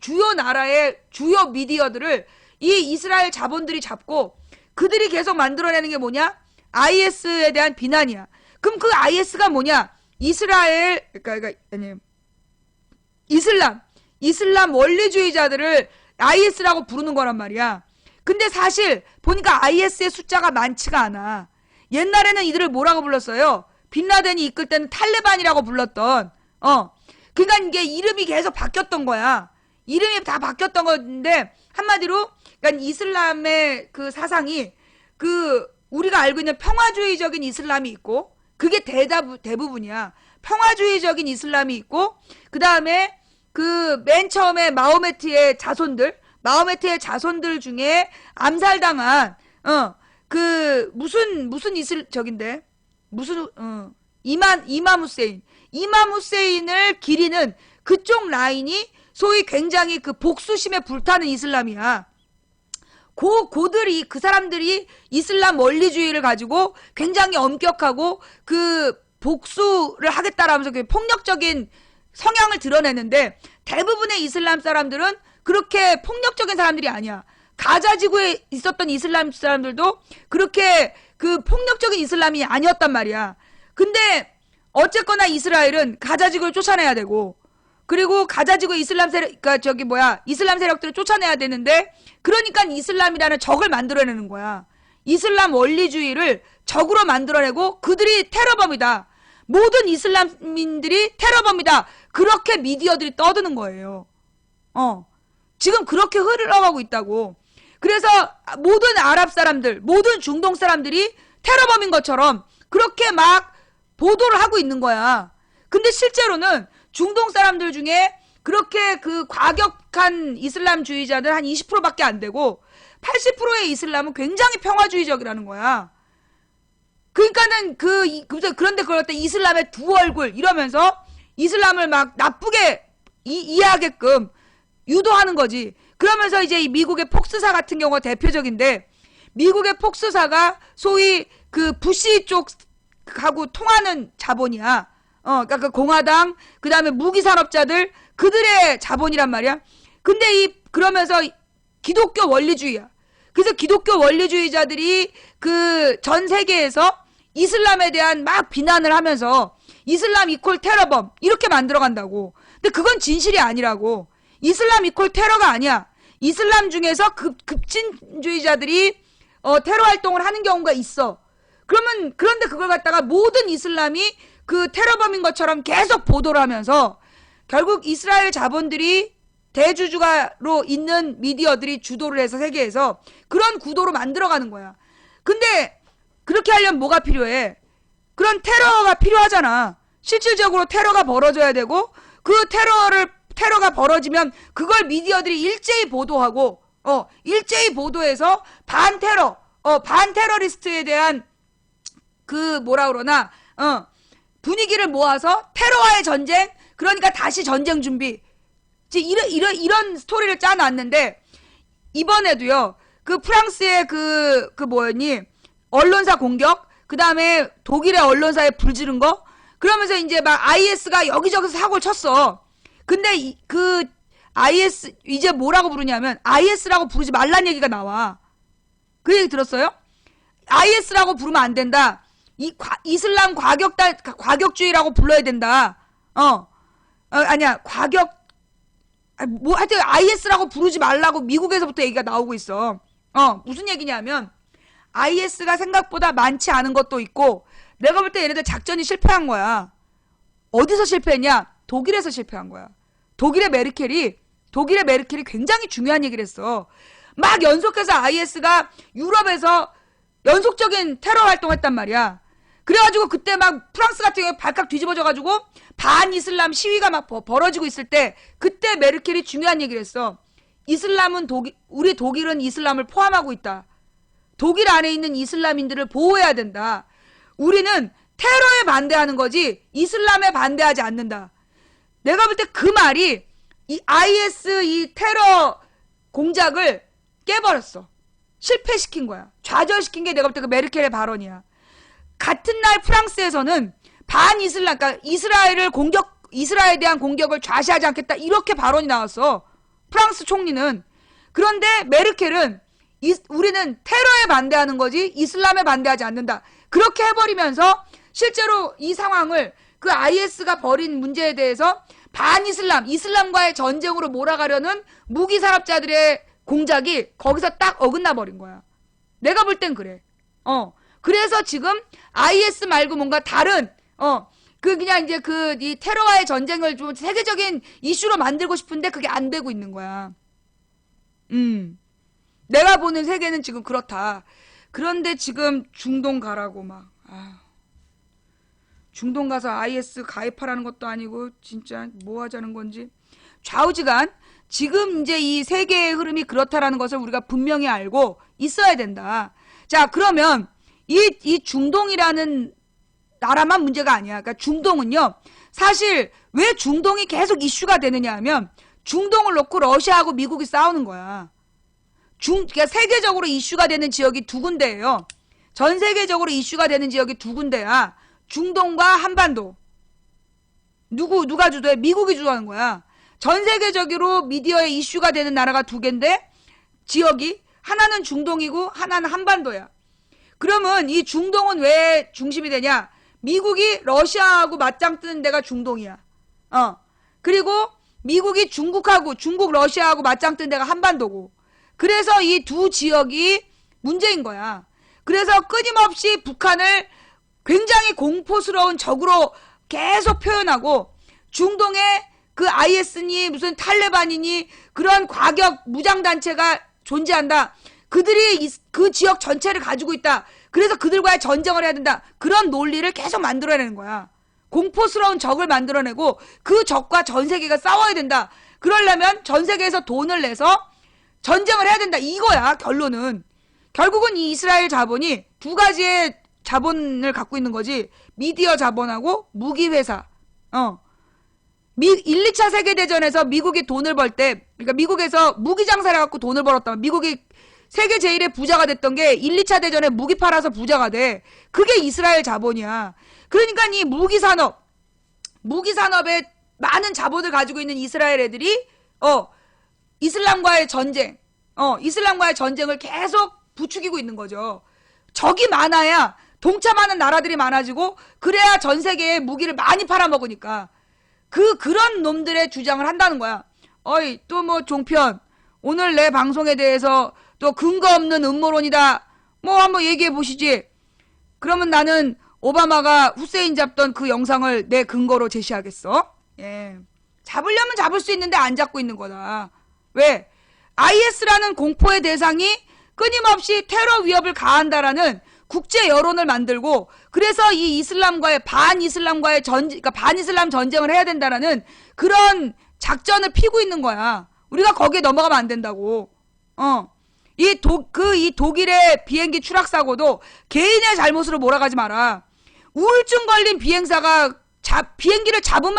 Speaker 1: 주요 나라의 주요 미디어들을 이 이스라엘 자본들이 잡고 그들이 계속 만들어내는 게 뭐냐? IS에 대한 비난이야. 그럼 그 IS가 뭐냐? 이슬람 원리주의자들을 IS라고 부르는 거란 말이야. 근데 사실 보니까 IS의 숫자가 많지가 않아. 옛날에는 이들을 뭐라고 불렀어요? 빈라덴이 이끌 때는 탈레반이라고 불렀던. 그러니까 이게 이름이 계속 바뀌었던 거야. 이름이 다 바뀌었던 건데 한마디로 그러니까 이슬람의 그 사상이 그 우리가 알고 있는 평화주의적인 이슬람이 있고 그게 대부분이야. 평화주의적인 이슬람이 있고 그 다음에 그 맨 처음에 마호메트의 자손들 중에 암살당한 그 무슨 이맘 후세인을 기리는 그쪽 라인이 소위 굉장히 그 복수심에 불타는 이슬람이야. 그 사람들이 이슬람 원리주의를 가지고 굉장히 엄격하고 그 복수를 하겠다라면서 그 폭력적인 성향을 드러내는데 대부분의 이슬람 사람들은 그렇게 폭력적인 사람들이 아니야. 가자지구에 있었던 이슬람 사람들도 그렇게 그 폭력적인 이슬람이 아니었단 말이야. 근데 어쨌거나 이스라엘은 가자지구를 쫓아내야 되고 그리고 가자지구 이슬람 세력들을 쫓아내야 되는데 그러니까 이슬람이라는 적을 만들어내는 거야. 이슬람 원리주의를 적으로 만들어내고 그들이 테러범이다. 모든 이슬람민들이 테러범이다. 그렇게 미디어들이 떠드는 거예요. 지금 그렇게 흘러가고 있다고. 그래서 모든 아랍 사람들, 모든 중동 사람들이 테러범인 것처럼 그렇게 막 보도를 하고 있는 거야. 근데 실제로는 중동 사람들 중에 그렇게 그 과격한 이슬람주의자들 한 20%밖에 안 되고 80%의 이슬람은 굉장히 평화주의적이라는 거야. 그러니까는 그런데 그럴 때 이슬람의 두 얼굴 이러면서 이슬람을 막 나쁘게 이해하게끔 유도하는 거지. 그러면서 이제 이 미국의 폭스사 같은 경우가 대표적인데 미국의 폭스사가 소위 그 부시 쪽하고 통하는 자본이야. 그러니까 그 공화당 그다음에 무기 산업자들 그들의 자본이란 말이야. 근데 그러면서 기독교 원리주의야. 그래서 기독교 원리주의자들이 그 전 세계에서 이슬람에 대한 막 비난을 하면서 이슬람 이퀄 테러범 이렇게 만들어간다고. 근데 그건 진실이 아니라고. 이슬람 이퀄 테러가 아니야. 이슬람 중에서 급진주의자들이 테러 활동을 하는 경우가 있어. 그런데 그걸 갖다가 모든 이슬람이 그 테러범인 것처럼 계속 보도를 하면서 결국 이스라엘 자본들이 대주주가로 있는 미디어들이 주도를 해서 세계에서 그런 구도로 만들어가는 거야. 근데 그렇게 하려면 뭐가 필요해? 그런 테러가 필요하잖아. 실질적으로 테러가 벌어져야 되고 그 테러가 벌어지면 그걸 미디어들이 일제히 보도하고 일제히 보도해서 반테러리스트에 대한 그 뭐라 그러나 분위기를 모아서 테러와의 전쟁, 그러니까 다시 전쟁 준비. 이런 스토리를 짜놨는데 이번에도요. 그 프랑스의 그 뭐였니? 언론사 공격, 그 다음에 독일의 언론사에 불 지른 거, 그러면서 이제 막 IS가 여기저기서 사고를 쳤어. 근데 그 IS 이제 뭐라고 부르냐면 IS라고 부르지 말란 얘기가 나와. 그 얘기 들었어요? IS라고 부르면 안 된다. 이슬람 과격주의라고 불러야 된다. 아니야, 하여튼 IS라고 부르지 말라고 미국에서부터 얘기가 나오고 있어. 무슨 얘기냐면 IS가 생각보다 많지 않은 것도 있고, 내가 볼 때 얘네들 작전이 실패한 거야. 어디서 실패했냐? 독일에서 실패한 거야. 독일의 메르켈이 굉장히 중요한 얘기를 했어. 막 연속해서 IS가 유럽에서 연속적인 테러 활동했단 말이야. 그래가지고 그때 막 프랑스 같은 경우에 발칵 뒤집어져가지고 반이슬람 시위가 막 벌어지고 있을 때 그때 메르켈이 중요한 얘기를 했어. 우리 독일은 이슬람을 포함하고 있다. 독일 안에 있는 이슬람인들을 보호해야 된다. 우리는 테러에 반대하는 거지 이슬람에 반대하지 않는다. 내가 볼 때 그 말이 이 IS 이 테러 공작을 깨버렸어. 실패시킨 거야. 좌절시킨 게 내가 볼 때 그 메르켈의 발언이야. 같은 날 프랑스에서는 반이슬람, 그러니까 이스라엘에 대한 공격을 좌시하지 않겠다 이렇게 발언이 나왔어. 프랑스 총리는. 그런데 메르켈은 우리는 테러에 반대하는 거지 이슬람에 반대하지 않는다. 그렇게 해버리면서 실제로 이 상황을 그 IS가 벌인 문제에 대해서 이슬람과의 전쟁으로 몰아가려는 무기산업자들의 공작이 거기서 딱 어긋나 버린 거야. 내가 볼 땐 그래. 그래서 지금 IS 말고 뭔가 다른 그냥 이제 이 테러와의 전쟁을 좀 세계적인 이슈로 만들고 싶은데 그게 안 되고 있는 거야. 내가 보는 세계는 지금 그렇다. 그런데 지금 중동 가라고 막. 중동 가서 IS 가입하라는 것도 아니고 진짜 뭐 하자는 건지. 좌우지간 지금 이제 이 세계의 흐름이 그렇다라는 것을 우리가 분명히 알고 있어야 된다. 자, 그러면 이 중동이라는 나라만 문제가 아니야. 그러니까 중동은요. 사실 왜 중동이 계속 이슈가 되느냐 하면 중동을 놓고 러시아하고 미국이 싸우는 거야. 그러니까 세계적으로 이슈가 되는 지역이 두 군데예요. 전 세계적으로 이슈가 되는 지역이 두 군데야. 중동과 한반도. 누가 주도해? 미국이 주도하는 거야. 전 세계적으로 미디어에 이슈가 되는 나라가 두 개인데 지역이 하나는 중동이고 하나는 한반도야. 그러면 이 중동은 왜 중심이 되냐? 미국이 러시아하고 맞짱 뜨는 데가 중동이야. 그리고 미국이 중국 러시아하고 맞짱 뜨는 데가 한반도고. 그래서 이 두 지역이 문제인 거야. 그래서 끊임없이 북한을 굉장히 공포스러운 적으로 계속 표현하고 중동에 그 IS니 무슨 탈레반이니 그런 과격 무장단체가 존재한다. 그들이 그 지역 전체를 가지고 있다. 그래서 그들과의 전쟁을 해야 된다. 그런 논리를 계속 만들어내는 거야. 공포스러운 적을 만들어내고 그 적과 전 세계가 싸워야 된다. 그러려면 전 세계에서 돈을 내서 전쟁을 해야 된다. 이거야 결론은. 결국은 이 이스라엘 자본이 두 가지의 자본을 갖고 있는 거지. 미디어 자본하고 무기회사. 1, 2차 세계대전에서 미국이 돈을 벌 때, 그러니까 미국에서 무기 장사를 해갖고 돈을 벌었다. 미국이 세계 제1의 부자가 됐던 게 1, 2차 대전에 무기 팔아서 부자가 돼. 그게 이스라엘 자본이야. 그러니까 이 무기산업에 많은 자본을 가지고 있는 이스라엘 애들이, 이슬람과의 전쟁, 이슬람과의 전쟁을 계속 부추기고 있는 거죠. 적이 많아야 동참하는 나라들이 많아지고 그래야 전 세계에 무기를 많이 팔아먹으니까 그런 놈들의 주장을 한다는 거야. 어이 또 뭐 종편 오늘 내 방송에 대해서 또 근거 없는 음모론이다. 뭐 한번 얘기해 보시지. 그러면 나는 오바마가 후세인 잡던 그 영상을 내 근거로 제시하겠어. 예. 잡으려면 잡을 수 있는데 안 잡고 있는 거다. 왜? IS라는 공포의 대상이 끊임없이 테러 위협을 가한다라는 국제 여론을 만들고 그래서 이 이슬람과의 반이슬람과의 그러니까 반이슬람 전쟁을 해야 된다라는 그런 작전을 피고 있는 거야. 우리가 거기에 넘어가면 안 된다고. 이 독일의 비행기 추락 사고도 개인의 잘못으로 몰아가지 마라. 우울증 걸린 비행사가 비행기를 타면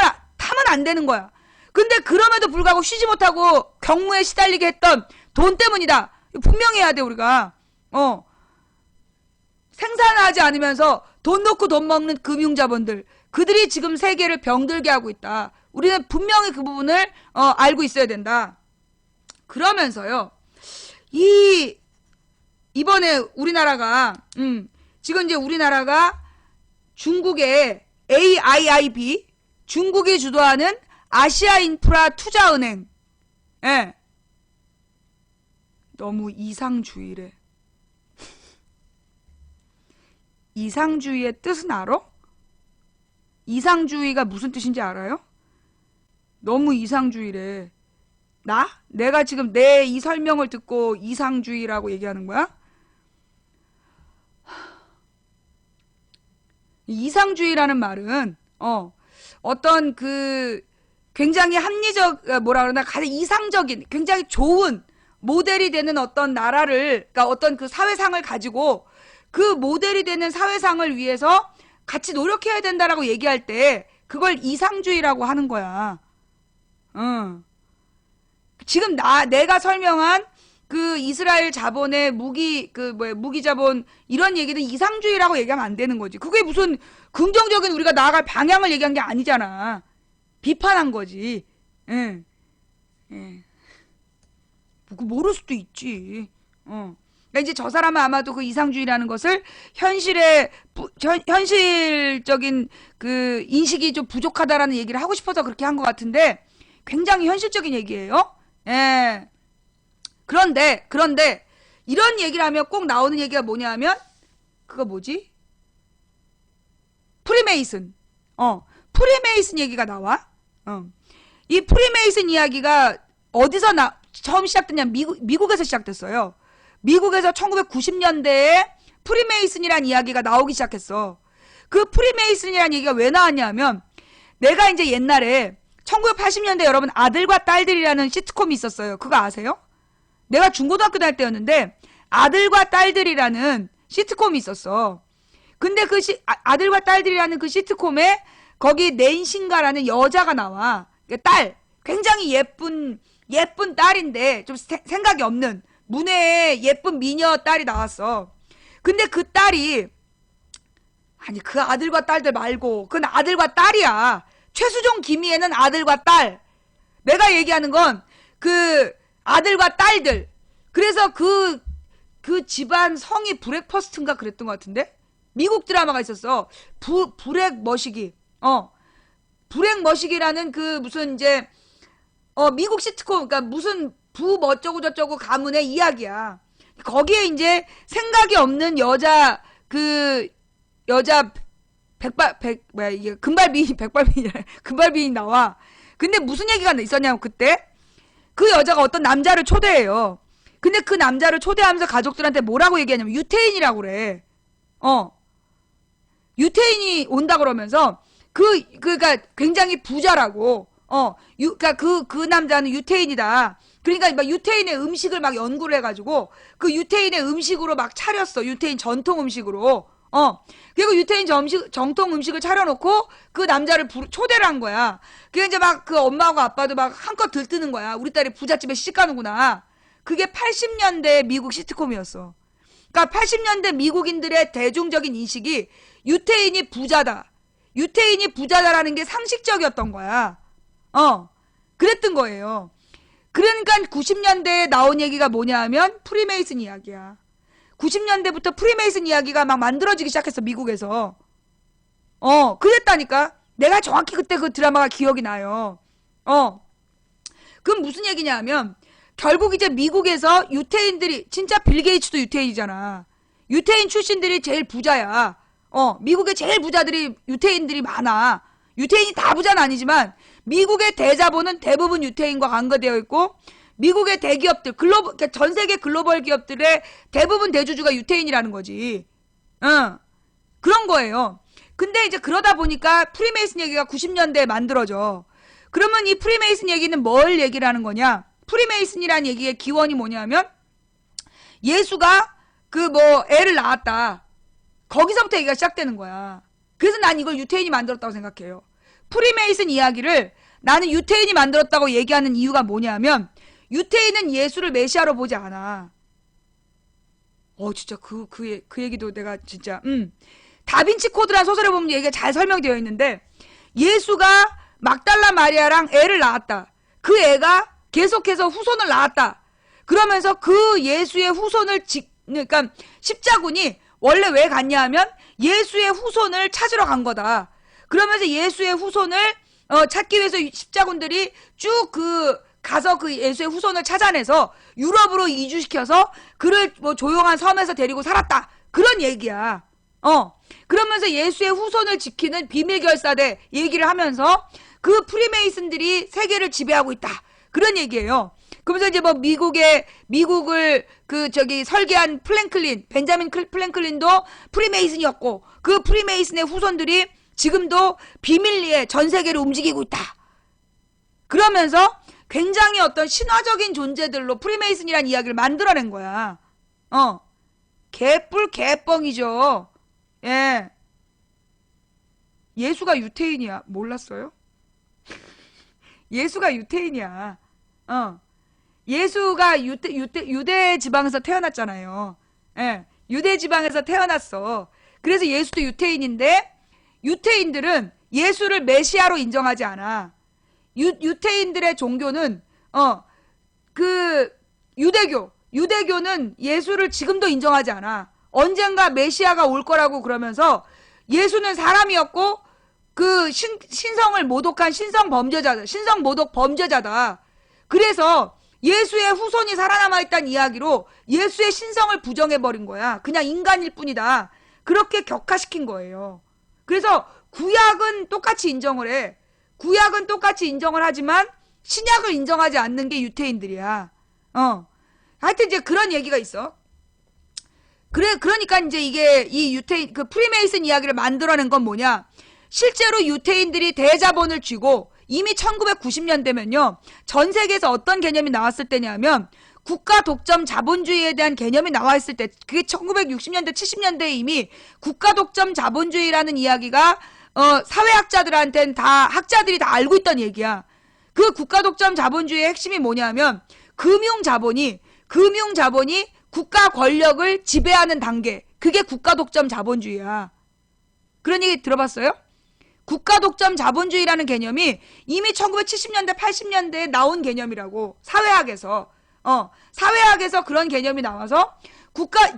Speaker 1: 안 되는 거야. 근데 그럼에도 불구하고 쉬지 못하고 경무에 시달리게 했던 돈 때문이다. 분명히 해야 돼 우리가. 생산하지 않으면서 돈 놓고 돈 먹는 금융자본들 그들이 지금 세계를 병들게 하고 있다. 우리는 분명히 그 부분을 알고 있어야 된다. 그러면서요. 이번에 우리나라가 지금 이제 우리나라가 중국의 AIIB 중국이 주도하는 아시아 인프라 투자은행 예. 너무 이상주의래. 이상주의의 뜻은 알아? 이상주의가 무슨 뜻인지 알아요? 너무 이상주의래. 내가 지금 내 이 설명을 듣고 이상주의라고 얘기하는 거야? 이상주의라는 말은 어떤 굉장히 합리적 뭐라 그러나 가장 이상적인 굉장히 좋은 모델이 되는 어떤 나라를 그러니까 어떤 그 사회상을 가지고 그 모델이 되는 사회상을 위해서 같이 노력해야 된다라고 얘기할 때 그걸 이상주의라고 하는 거야. 지금 내가 설명한 그 이스라엘 자본의 무기 자본 이런 얘기는 이상주의라고 얘기하면 안 되는 거지. 그게 무슨 긍정적인 우리가 나아갈 방향을 얘기한 게 아니잖아. 비판한 거지. 예. 모를 수도 있지. 그러니까 이제 저 사람은 아마도 그 이상주의라는 것을 현실적인 그 인식이 좀 부족하다라는 얘기를 하고 싶어서 그렇게 한 것 같은데 굉장히 현실적인 얘기예요. 예. 그런데 이런 얘기를 하면 꼭 나오는 얘기가 뭐냐면 그거 뭐지? 프리메이슨. 프리메이슨 얘기가 나와. 이 프리메이슨 이야기가 어디서 처음 시작됐냐면 미국에서 시작됐어요. 미국에서 1990년대에 프리메이슨이라는 이야기가 나오기 시작했어. 그 프리메이슨이라는 얘기가 왜 나왔냐면 내가 이제 옛날에 1980년대 여러분 아들과 딸들이라는 시트콤이 있었어요. 그거 아세요? 내가 중고등학교 다닐 때였는데 아들과 딸들이라는 시트콤이 있었어. 근데 아들과 딸들이라는 그 시트콤에 거기 낸신가라는 여자가 나와. 딸. 굉장히 예쁜 딸인데 좀 생각이 없는 문외의 예쁜 미녀 딸이 나왔어. 근데 그 딸이 그 아들과 딸들 말고 그건 아들과 딸이야. 최수종 김희애는 아들과 딸. 내가 얘기하는 건 그 아들과 딸들. 그래서 그 집안 성이 브렉퍼스트인가 그랬던 것 같은데? 미국 드라마가 있었어. 브렉 머시기. 브렉 머시기라는 그 무슨 이제 미국 시트콤 그러니까 무슨 어쩌고 저쩌고 가문의 이야기야. 거기에 이제 생각이 없는 여자 금발비인이 나와. 근데 무슨 얘기가 있었냐면 그때 그 여자가 어떤 남자를 초대해요. 근데 그 남자를 초대하면서 가족들한테 뭐라고 얘기하냐면 유태인이라고 그래. 유태인이 온다 그러면서 그니까 굉장히 부자라고. 그니까 그 남자는 유태인이다. 그러니까 막 유태인의 음식을 막 연구를 해가지고 그 유태인의 음식으로 막 차렸어. 유태인 전통 음식으로. 그리고 유태인 정통 음식을 차려놓고 그 남자를 초대를 한 거야. 그게 이제 막 그 엄마하고 아빠도 막 한껏 들뜨는 거야. 우리 딸이 부잣집에 시집 가는구나. 그게 80년대 미국 시트콤이었어. 그러니까 80년대 미국인들의 대중적인 인식이 유태인이 부자다. 유태인이 부자다라는 게 상식적이었던 거야. 그랬던 거예요. 그러니까 90년대에 나온 얘기가 뭐냐 하면 프리메이슨 이야기야. 90년대부터 프리메이슨 이야기가 막 만들어지기 시작했어, 미국에서. 그랬다니까. 내가 정확히 그때 그 드라마가 기억이 나요. 그럼 무슨 얘기냐 하면 결국 이제 미국에서 유태인들이, 진짜 빌 게이츠도 유태인이잖아. 유태인 출신들이 제일 부자야. 미국의 제일 부자들이 유태인들이 많아. 유태인이 다 부자는 아니지만 미국의 대자본은 대부분 유태인과 관계되어 있고 미국의 대기업들, 그러니까 전 세계 글로벌 기업들의 대부분 대주주가 유태인이라는 거지. 그런 거예요. 근데 이제 그러다 보니까 프리메이슨 얘기가 90년대에 만들어져. 그러면 이 프리메이슨 얘기는 뭘 얘기를 하는 거냐? 프리메이슨이라는 얘기의 기원이 뭐냐면 예수가 애를 낳았다. 거기서부터 얘기가 시작되는 거야. 그래서 난 이걸 유태인이 만들었다고 생각해요. 프리메이슨 이야기를 나는 유태인이 만들었다고 얘기하는 이유가 뭐냐면 유태인은 예수를 메시아로 보지 않아. 진짜 그 얘기도 내가 진짜 다빈치 코드라는 소설에 보면 얘기가 잘 설명되어 있는데 예수가 막달라 마리아랑 애를 낳았다. 그 애가 계속해서 후손을 낳았다. 그러면서 그 예수의 후손을 그러니까 십자군이 원래 왜 갔냐 하면 예수의 후손을 찾으러 간 거다. 그러면서 예수의 후손을 찾기 위해서 십자군들이 쭉 가서 그 예수의 후손을 찾아내서 유럽으로 이주시켜서 그를 조용한 섬에서 데리고 살았다. 그런 얘기야. 그러면서 예수의 후손을 지키는 비밀결사대 얘기를 하면서 그 프리메이슨들이 세계를 지배하고 있다. 그런 얘기예요. 그러면서 이제 미국을 설계한 벤자민 플랭클린도 프리메이슨이었고 그 프리메이슨의 후손들이 지금도 비밀리에 전 세계를 움직이고 있다. 그러면서 굉장히 어떤 신화적인 존재들로 프리메이슨이라는 이야기를 만들어낸 거야. 개뿔개뻥이죠. 예. 예수가 유태인이야. 몰랐어요? 예수가 유태인이야. 예수가 유대 지방에서 태어났잖아요. 예. 유대 지방에서 태어났어. 그래서 예수도 유태인인데 유태인들은 예수를 메시아로 인정하지 않아. 유태인들의 종교는 유대교는 예수를 지금도 인정하지 않아. 언젠가 메시아가 올 거라고 그러면서 예수는 사람이었고 신성을 모독한 신성 모독 범죄자다. 그래서 예수의 후손이 살아남아 있다는 이야기로 예수의 신성을 부정해버린 거야. 그냥 인간일 뿐이다. 그렇게 격화시킨 거예요. 그래서 구약은 똑같이 인정을 해. 구약은 똑같이 인정을 하지만 신약을 인정하지 않는 게 유태인들이야. 하여튼 이제 그런 얘기가 있어. 그러니까 이제 이게 이 유태인, 프리메이슨 이야기를 만들어낸 건 뭐냐. 실제로 유태인들이 대자본을 쥐고 이미 1990년대면요. 전 세계에서 어떤 개념이 나왔을 때냐면 국가 독점 자본주의에 대한 개념이 나와 있을 때 그게 1960년대 70년대에 이미 국가 독점 자본주의라는 이야기가 사회학자들한테는 학자들이 다 알고 있던 얘기야. 그 국가 독점 자본주의의 핵심이 뭐냐면 금융자본이 국가 권력을 지배하는 단계. 그게 국가 독점 자본주의야. 그런 얘기 들어봤어요? 국가 독점 자본주의라는 개념이 이미 1970년대 80년대에 나온 개념이라고. 사회학에서 그런 개념이 나와서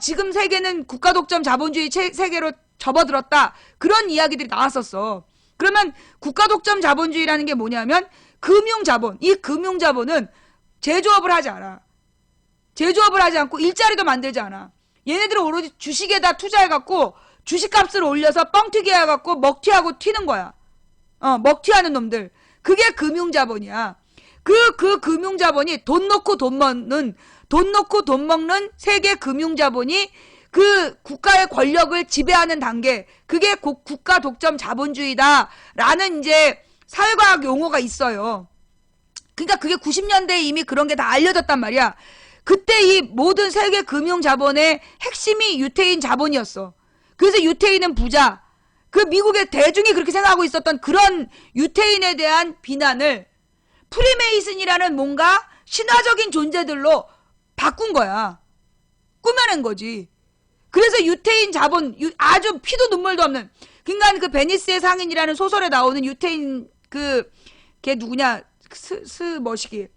Speaker 1: 지금 세계는 국가 독점 자본주의 세계로 접어들었다. 그런 이야기들이 나왔었어. 그러면 국가 독점 자본주의라는 게 뭐냐면 이 금융자본은 제조업을 하지 않아. 제조업을 하지 않고 일자리도 만들지 않아. 얘네들은 오로지 주식에다 투자해갖고 주식값을 올려서 뻥튀기 해갖고 먹튀하고 튀는 거야. 먹튀하는 놈들. 그게 금융자본이야. 그 금융자본이 돈 놓고 돈 먹는 세계 금융자본이 그 국가의 권력을 지배하는 단계. 그게 국가 독점 자본주의다라는 이제 사회과학 용어가 있어요. 그러니까 그게 90년대에 이미 그런 게 다 알려졌단 말이야. 그때 이 모든 세계 금융자본의 핵심이 유태인 자본이었어. 그래서 유태인은 부자. 미국의 대중이 그렇게 생각하고 있었던 그런 유태인에 대한 비난을 프리메이슨이라는 뭔가 신화적인 존재들로 바꾼 거야. 꾸며낸 거지. 그래서 유태인 자본, 아주 피도 눈물도 없는, 그러니까 베니스의 상인이라는 소설에 나오는 유태인 걔 누구냐, 머시기.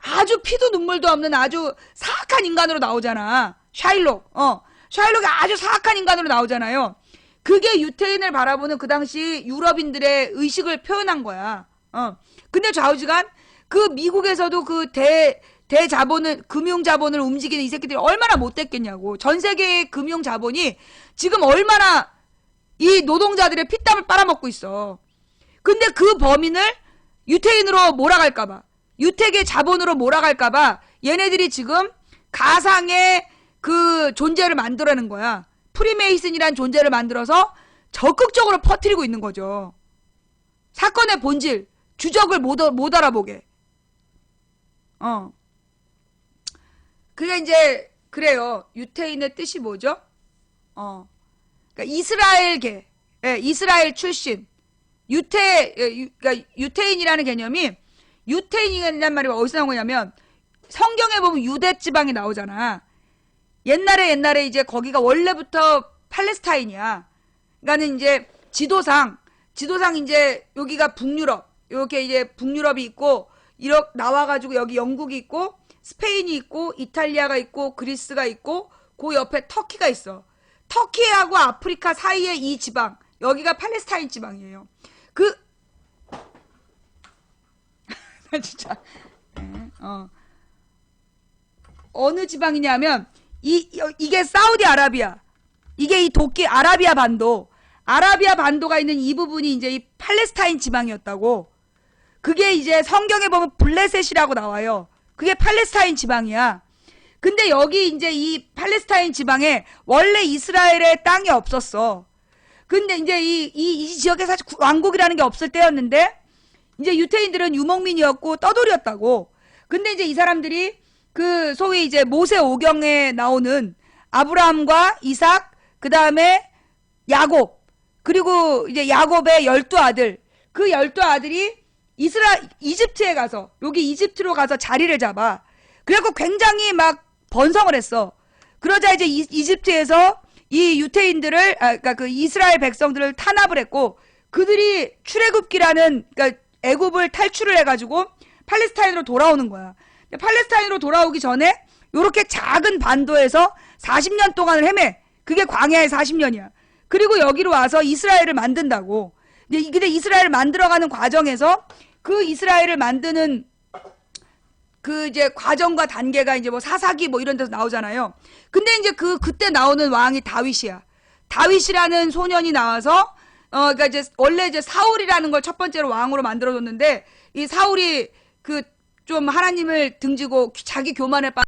Speaker 1: 아주 피도 눈물도 없는 아주 사악한 인간으로 나오잖아. 샤일록. 샤일록이 아주 사악한 인간으로 나오잖아요. 그게 유태인을 바라보는 그 당시 유럽인들의 의식을 표현한 거야. 근데 좌우지간 그 미국에서도 그 대자본을, 금융자본을 움직이는 이 새끼들이 얼마나 못됐겠냐고. 전 세계의 금융자본이 지금 얼마나 이 노동자들의 피땀을 빨아먹고 있어. 근데 그 범인을 유태인으로 몰아갈까봐, 유택의 자본으로 몰아갈까봐 얘네들이 지금 가상의 그 존재를 만들어내는 거야. 프리메이슨이란 존재를 만들어서 적극적으로 퍼뜨리고 있는 거죠. 사건의 본질, 주적을 못 알아보게. 그게 이제 그래요. 유태인의 뜻이 뭐죠? 그러니까 이스라엘계, 예, 이스라엘 출신. 그러니까 유태인이라는 개념이, 유태인이라는 말이 어디서 나온 거냐면 성경에 보면 유대 지방이 나오잖아. 옛날에 이제 거기가 원래부터 팔레스타인이야. 그러니까는 이제 지도상 이제 여기가 북유럽, 이렇게 이제 북유럽이 있고, 이렇게 나와가지고 여기 영국이 있고, 스페인이 있고, 이탈리아가 있고, 그리스가 있고, 그 옆에 터키가 있어. 터키하고 아프리카 사이에 이 지방, 여기가 팔레스타인 지방이에요. 나 진짜 어느 지방이냐면 이게 사우디아라비아, 이게 이 도끼 아라비아 반도가 있는 이 부분이 이제 이 팔레스타인 지방이었다고. 그게 이제 성경에 보면 블레셋이라고 나와요. 그게 팔레스타인 지방이야. 근데 여기 이제 이 팔레스타인 지방에 원래 이스라엘의 땅이 없었어. 근데 이제 이 지역에 사실 왕국이라는 게 없을 때였는데, 이제 유태인들은 유목민이었고 떠돌이였다고. 근데 이제 이 사람들이 그 소위 이제 모세 오경에 나오는 아브라함과 이삭, 그 다음에 야곱, 그리고 이제 야곱의 12아들, 그 12아들이 이집트에 가서, 여기 이집트로 가서 자리를 잡아. 그래갖고 굉장히 막 번성을 했어. 그러자 이제 이집트에서 이 유태인들을, 그러니까 그 이스라엘 백성들을 탄압을 했고, 그들이 출애굽기라는, 그러니까 애굽을 탈출을 해가지고 팔레스타인으로 돌아오는 거야. 팔레스타인으로 돌아오기 전에 요렇게 작은 반도에서 40년 동안을 헤매. 그게 광야의 40년이야. 그리고 여기로 와서 이스라엘을 만든다고. 근데 이스라엘을 만들어가는 과정에서 그 이스라엘을 만드는 그 이제 과정과 단계가 이제 뭐 사사기 뭐 이런 데서 나오잖아요. 근데 이제 그때 나오는 왕이 다윗이야. 다윗이라는 소년이 나와서 그러니까 이제 원래 이제 사울이라는 걸 첫 번째로 왕으로 만들어줬는데, 이 사울이 그 좀 하나님을 등지고 자기 교만에